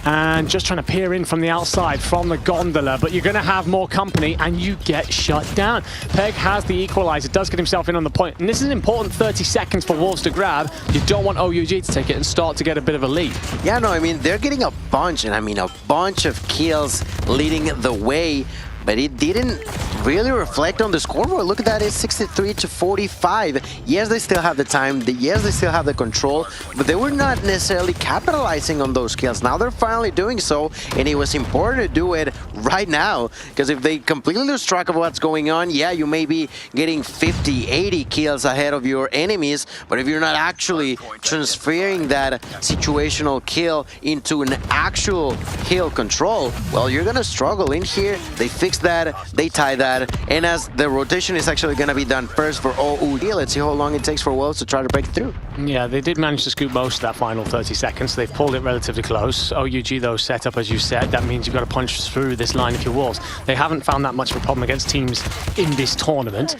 And just trying to peer in from the outside from the gondola, but you're going to have more company and you get shut down. Peg has the equalizer, does get himself in on the point, and this is an important 30 seconds for Wolves to grab. You don't want OUG to take it and start to get a bit of a lead. Yeah, no, I mean, they're getting a bunch, and I mean a bunch of kills leading the way, but it didn't really reflect on the scoreboard. Look at that, it's 63-45. Yes, they still have the time, yes, they still have the control, but they were not necessarily capitalizing on those kills. Now they're finally doing so, and it was important to do it right now, because if they completely lose track of what's going on, yeah, you may be getting 50, 80 kills ahead of your enemies, but if you're not actually transferring that situational kill into an actual kill control, well, you're gonna struggle. In here, they fix that, they tie that, and as the rotation is actually going to be done first for OUG, let's see how long it takes for Wolves to try to break through. Yeah, they did manage to scoop most of that final 30 seconds. They've pulled it relatively close. OUG, though, set up, as you said. That means you've got to punch through this line if you're Wolves. They haven't found that much of a problem against teams in this tournament,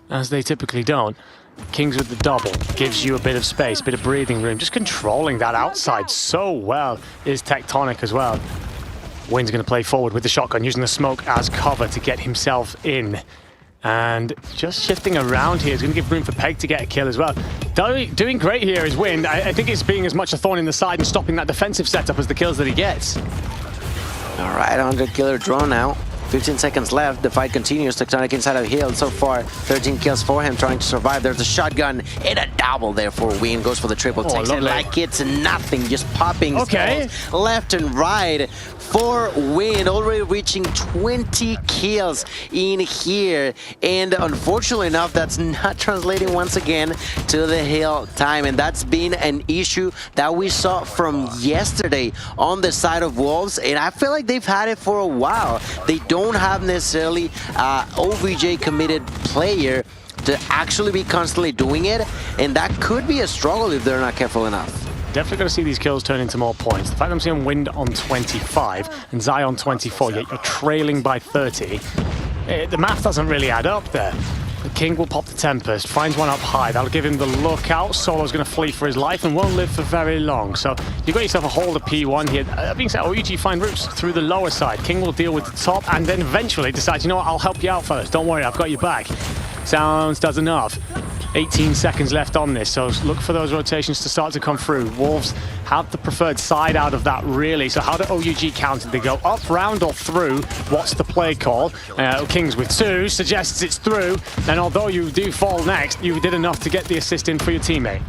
as they typically don't. Kings with the double gives you a bit of space, a bit of breathing room. Just controlling that outside so well is Tectonic as well. Wynn's going to play forward with the shotgun, using the smoke as cover to get himself in. And just shifting around here is going to give room for Peg to get a kill as well. Doing great here is Wynn. I think it's being as much a thorn in the side and stopping that defensive setup as the kills that he gets. All right, 100 killer drone now. 15 seconds left. The fight continues. Tectonic inside of Hill. So far, 13 kills for him, trying to survive. There's a shotgun and a double there for Wynn. Goes for the triple. Takes it like it's nothing. Just popping skulls left and right for Wynn. Already reaching 20 kills in here. And unfortunately enough, that's not translating once again to the Hill time. And that's been an issue that we saw from yesterday on the side of Wolves. And I feel like they've had it for a while. They don't have necessarily OVJ committed player to actually be constantly doing it, and that could be a struggle if they're not careful enough. Definitely going to see these kills turn into more points. The fact I'm seeing Wind on 25 and Zai on 24, yet you're trailing by 30. The math doesn't really add up there. The King will pop the Tempest, finds one up high. That'll give him the lookout. Solo's going to flee for his life and won't live for very long. So you've got yourself a hold of P1 here. That being said, OUG find routes through the lower side. King will deal with the top and then eventually decide, you know what, I'll help you out first. Don't worry, I've got your back. Sounds does enough. 18 seconds left on this, so look for those rotations to start to come through. Wolves have the preferred side out of that, really. So how do OUG counter? They go up, round, or through? What's the play call? Kings with 2 suggests it's through, and although you do fall next, you did enough to get the assist in for your teammate.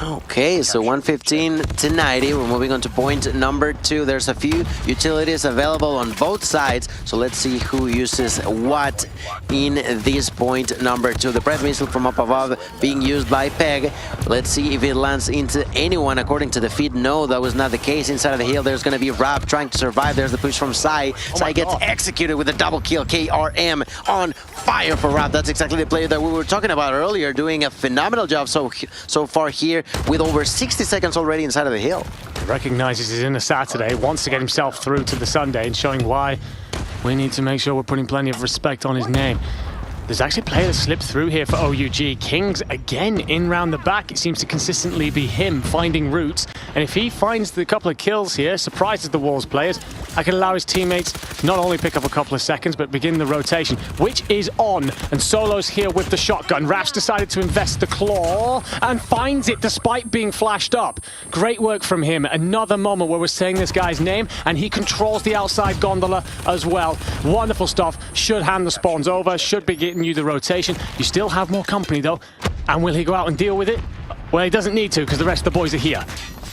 Okay, so 115 to 90. We're moving on to point number 2. There's a few utilities available on both sides, so let's see who uses what in this point number 2. The breath missile from up above being used by Peg. Let's see if it lands into anyone. According to the feed, no, that was not the case. Inside of the hill, there's going to be Rap trying to survive. There's the push from Sai. Sai gets executed with a double kill. KRM on fire for Rap. That's exactly the player that we were talking about earlier, doing a phenomenal job so far here, with over 60 seconds already inside of the hill. He recognizes he's in a Saturday, wants to get himself through to the Sunday, and showing why we need to make sure we're putting plenty of respect on his name. There's actually a player that slipped through here for OUG. Kings again in round the back. It seems to consistently be him finding routes. And if he finds the couple of kills here, surprises the Wolves players, I can allow his teammates not only pick up a couple of seconds, but begin the rotation, which is on. And Solo's here with the shotgun. Raps decided to invest the claw and finds it despite being flashed up. Great work from him. Another moment where we're saying this guy's name, and he controls the outside gondola as well. Wonderful stuff. Should hand the spawns over, should be getting you the rotation. You still have more company though. And will he go out and deal with it? Well, he doesn't need to, because the rest of the boys are here.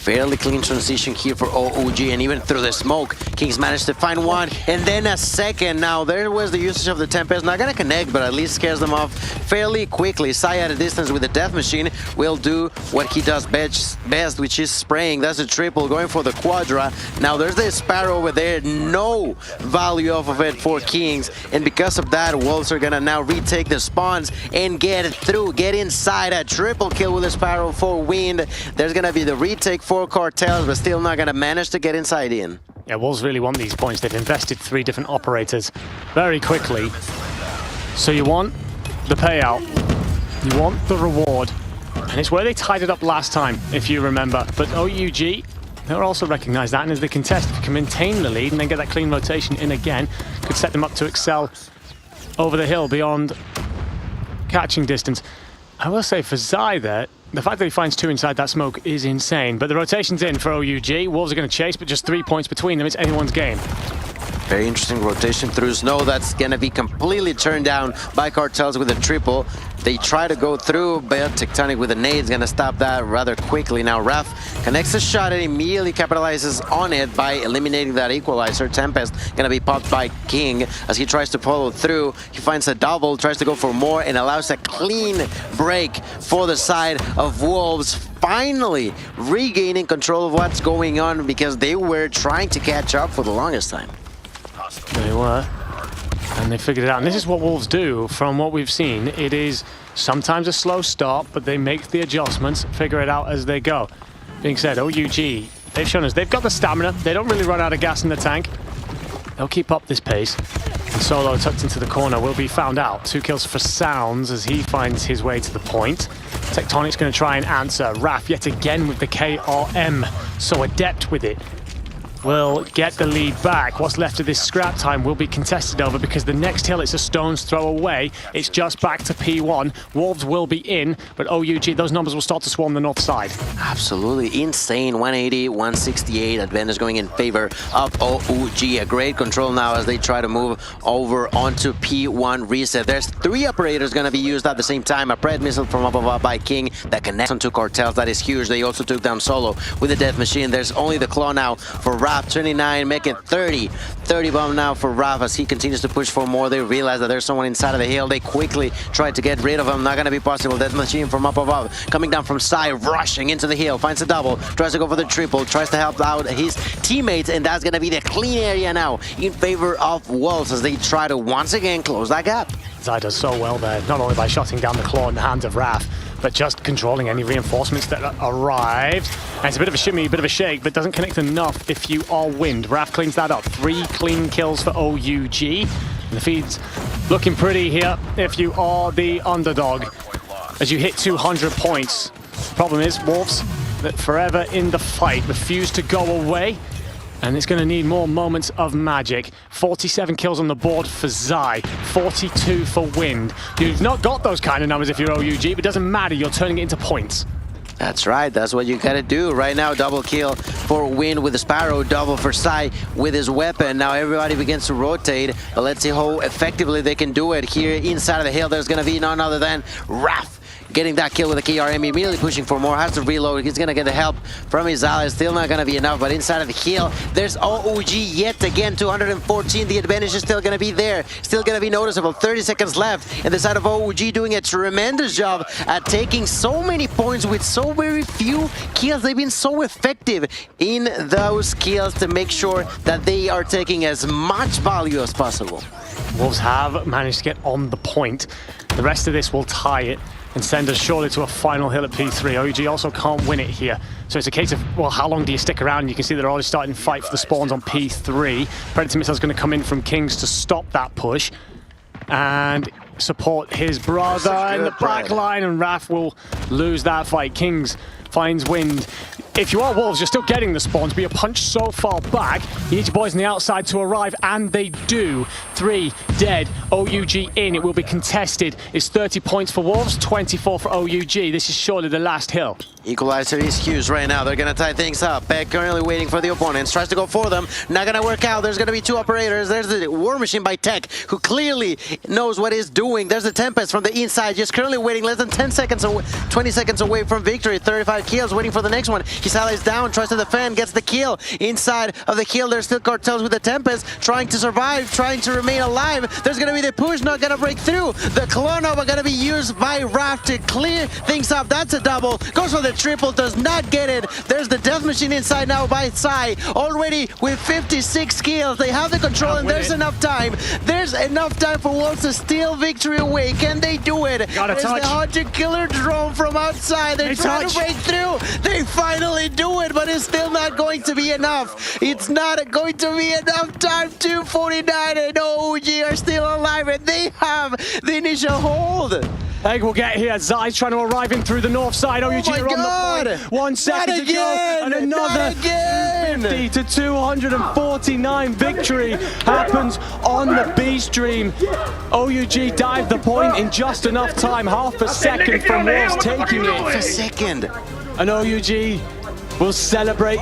Fairly clean transition here for OOG, and even through the smoke, Kings managed to find one, and then a second. Now, there was the usage of the Tempest. Not gonna connect, but at least scares them off fairly quickly. Sai at a distance with the Death Machine will do what he does best, which is spraying. That's a triple, going for the Quadra. Now, there's the Sparrow over there. No value off of it for Kings, and because of that, Wolves are gonna now retake the spawns and get through, get inside. A triple kill with the Sparrow for Wind. There's gonna be the retake for Cartels, but still not gonna manage to get inside in. Yeah, Wolves really want these points. They've invested 3 different operators very quickly. So you want the payout, you want the reward, and it's where they tied it up last time, if you remember. But OUG, they'll also recognize that, and as they contest, if you can maintain the lead and then get that clean rotation in again, could set them up to excel over the hill beyond catching distance. I will say for Zai there, the fact that he finds 2 inside that smoke is insane, but the rotation's in for OUG. Wolves are going to chase, but just 3 points between them. It's anyone's game. Very interesting rotation through Snow. That's going to be completely turned down by Cartels with a triple. They try to go through, but Tectonic with a nade is going to stop that rather quickly. Now Raf connects a shot and immediately capitalizes on it by eliminating that equalizer. Tempest going to be popped by King as he tries to follow through. He finds a double, tries to go for more, and allows a clean break for the side of Wolves. Finally regaining control of what's going on, because they were trying to catch up for the longest time. They were, and they figured it out. And this is what Wolves do from what we've seen. It is sometimes a slow start, but they make the adjustments, figure it out as they go. Being said, OUG, they've shown us they've got the stamina. They don't really run out of gas in the tank. They'll keep up this pace. And Solo tucked into the corner will be found out. 2 kills for Sounds as he finds his way to the point. Tectonic's going to try and answer. Raf yet again with the KRM, so adept with it. Will get the lead back. What's left of this scrap time will be contested over, because the next hill it's a stone's throw away. It's just back to P1. Wolves will be in, but OUG, those numbers will start to swarm the north side. Absolutely insane. 180, 168. Advantage going in favor of OUG. A great control now as they try to move over onto P1 reset. There's 3 operators going to be used at the same time. A Pred missile from up above by King that connects onto Cartels. That is huge. They also took down Solo with the Death Machine. There's only the claw now for Raf. 29, making 30 bomb now for Raf as he continues to push for more. They realize that there's someone inside of the hill. They quickly try to get rid of him. Not going to be possible. Death Machine from up above, coming down from Sai, rushing into the hill, finds a double, tries to go for the triple, tries to help out his teammates, and that's going to be the clean area now in favor of Wolves as they try to once again close that gap. Zai does so well there, not only by shotting down the claw in the hands of Raf, but just controlling any reinforcements that arrived. And it's a bit of a shimmy, a bit of a shake, but doesn't connect enough if you are Wind. Raf cleans that up. 3 clean kills for OUG. And the feed's looking pretty here if you are the underdog, as you hit 200 points. Problem is, Wolves, that forever in the fight, refuse to go away. And it's going to need more moments of magic. 47 kills on the board for Zai, 42 for Wind. You've not got those kind of numbers if you're OUG, but it doesn't matter, you're turning it into points. That's right, that's what you gotta do. Right now, double kill for Wind with the Sparrow, double for Sai with his weapon. Now everybody begins to rotate, but let's see how effectively they can do it. Here inside of the hill, there's gonna be none other than Raf. Getting that kill with the KRM, immediately pushing for more, has to reload. He's gonna get the help from his allies. Still not gonna be enough, but inside of the hill, there's OUG yet again, 214. The advantage is still gonna be there, still gonna be noticeable. 30 seconds left, and the side of OUG doing a tremendous job at taking so many points with so very few kills. They've been so effective in those kills to make sure that they are taking as much value as possible. Wolves have managed to get on the point. The rest of this will tie it and send us surely to a final hill at P3. OUG also can't win it here. So it's a case of, well, how long do you stick around? You can see they're already starting to fight for the spawns on P3. Predator Missile's going to come in from Kings to stop that push and support his brother in the back line, and Raf will lose that fight. Kings finds Wind. If you are Wolves, you're still getting the spawns, but you're punched so far back. You need your boys on the outside to arrive, and they do. 3 dead, OUG in. It will be contested. It's 30 points for Wolves, 24 for OUG. This is surely the last hill. Equalizer is huge right now. They're going to tie things up. Beck currently waiting for the opponents. Tries to go for them. Not going to work out. There's going to be 2 operators. There's the War Machine by Tech, who clearly knows what he's doing. There's the Tempest from the inside, just currently waiting less than 10 seconds away, 20 seconds away from victory. 35 5 kills, waiting for the next one. His ally is down, tries to defend, gets the kill. Inside of the kill, there's still Cartels with the Tempest, trying to survive, trying to remain alive. There's gonna be the push, not gonna break through. The Clonova gonna be used by Raph to clear things up. That's a double. Goes for the triple, does not get it. There's the Death Machine inside now by Sai, already with 56 kills. They have the control, and there's enough time. There's enough time for Wolves to steal victory away. Can they do it? There's the Hunter Killer drone from outside. They're trying to break through. They finally do it, but it's still not going to be enough. It's not going to be enough time. 249 and OG are still alive, and they have the initial hold. Egg will get here. Zai's trying to arrive in through the north side. OUG are on the point. 1 second to go. And another 50 to 249 victory happens on the B stream. OUG dived the point in just enough time. Half a second from Wolves taking it. Half a second. And OUG will celebrate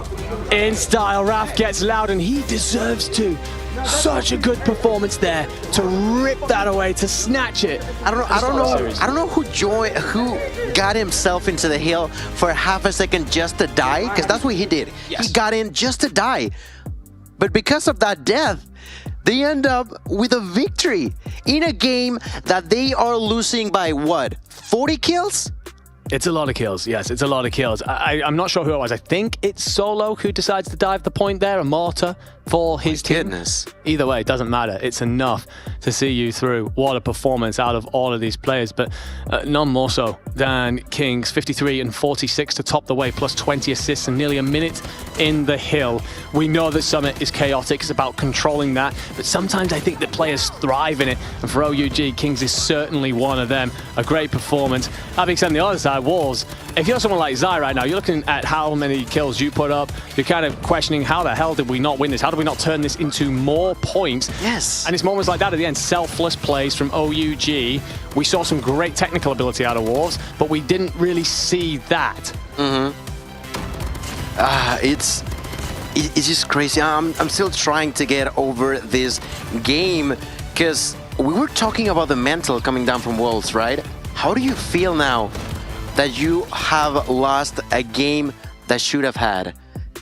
in style. Raph gets loud, and he deserves to. Such a good performance there to rip that away, to snatch it. I don't know who got himself into the hill for half a second just to die, because that's what he did. Yes. He got in just to die. But because of that death, they end up with a victory in a game that they are losing by what? 40 kills? It's a lot of kills, yes, it's a lot of kills. I'm not sure who it was. I think it's Solo who decides to dive the point there, a mortar for his team. Goodness. Either way, it doesn't matter. It's enough to see you through. What a performance out of all of these players, but none more so than Kings. 53 and 46 to top the way, plus 20 assists and nearly a minute in the hill. We know that Summit is chaotic. It's about controlling that, but sometimes I think that players thrive in it, and for OUG, Kings is certainly one of them. A great performance. That being said, on the other side, Wolves, if you're someone like Zai right now, you're looking at how many kills you put up, you're kind of questioning how the hell did we not win this? How did we not turn this into more points? Yes. And it's moments like that at the end, selfless plays from OUG. We saw some great technical ability out of Wolves, but we didn't really see that. It's just crazy. I'm still trying to get over this game, because we were talking about the mental coming down from Wolves, right? How do you feel now that you have lost a game that should have had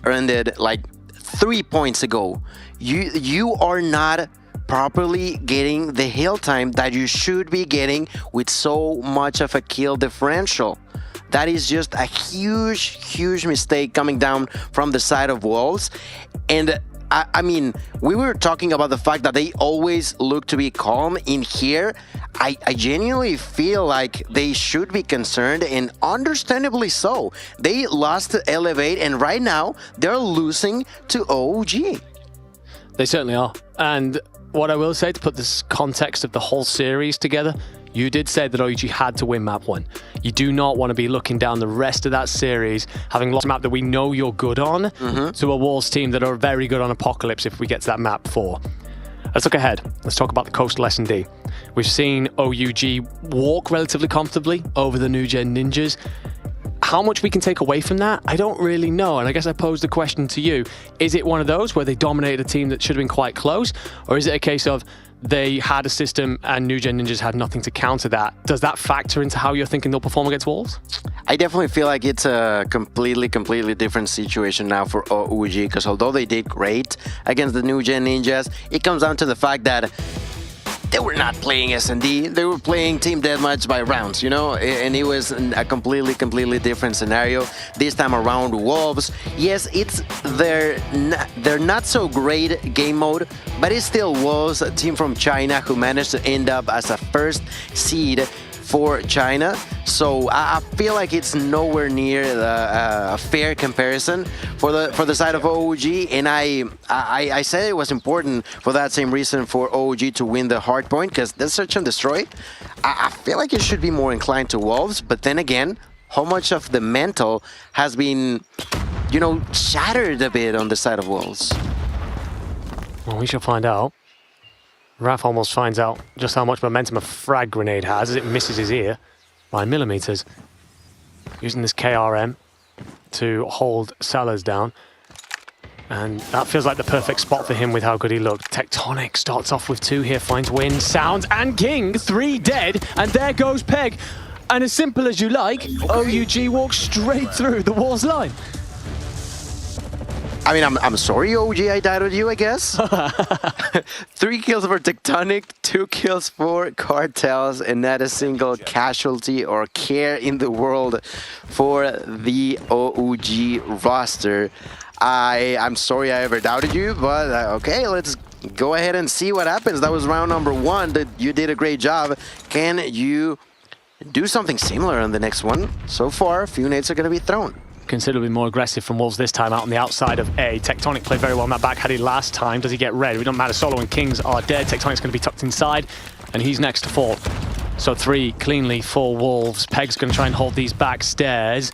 earned it like 3 points ago? You are not properly getting the hill time that you should be getting with so much of a kill differential. That is just a huge mistake coming down from the side of Wolves. And I mean, we were talking about the fact that they always look to be calm. In here, I genuinely feel like they should be concerned, and understandably so. They lost to Elevate, and right now they're losing to OG. They certainly are. And what I will say, to put this context of the whole series together, you did say that OUG had to win map 1. You do not want to be looking down the rest of that series, having lost a map that we know you're good on, to a Wolves team that are very good on Apocalypse if we get to that map 4. Let's look ahead. Let's talk about the Coastal S&D. We've seen OUG walk relatively comfortably over the New Gen Ninjas. How much we can take away from that, I don't really know. And I guess I posed the question to you. Is it one of those where they dominated a team that should have been quite close? Or is it a case of they had a system and New Gen Ninjas had nothing to counter that? Does that factor into how you're thinking they'll perform against Wolves? I definitely feel like it's a completely different situation now for OUG, because although they did great against the New Gen Ninjas, it comes down to the fact that they were not playing S&D, they were playing team deathmatch by rounds, you know, and it was a completely different scenario. This time around, Wolves, yes, it's their not so great game mode, but it still was a team from China who managed to end up as a first seed for China. So I feel like it's nowhere near a fair comparison for the side of OUG, and I said it was important for that same reason for OUG to win the hard point, because the search and destroy, I feel like it should be more inclined to Wolves. But then again, how much of the mental has been, you know, shattered a bit on the side of Wolves? Well, we shall find out. Raph almost finds out just how much momentum a frag grenade has as it misses his ear by millimeters. Using this KRM to hold Sellers down. And that feels like the perfect spot for him with how good he looked. Tectonic starts off with 2 here, finds Wind, Sounds, and King, 3 dead. And there goes Peg. And as simple as you like, OUG walks straight through the Wolves line. I mean, I'm sorry, OG, I doubted you, I guess. 3 kills for Tectonic, 2 kills for Cartels, and not a single casualty or care in the world for the OUG roster. I'm sorry I ever doubted you, but okay, let's go ahead and see what happens. That was round number 1. You did a great job. Can you do something similar on the next one? So far, a few nades are going to be thrown. Considerably more aggressive from Wolves this time out on the outside of A. Tectonic played very well in that back. Had he last time? Does he get red? It don't matter. Solo and Kings are dead. Tectonic's going to be tucked inside, and he's next to fall. So 3 cleanly for Wolves. Peg's going to try and hold these back stairs,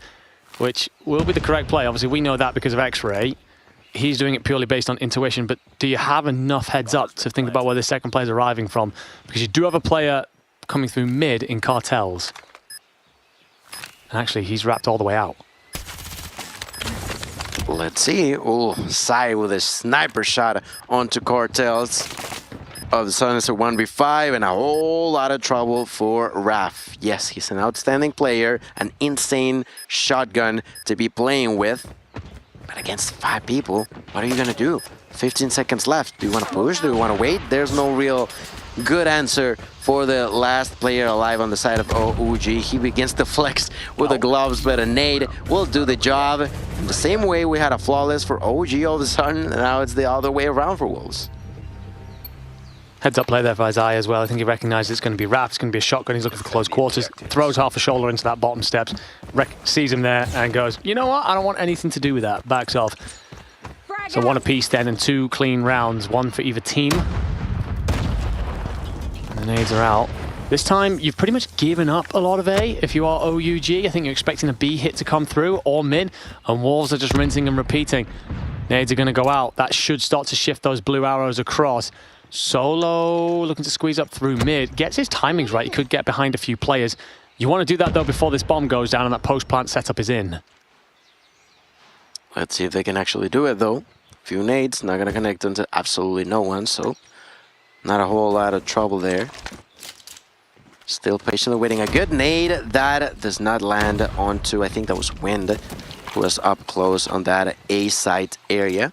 which will be the correct play. Obviously, we know that because of X-Ray. He's doing it purely based on intuition, but do you have enough heads up to think about where the second player is arriving from? Because you do have a player coming through mid in Cartels. And actually, he's wrapped all the way out. Let's see. Oh, Sai with a sniper shot onto Cartels. All of a sudden, it's a 1v5 and a whole lot of trouble for Raf. Yes, he's an outstanding player, an insane shotgun to be playing with. But against 5 people, what are you going to do? 15 seconds left. Do you want to push? Do you want to wait? There's no real good answer for the last player alive on the side of OUG. He begins to flex with the gloves, but a nade will do the job. In the same way we had a flawless for OG all of a sudden, now it's the other way around for Wolves. Heads up play there for Isaiah as well. I think he recognizes it's going to be Raph. It's going to be a shotgun. He's looking for close quarters. Throws half a shoulder into that bottom steps. Sees him there and goes, you know what? I don't want anything to do with that. Backs off. So 1 apiece then and 2 clean rounds. 1 for either team. And the nades are out. This time, you've pretty much given up a lot of A if you are OUG. I think you're expecting a B hit to come through or mid. And Wolves are just rinsing and repeating. Nades are going to go out. That should start to shift those blue arrows across. Solo looking to squeeze up through mid. Gets his timings right. He could get behind a few players. You want to do that, though, before this bomb goes down and that post-plant setup is in. Let's see if they can actually do it, though. Few nades, not going to connect into absolutely no one, so not a whole lot of trouble there. Still patiently waiting. A good nade that does not land onto, I think that was Wind, who was up close on that A site area.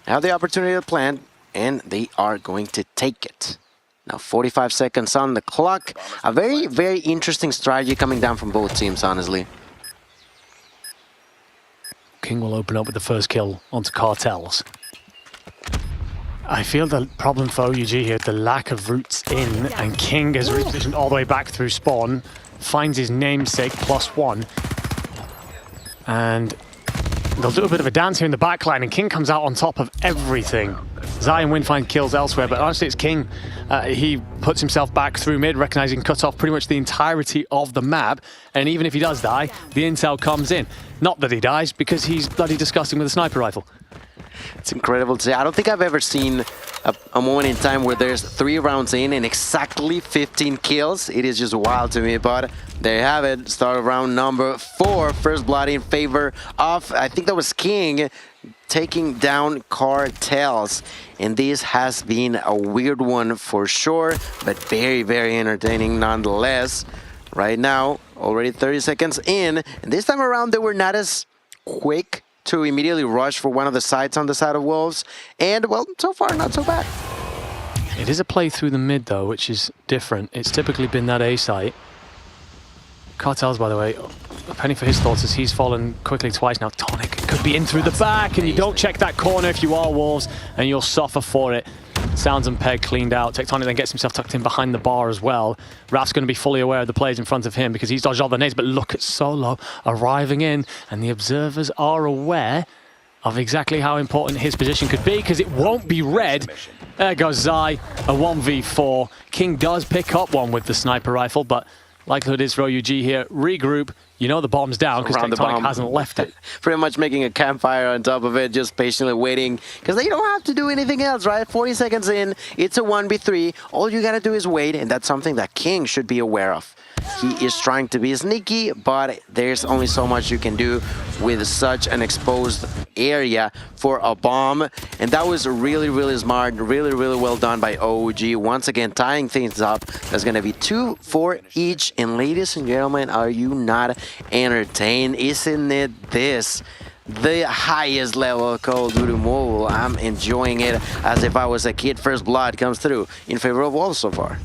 Have the opportunity to plant, and they are going to take it. Now 45 seconds on the clock. A very, very interesting strategy coming down from both teams, honestly. King will open up with the first kill onto Cartels. I feel the problem for OUG here, the lack of routes in, and King has repositioned all the way back through spawn, finds his namesake +1, and they'll do a bit of a dance here in the backline, and King comes out on top of everything. Zai and Win find kills elsewhere, but honestly it's King. He puts himself back through mid, recognizing cut off pretty much the entirety of the map, and even if he does die, the intel comes in. Not that he dies, because he's bloody disgusting with a sniper rifle. It's incredible to see. I don't think I've ever seen a moment in time where there's 3 rounds in and exactly 15 kills. It is just wild to me, but there you have it. Start of round number 4. First blood in favor of, I think that was King, taking down Cartels. And this has been a weird one for sure, but very, very entertaining nonetheless. Right now, already 30 seconds in, and this time around they were not as quick to immediately rush for one of the sites on the side of Wolves. And, well, so far, not so bad. It is a play through the mid, though, which is different. It's typically been that A site. Cartels, by the way, a penny for his thoughts as he's fallen quickly twice now. Tonic could be in through the back, and you don't check that corner if you are Wolves, and you'll suffer for it. Sounds and Peg cleaned out. Tectonic then gets himself tucked in behind the bar as well. Raf's going to be fully aware of the players in front of him because he's dodged all the nades, but look at Solo arriving in, and the observers are aware of exactly how important his position could be because it won't be red. There goes Zai, a 1v4. King does pick up one with the sniper rifle, but likelihood is for OUG here, regroup, You know the bomb's down because Around the Tectonic bomb. hasn't left it. Pretty much making a campfire on top of it, just patiently waiting, because they don't have to do anything else, right? 40 seconds in, it's a 1v3. All you gotta do is wait, and that's something that King should be aware of. He is trying to be sneaky, but there's only so much you can do with such an exposed area for a bomb. And that was really, really smart, really, really well done by OG. Once again, tying things up. There's going to be 2 for each. And ladies and gentlemen, are you not entertained? Isn't it this? The highest level of Call of Duty Mobile. I'm enjoying it as if I was a kid. First blood comes through in favor of Wolves so far.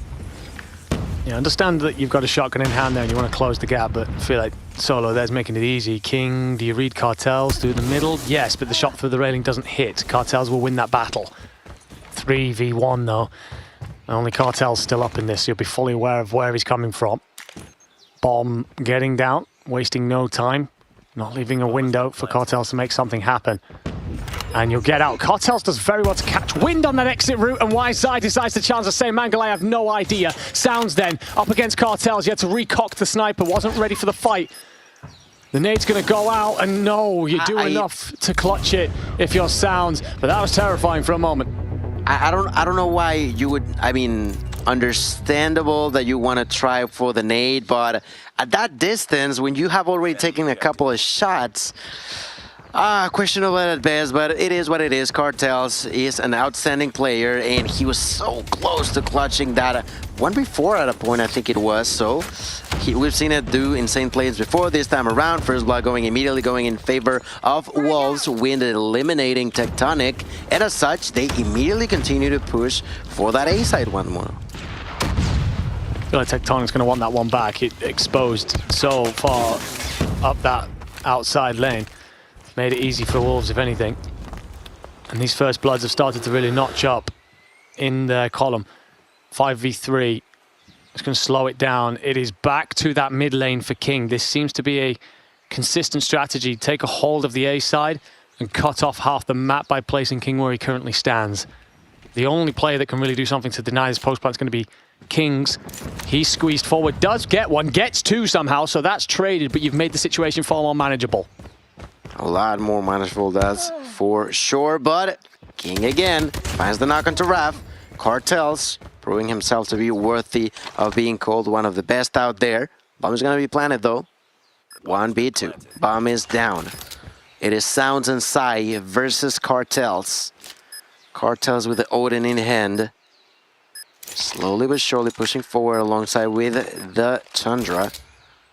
Yeah, understand that you've got a shotgun in hand there and you want to close the gap, but I feel like Solo there's making it easy. King, do you read Cartels through the middle? Yes, but the shot through the railing doesn't hit. Cartels will win that battle. 3v1 though. Only Cartel's still up in this, so you'll be fully aware of where he's coming from. Bomb getting down, wasting no time. Not leaving a window for Cartels to make something happen. And you'll get out. Cartels does very well to catch wind on that exit route, and Wiseside decides to challenge the same angle. I have no idea. Sounds then up against Cartels. You had to recock the sniper, wasn't ready for the fight. The nade's going to go out, and no, you do enough to clutch it if you're Sounds. But that was terrifying for a moment. I don't know why you would, I mean, understandable that you want to try for the nade, but at that distance, when you have already taken a couple of shots, questionable at best, but it is what it is. Cartels is an outstanding player, and he was so close to clutching that 1v4 at a point, I think it was. So we've seen it do insane plays before. This time around, first blood immediately going in favor of Wolves, Wind eliminating Tectonic, and as such, they immediately continue to push for that A side one more. I feel like Tectonic's going to want that one back. It exposed so far up that outside lane. Made it easy for Wolves, if anything. And these first bloods have started to really notch up in their column. 5v3. It's going to slow it down. It is back to that mid lane for King. This seems to be a consistent strategy. Take a hold of the A side and cut off half the map by placing King where he currently stands. The only player that can really do something to deny this post plant is going to be Kings. He's squeezed forward, does get one, gets two somehow, so that's traded, but you've made the situation far more manageable. A lot more manageable, that's for sure, but King again finds the knock onto Raph. Cartels proving himself to be worthy of being called one of the best out there. Bomb is going to be planted though. 1v2. Bomb is down. It is Sounds and Sai versus Cartels. Cartels with the Odin in hand. Slowly but surely pushing forward alongside with the Tundra.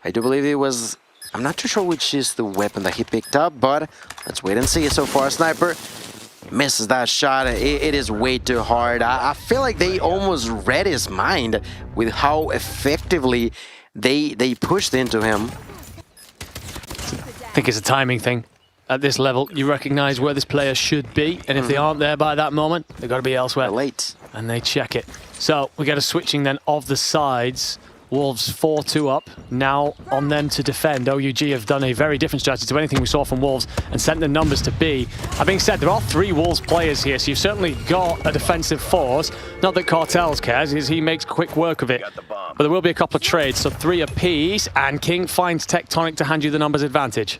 I do believe it was... I'm not too sure which is the weapon that he picked up, but let's wait and see. So far, Sniper misses that shot. It is way too hard. I feel like they almost read his mind with how effectively they pushed into him. I think it's a timing thing. At this level, you recognize where this player should be, and if they aren't there by that moment, they've got to be elsewhere. They're late. And they check it. So we get a switching then of the sides. Wolves 4-2 up, now on them to defend. OUG have done a very different strategy to anything we saw from Wolves and sent the numbers to B. That being said, there are 3 Wolves players here, so you've certainly got a defensive force. Not that Cartels cares, as he makes quick work of it. But there will be a couple of trades, so 3 apiece, and King finds Tectonic to hand you the numbers advantage.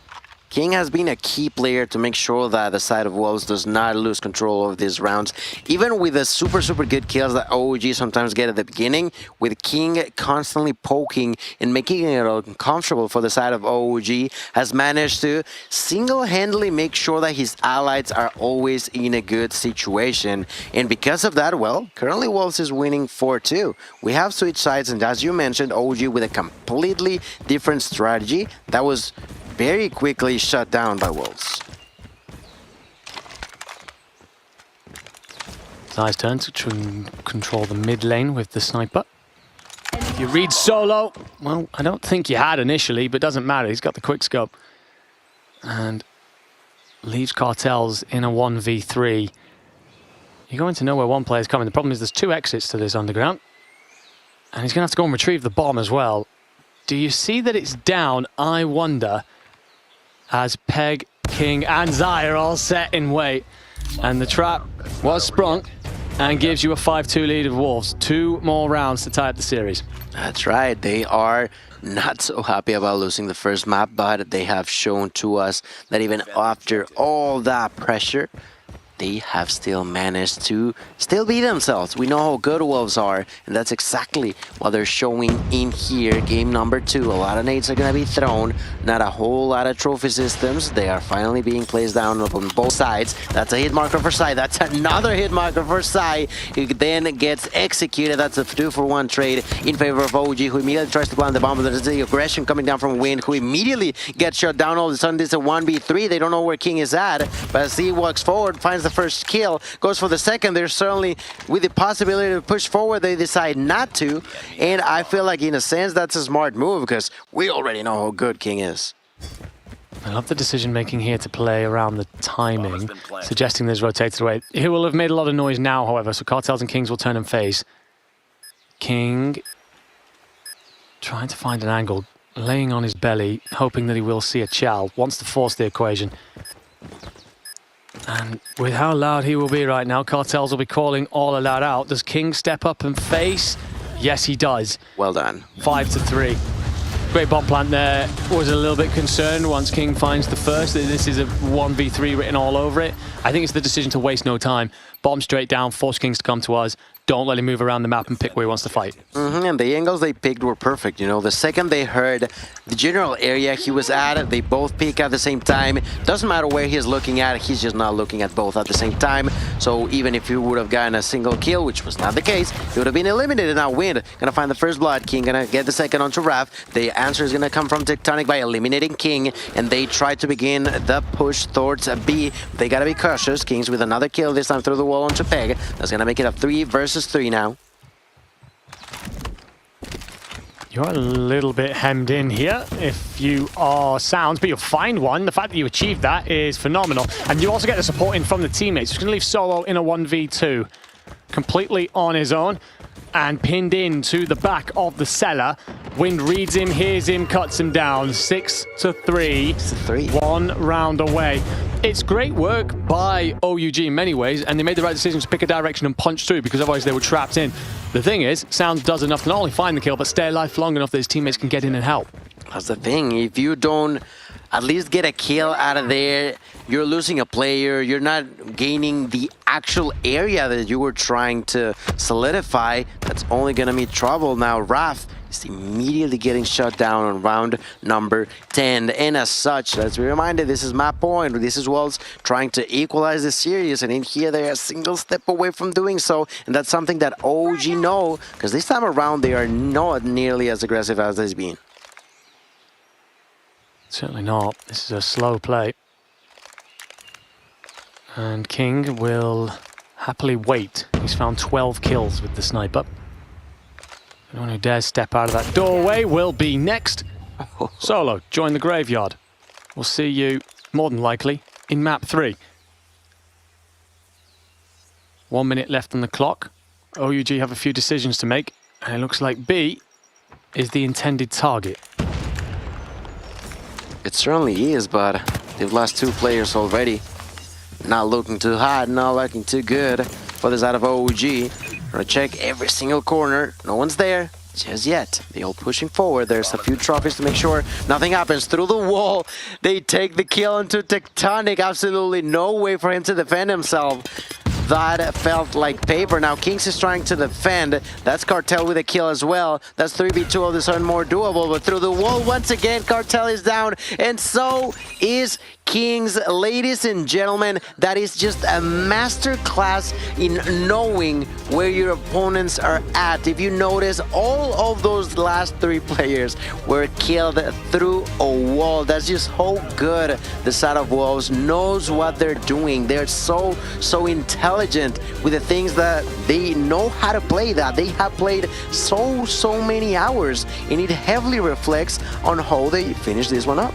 King has been a key player to make sure that the side of Wolves does not lose control of these rounds. Even with the super good kills that OG sometimes get at the beginning, with King constantly poking and making it uncomfortable for the side of OG, has managed to single-handedly make sure that his allies are always in a good situation. And because of that, well, currently Wolves is winning 4-2. We have switched sides, and as you mentioned, OG with a completely different strategy that was very quickly shut down by Wolves. Zai's turn to control the mid lane with the sniper. If you read Solo, well, I don't think you had initially, but doesn't matter. He's got the quick scope. And leaves Cartels in a 1v3. You're going to know where one player's coming. The problem is there's 2 exits to this underground. And he's going to have to go and retrieve the bomb as well. Do you see that it's down? I wonder... as Peg, King, and Zai are all set in wait. And the trap was sprung and gives you a 5-2 lead of Wolves. 2 more rounds to tie up the series. That's right. They are not so happy about losing the first map, but they have shown to us that even after all that pressure, they have still managed to still be themselves. We know how good Wolves are, and that's exactly what they're showing in here. Game number 2, a lot of nades are going to be thrown, not a whole lot of trophy systems. They are finally being placed down on both sides. That's a hit marker for Sai. That's another hit marker for Sai, who then gets executed. That's a 2-for-1 trade in favor of OG, who immediately tries to plant the bomb, but there's the aggression coming down from Wind, who immediately gets shut down. All of a sudden, this is a 1v3. They don't know where King is at, but as he walks forward, finds the first kill, goes for the second. They're certainly with the possibility to push forward. They decide not to, and I feel like in a sense that's a smart move because we already know how good King is. I love the decision making here to play around the timing, suggesting there's rotated away. He will have made a lot of noise now, however, so Cartels and Kings will turn and face. King trying to find an angle, laying on his belly, hoping that he will see a chow, wants to force the equation. And with how loud he will be right now, Cartels will be calling all of that out. Does King step up and face? Yes, he does. Well done. 5-3. Great bomb plant there. Was a little bit concerned once King finds the first. This is a 1v3 written all over it. I think it's the decision to waste no time. Bomb straight down, force Kings to come to us. Don't let him move around the map and pick where he wants to fight. And the angles they picked were perfect. You know, the second they heard the general area he was at, they both peek at the same time. Doesn't matter where he's looking at, he's just not looking at both at the same time. So even if he would have gotten a single kill, which was not the case, he would have been eliminated. Now Wind gonna find the first blood. King gonna get the second onto Raf. The answer is gonna come from Tectonic by eliminating King, and they try to begin the push towards B. They gotta be cautious. Kings with another kill, this time through the wall onto Peg. That's gonna make it a 3 versus 3 now. You're a little bit hemmed in here if you are Sounds, but you'll find one. The fact that you achieved that is phenomenal. And you also get the support in from the teammates. He's going to leave Solo in a 1v2, completely on his own, and pinned in to the back of the cellar. Wind reads him, hears him, cuts him down. 6-3. 1 round away. It's great work by OUG in many ways, and they made the right decision to pick a direction and punch through, because otherwise they were trapped in. The thing is, Sounds does enough to not only find the kill, but stay alive for long enough that his teammates can get in and help. That's the thing. If you don't at least get a kill out of there, you're losing a player. You're not gaining the actual area that you were trying to solidify. That's only going to mean trouble. Now, Raf is immediately getting shut down on round number 10. And as such, let's be reminded, this is map point. This is Wolves trying to equalize the series. And in here, they're a single step away from doing so. And that's something that OG know, because this time around, they are not nearly as aggressive as they've been. Certainly not. This is a slow play. And King will happily wait. He's found 12 kills with the sniper. Anyone who dares step out of that doorway will be next. Solo, join the graveyard. We'll see you, more than likely, in map 3. 1 minute left on the clock. OUG have a few decisions to make, and it looks like B is the intended target. It certainly is, but they've lost 2 players already. Not looking too hot, not looking too good for this out of OG. Gonna check every single corner. No one's there just yet. They all pushing forward. There's a few trophies to make sure nothing happens. Through the wall, they take the kill into Tectonic. Absolutely no way for him to defend himself. That felt like paper. Now Kings is trying to defend. That's Cartel with a kill as well. That's 3v2 all of a sudden more doable, but through the wall once again, Cartel is down, and so is Kings. Ladies and gentlemen, that is just a master class in knowing where your opponents are at. If you notice, all of those last 3 players were killed through a wall. That's just how good the side of Wolves knows what they're doing. They're so intelligent with the things that they know how to play, that they have played so many hours, and it heavily reflects on how they finish this one up.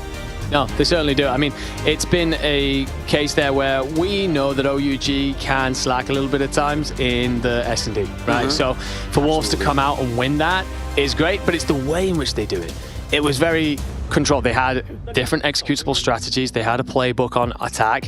No, they certainly do. I mean, it's been a case there where we know that OUG can slack a little bit at times in the S&D, right? So for Wolves to come out and win that is great, but it's the way in which they do it. It was very controlled. They had different executable strategies. They had a playbook on attack.